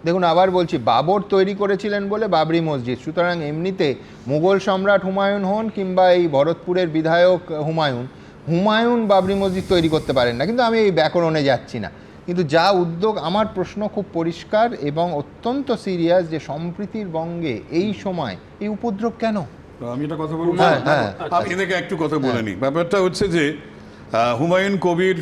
দেখুন, আবার বলছি, বাবর তৈরি করেছিলেন বলে বাবরি মসজিদ, সুতরাং এমনিতে মুঘল সম্রাট হুমায়ুন হন কিংবা এই ভরতপুরের বিধায়ক হুমায়ুন বাবরি মসজিদ তৈরি করতে পারেন না। কিন্তু আমি এই ব্যাকরণে যাচ্ছি না। কিন্তু যা উদ্যোগ, আমার প্রশ্ন খুব পরিষ্কার এবং অত্যন্ত সিরিয়াস যে সম্প্রীতির বঙ্গে এই সময় এই উপদ্রব কেন? আমি একটা কথা বলবো, আমি এদিকে একটু কথা বলে নিই। ব্যাপারটা হচ্ছে যে হুমায়ুন কবির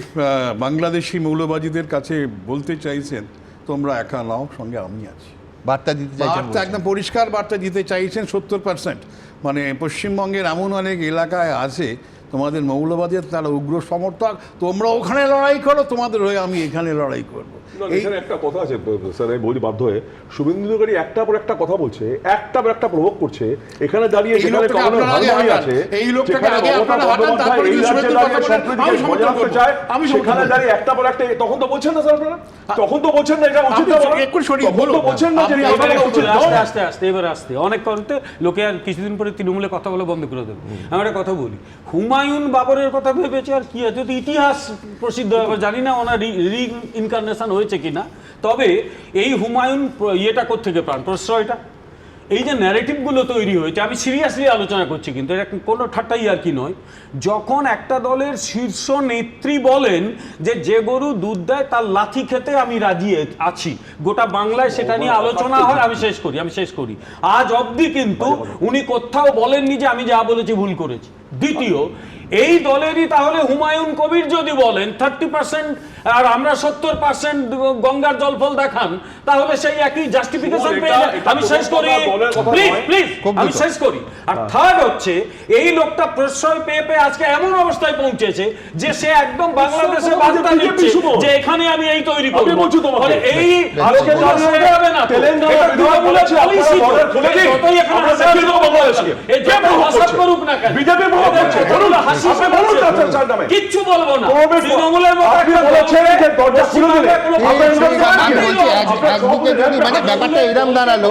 বাংলাদেশি মৌলবাদীদের কাছে বলতে চাইছেন, তোমরা একা নাও, সঙ্গে আমি আছি। বার্তা দিতে চাইছেন, একদম পরিষ্কার বার্তা দিতে চাইছেন। 70% মানে পশ্চিমবঙ্গের এমন অনেক এলাকায় আছে তোমাদের মৌলবাদের তারা উগ্র সমর্থক, তোমরা ওখানে লড়াই করো, তোমাদের হয়ে আমি এখানে লড়াই করবো। এখানে একটা কথা আছে স্যার, আমি বলি বাধ্য হয়ে, শুভেন্দু অধিকারী একটা পর একটা কথা বলছে, একটা পর একটা প্রভোগ করছে। এখানে দাঁড়িয়ে যেখানে এই লোকটাকে আগে আপনারা হাঁটান, তারপরে শুভেন্দু কথা বলেন, আমি সেখানে দাঁড়িয়ে একটা পর একটা, তখন তো বলছেন না স্যার আপনারা, তখন তো বলছেন না এটা উচিত না, তখন তো বলছেন না যে আস্তে আস্তে এবার আসতে অনেক করতে লোকে আর কিছুদিন পরে তৃণমূলে কথা বলে বন্ধ করে দেবে। আমি একটা কথা বলি, হুমায়ুন বাবরের কথা ভেবেছে আর কি, যদি ইতিহাস প্রসিদ্ধ হবে, জানি না ওনার রিইনকারনেশন হয়েছে কিনা, তবে এই হুমায়ুন ইয়েটা কোত্থেকে প্রাণ প্রশ্রয়টা, এই যে ন্যারেটিভগুলো তৈরি হয়েছে, আমি সিরিয়াসলি আলোচনা করছি, কিন্তু এটা কোনো ঠাট্টাই আর কি নয়। যখন একটা দলের শীর্ষ নেত্রী বলেন যে গরু দুধ দেয় তার লাথি খেতে আমি রাজি আছি, গোটা বাংলায় সেটা নিয়ে আলোচনা হয়। আমি শেষ করি আজ অবধি কিন্তু উনি কোথাও বলেননি যে আমি যা বলেছি ভুল করেছি। দ্বিতীয়, এই দলেরই তাহলে হুমায়ুন কবির যদি বলেন 30% আর আমরা 70% গঙ্গার জলফল দেখান, তাহলে সেই একই জাস্টিফিকেশন পেয়ে যায়। আমি শেষ করি, প্লিজ আমি শেষ করি। আর থার্ড হচ্ছে, এই লোকটা প্রশ্রয় পেয়ে আজকে এমন অবস্থায় পৌঁছেছে যে সে একদম বাংলাদেশে বার্তা দিচ্ছে যে এখানে আমি এই তৈরি করব। এই আজকে জানতে হবে না তেলেঙ্গানা বলেছে পলিসি যতই এখানে হাসাত করুক না কেন, বিজেপি কিচ্ছু বলবো না, তৃণমূলের মতো ব্যাপারটা এরকম দাঁড়ালো,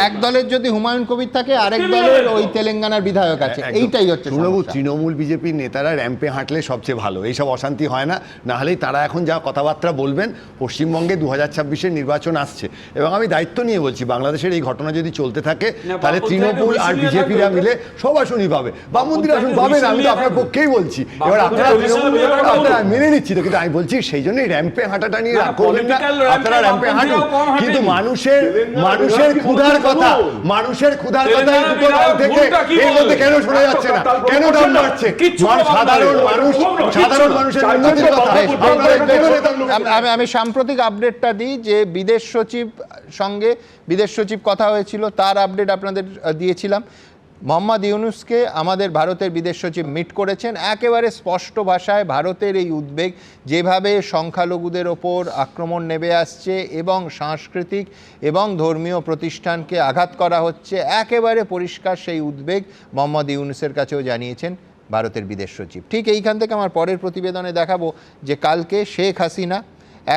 এক দলের যদি হুমায়ুন কবির থাকে, আরেক দলের ওই তেলেঙ্গানার বিধায়ক আছে, এইটাই হচ্ছে তৃণমূল বিজেপির নেতারা র্যাম্পে হাঁটলে সবচেয়ে ভালো, এইসব অশান্তি হয় না। না হলেই তারা এখন যা কথাবার্তা বলবেন, পশ্চিমবঙ্গে 2026-এর নির্বাচন আসছে, এবং আমি দায়িত্ব নিয়ে বলছি, বাংলাদেশের এই ঘটনা যদি চলতে থাকে তাহলে তৃণমূল আর বিজেপিরা মিলে সব আসনই পাবে, বাম মন্দির আসন পাবেন, আমি তো আপনার পক্ষেই বলছি। এবার আপনারা মেনে নিচ্ছি তো, কিন্তু আমি বলছি সেই জন্যই র্যাম্পে হাঁটাটা নিয়ে রাগ করবেন না, আপনারা র্যাম্পে হাঁটুন, কিন্তু মানুষের ক্ষুধার কথা এই দুটো দল থেকে এর মধ্যে কেন শোনা যাচ্ছে না, কেন দাম বাড়ছে? সাধারণ মানুষের উন্নতির কথা। আমি সাম্প্রতিক আপডেটটা দিই যে বিদেশ সচিব কথা হয়েছিল, তার আপডেট আপনাদের দিয়েছিলাম। মোহাম্মদ ইউনূসকে আমাদের ভারতের বিদেশ সচিব মিট করেছেন। একেবারে স্পষ্ট ভাষায় ভারতের এই উদ্বেগ, যেভাবে সংখ্যালঘুদের ওপর আক্রমণ নেমে আসছে এবং সাংস্কৃতিক এবং ধর্মীয় প্রতিষ্ঠানকে আঘাত করা হচ্ছে, একেবারে পরিষ্কার সেই উদ্বেগ মোহাম্মদ ইউনূসের কাছেও জানিয়েছেন ভারতের বিদেশ সচিব। ঠিক এইখান থেকে আমার পরের প্রতিবেদনে দেখাবো যে কালকে শেখ হাসিনা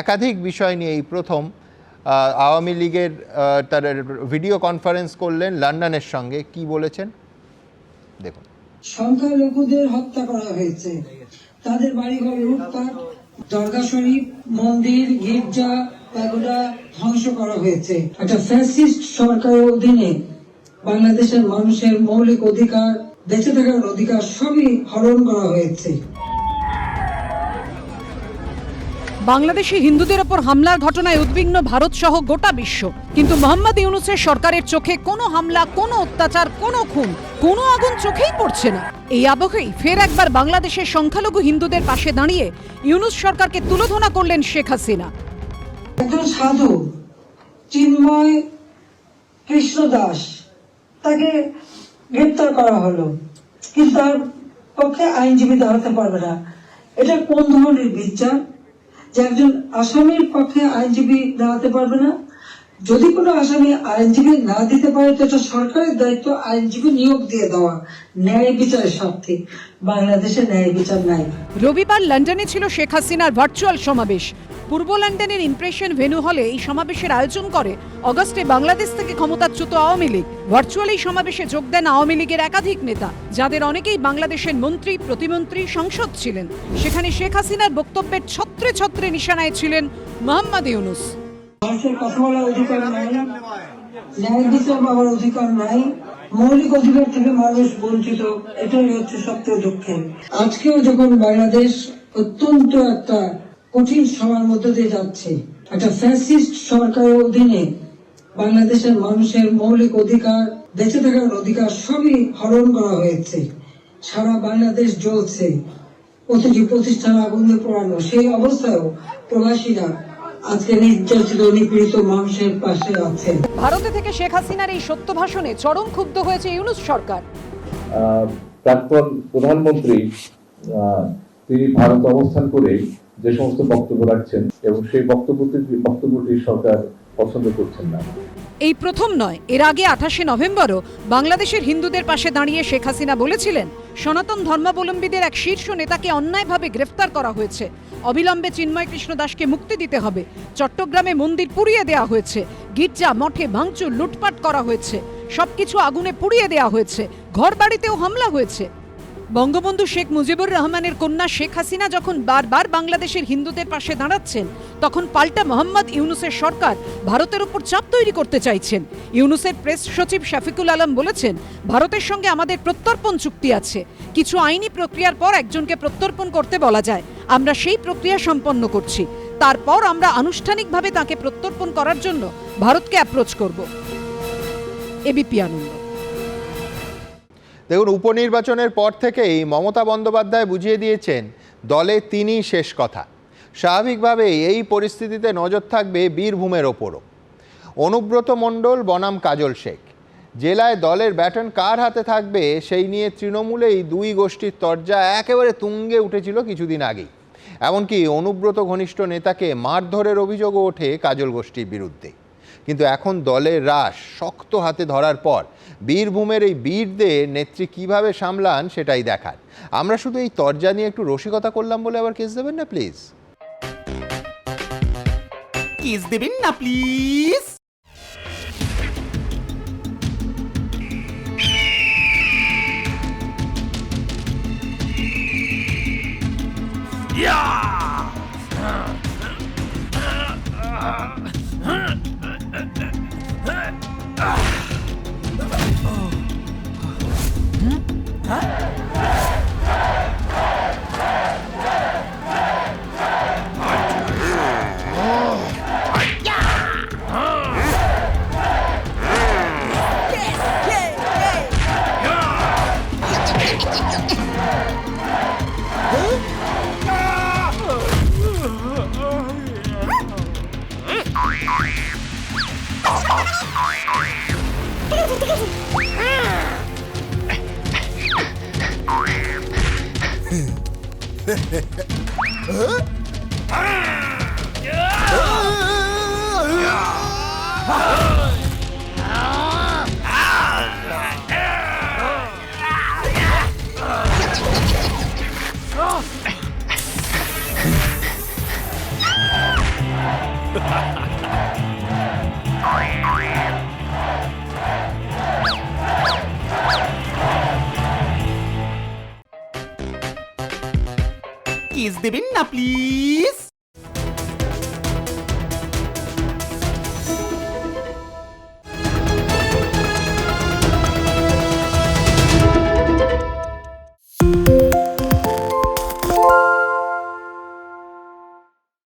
একাধিক বিষয় নিয়ে এই প্রথম আওয়ামী লীগের তার ভিডিও কনফারেন্স করলেন লন্ডনের সঙ্গে। কি বলেছেন দেখুন। সংখ্যালঘুদের হত্যা করা হয়েছে, তাদের বাড়িঘর লুটপাট, দরগা শরীফ, মন্দির, গির্জা, প্যাগোডা ধ্বংস করা হয়েছে। একটা ফ্যাসিস্ট সরকারের অধীনে বাংলাদেশের মানুষের মৌলিক অধিকার, বেঁচে থাকার অধিকার সবই হরণ করা হয়েছে। বাংলাদেশে হিন্দুদের ওপর হামলার ঘটনায় উদ্বিগ্ন ভারত সহ গোটা বিশ্ব, কিন্তু মোহাম্মদ ইউনূসের সরকারের চোখে কোনো হামলা, কোনো অত্যাচার, কোনো খুন, কোনো আগুন চোখেই পড়ছে না। এই আবহেই ফের একবার বাংলাদেশের সংখ্যালঘু হিন্দুদের পাশে দাঁড়িয়ে ইউনূস সরকারকে তুলোধনা করলেন শেখ হাসিনা। একজন সাধু চিন্ময় কৃষ্ণ দাস, তাকে গ্রেপ্তার করা হলো, কিন্তু তার পক্ষে আইনজীবী দাঁড়াতে পারবে না। এটা কোন ধরনের বিচার যে একজন আসামির পক্ষে আইনজীবী দাঁড়াতে পারবে না? যদি কোনো আসামি আইনজীবী না দিতে পারে তো এটা সরকারের দায়িত্ব আইনজীবী নিয়োগ দিয়ে দেওয়া, ন্যায় বিচারের স্বার্থে। বাংলাদেশে ন্যায় বিচার নাই। রবিবার লন্ডনে ছিল শেখ হাসিনার ভার্চুয়াল সমাবেশ। পূর্ব লন্ডনের ইমপ্রেশন ভেন্যু হলে এই সমাবেশের আয়োজন করে অগস্টে বাংলাদেশ থেকে ক্ষমতাচ্যুত আওয়ামী লীগ। ভার্চুয়াল এই সমাবেশে যোগ দেন আওয়ামী লীগের একাধিক নেতা, যাদের অনেকেই বাংলাদেশের মন্ত্রী, প্রতিমন্ত্রী, সংসদ ছিলেন। সেখানে শেখ হাসিনার বক্তব্যের ছত্রে ছত্রে নিশানায় ছিলেন মোহাম্মদ ইউনূস। মানুষের কথা বলার অধিকার নাই, ন্যায় বিচার পাওয়ার অধিকার নাই, মৌলিক অধিকার থেকে মানুষ বঞ্চিত, এটাই হচ্ছে সবচেয়ে দুঃখের। আজকেও যখন বাংলাদেশ অত্যন্ত একটা কঠিন সময়ের মধ্যে দিয়ে যাচ্ছে, একটা ফ্যাসিস্ট সরকারের অধীনে বাংলাদেশের মানুষের মৌলিক অধিকার, বেঁচে থাকার অধিকার সবই হরণ করা হয়েছে। সারা বাংলাদেশ জ্বলছে, প্রতিটি প্রতিষ্ঠান আগুনে পোড়ানো। সেই অবস্থায়ও প্রবাসীরা আজকে নির্যাতিত, নিপীড়িত মানুষের পাশে আছে। ভারতে থেকে শেখ হাসিনার এই সত্য ভাষণে চরম ক্ষুব্ধ হয়েছে ইউনূস সরকার। প্রাক্তন প্রধানমন্ত্রী তিনি ভারত অবস্থান করে যে সমস্ত বক্তব্য রাখছেন এবং সেই বক্তব্যটি সরকার পছন্দ করছেন না। এই প্রথম নয়, এর আগে 28শে নভেম্বরও বাংলাদেশের হিন্দুদের পাশে দাঁড়িয়ে শেখ হাসিনা বলেছিলেন সনাতন ধর্মাবলম্বীদের এক শীর্ষ নেতাকে অন্যায়ভাবে গ্রেফতার করা হয়েছে, অবিলম্বে চিন্ময় কৃষ্ণ দাসকে মুক্তি দিতে হবে। চট্টগ্রামে মন্দির পুড়িয়ে দেওয়া হয়েছে, গির্জা মঠে ভাঙচুর, লুটপাট করা হয়েছে, সবকিছু আগুনে পুড়িয়ে দেওয়া হয়েছে, ঘর বাড়িতেও হামলা হয়েছে। বঙ্গবন্ধু শেখ মুজিবুর রহমানের কন্যা শেখ হাসিনা যখন বারবার বাংলাদেশের হিন্দুদের পাশে দাঁড়াচ্ছেন, তখন পাল্টা মোহাম্মদ ইউনূসের সরকার ভারতের উপর চাপ তৈরি করতে চাইছেন। ইউনূসের প্রেস সচিব শফিকুল আলম বলেছেন, ভারতের সঙ্গে আমাদের প্রত্যর্পণ চুক্তি আছে, কিছু আইনি প্রক্রিয়ার পর একজনকে প্রত্যর্পণ করতে বলা যায়, আমরা সেই প্রক্রিয়া সম্পন্ন করছি, তারপর আমরা আনুষ্ঠানিকভাবে তাকে প্রত্যর্পণ করার জন্য ভারতকে অ্যাপ্রোচ করব। এবিপি আনন্দ। দেখুন, উপনির্বাচনের পর থেকেই মমতা বন্দ্যোপাধ্যায় বুঝিয়ে দিয়েছেন দলে তিনিই শেষ কথা। স্বাভাবিকভাবেই এই পরিস্থিতিতে নজর থাকবে বীরভূমের ওপরও। অনুব্রত মণ্ডল বনাম কাজল শেখ, জেলায় দলের ব্যাটন কার হাতে থাকবে সেই নিয়ে তৃণমূলেই দুই গোষ্ঠীর তরজা একেবারে তুঙ্গে উঠেছিল কিছুদিন আগেই। এমনকি অনুব্রত ঘনিষ্ঠ নেতাকে মারধরের অভিযোগও ওঠে কাজল গোষ্ঠীর বিরুদ্ধে। কিন্তু এখন দলের রাশ শক্ত হাতে ধরার পর বীরভূমের এই বীরদের নেত্রী কিভাবে সামলান সেটাই দেখার। আমরা শুধু এই তরজা নিয়ে একটু রসিকতা করলাম বলে আবার কেস দেবেন না প্লিজ, কেস দেবেন না প্লিজ। কিস দেবেন না প্লিজ?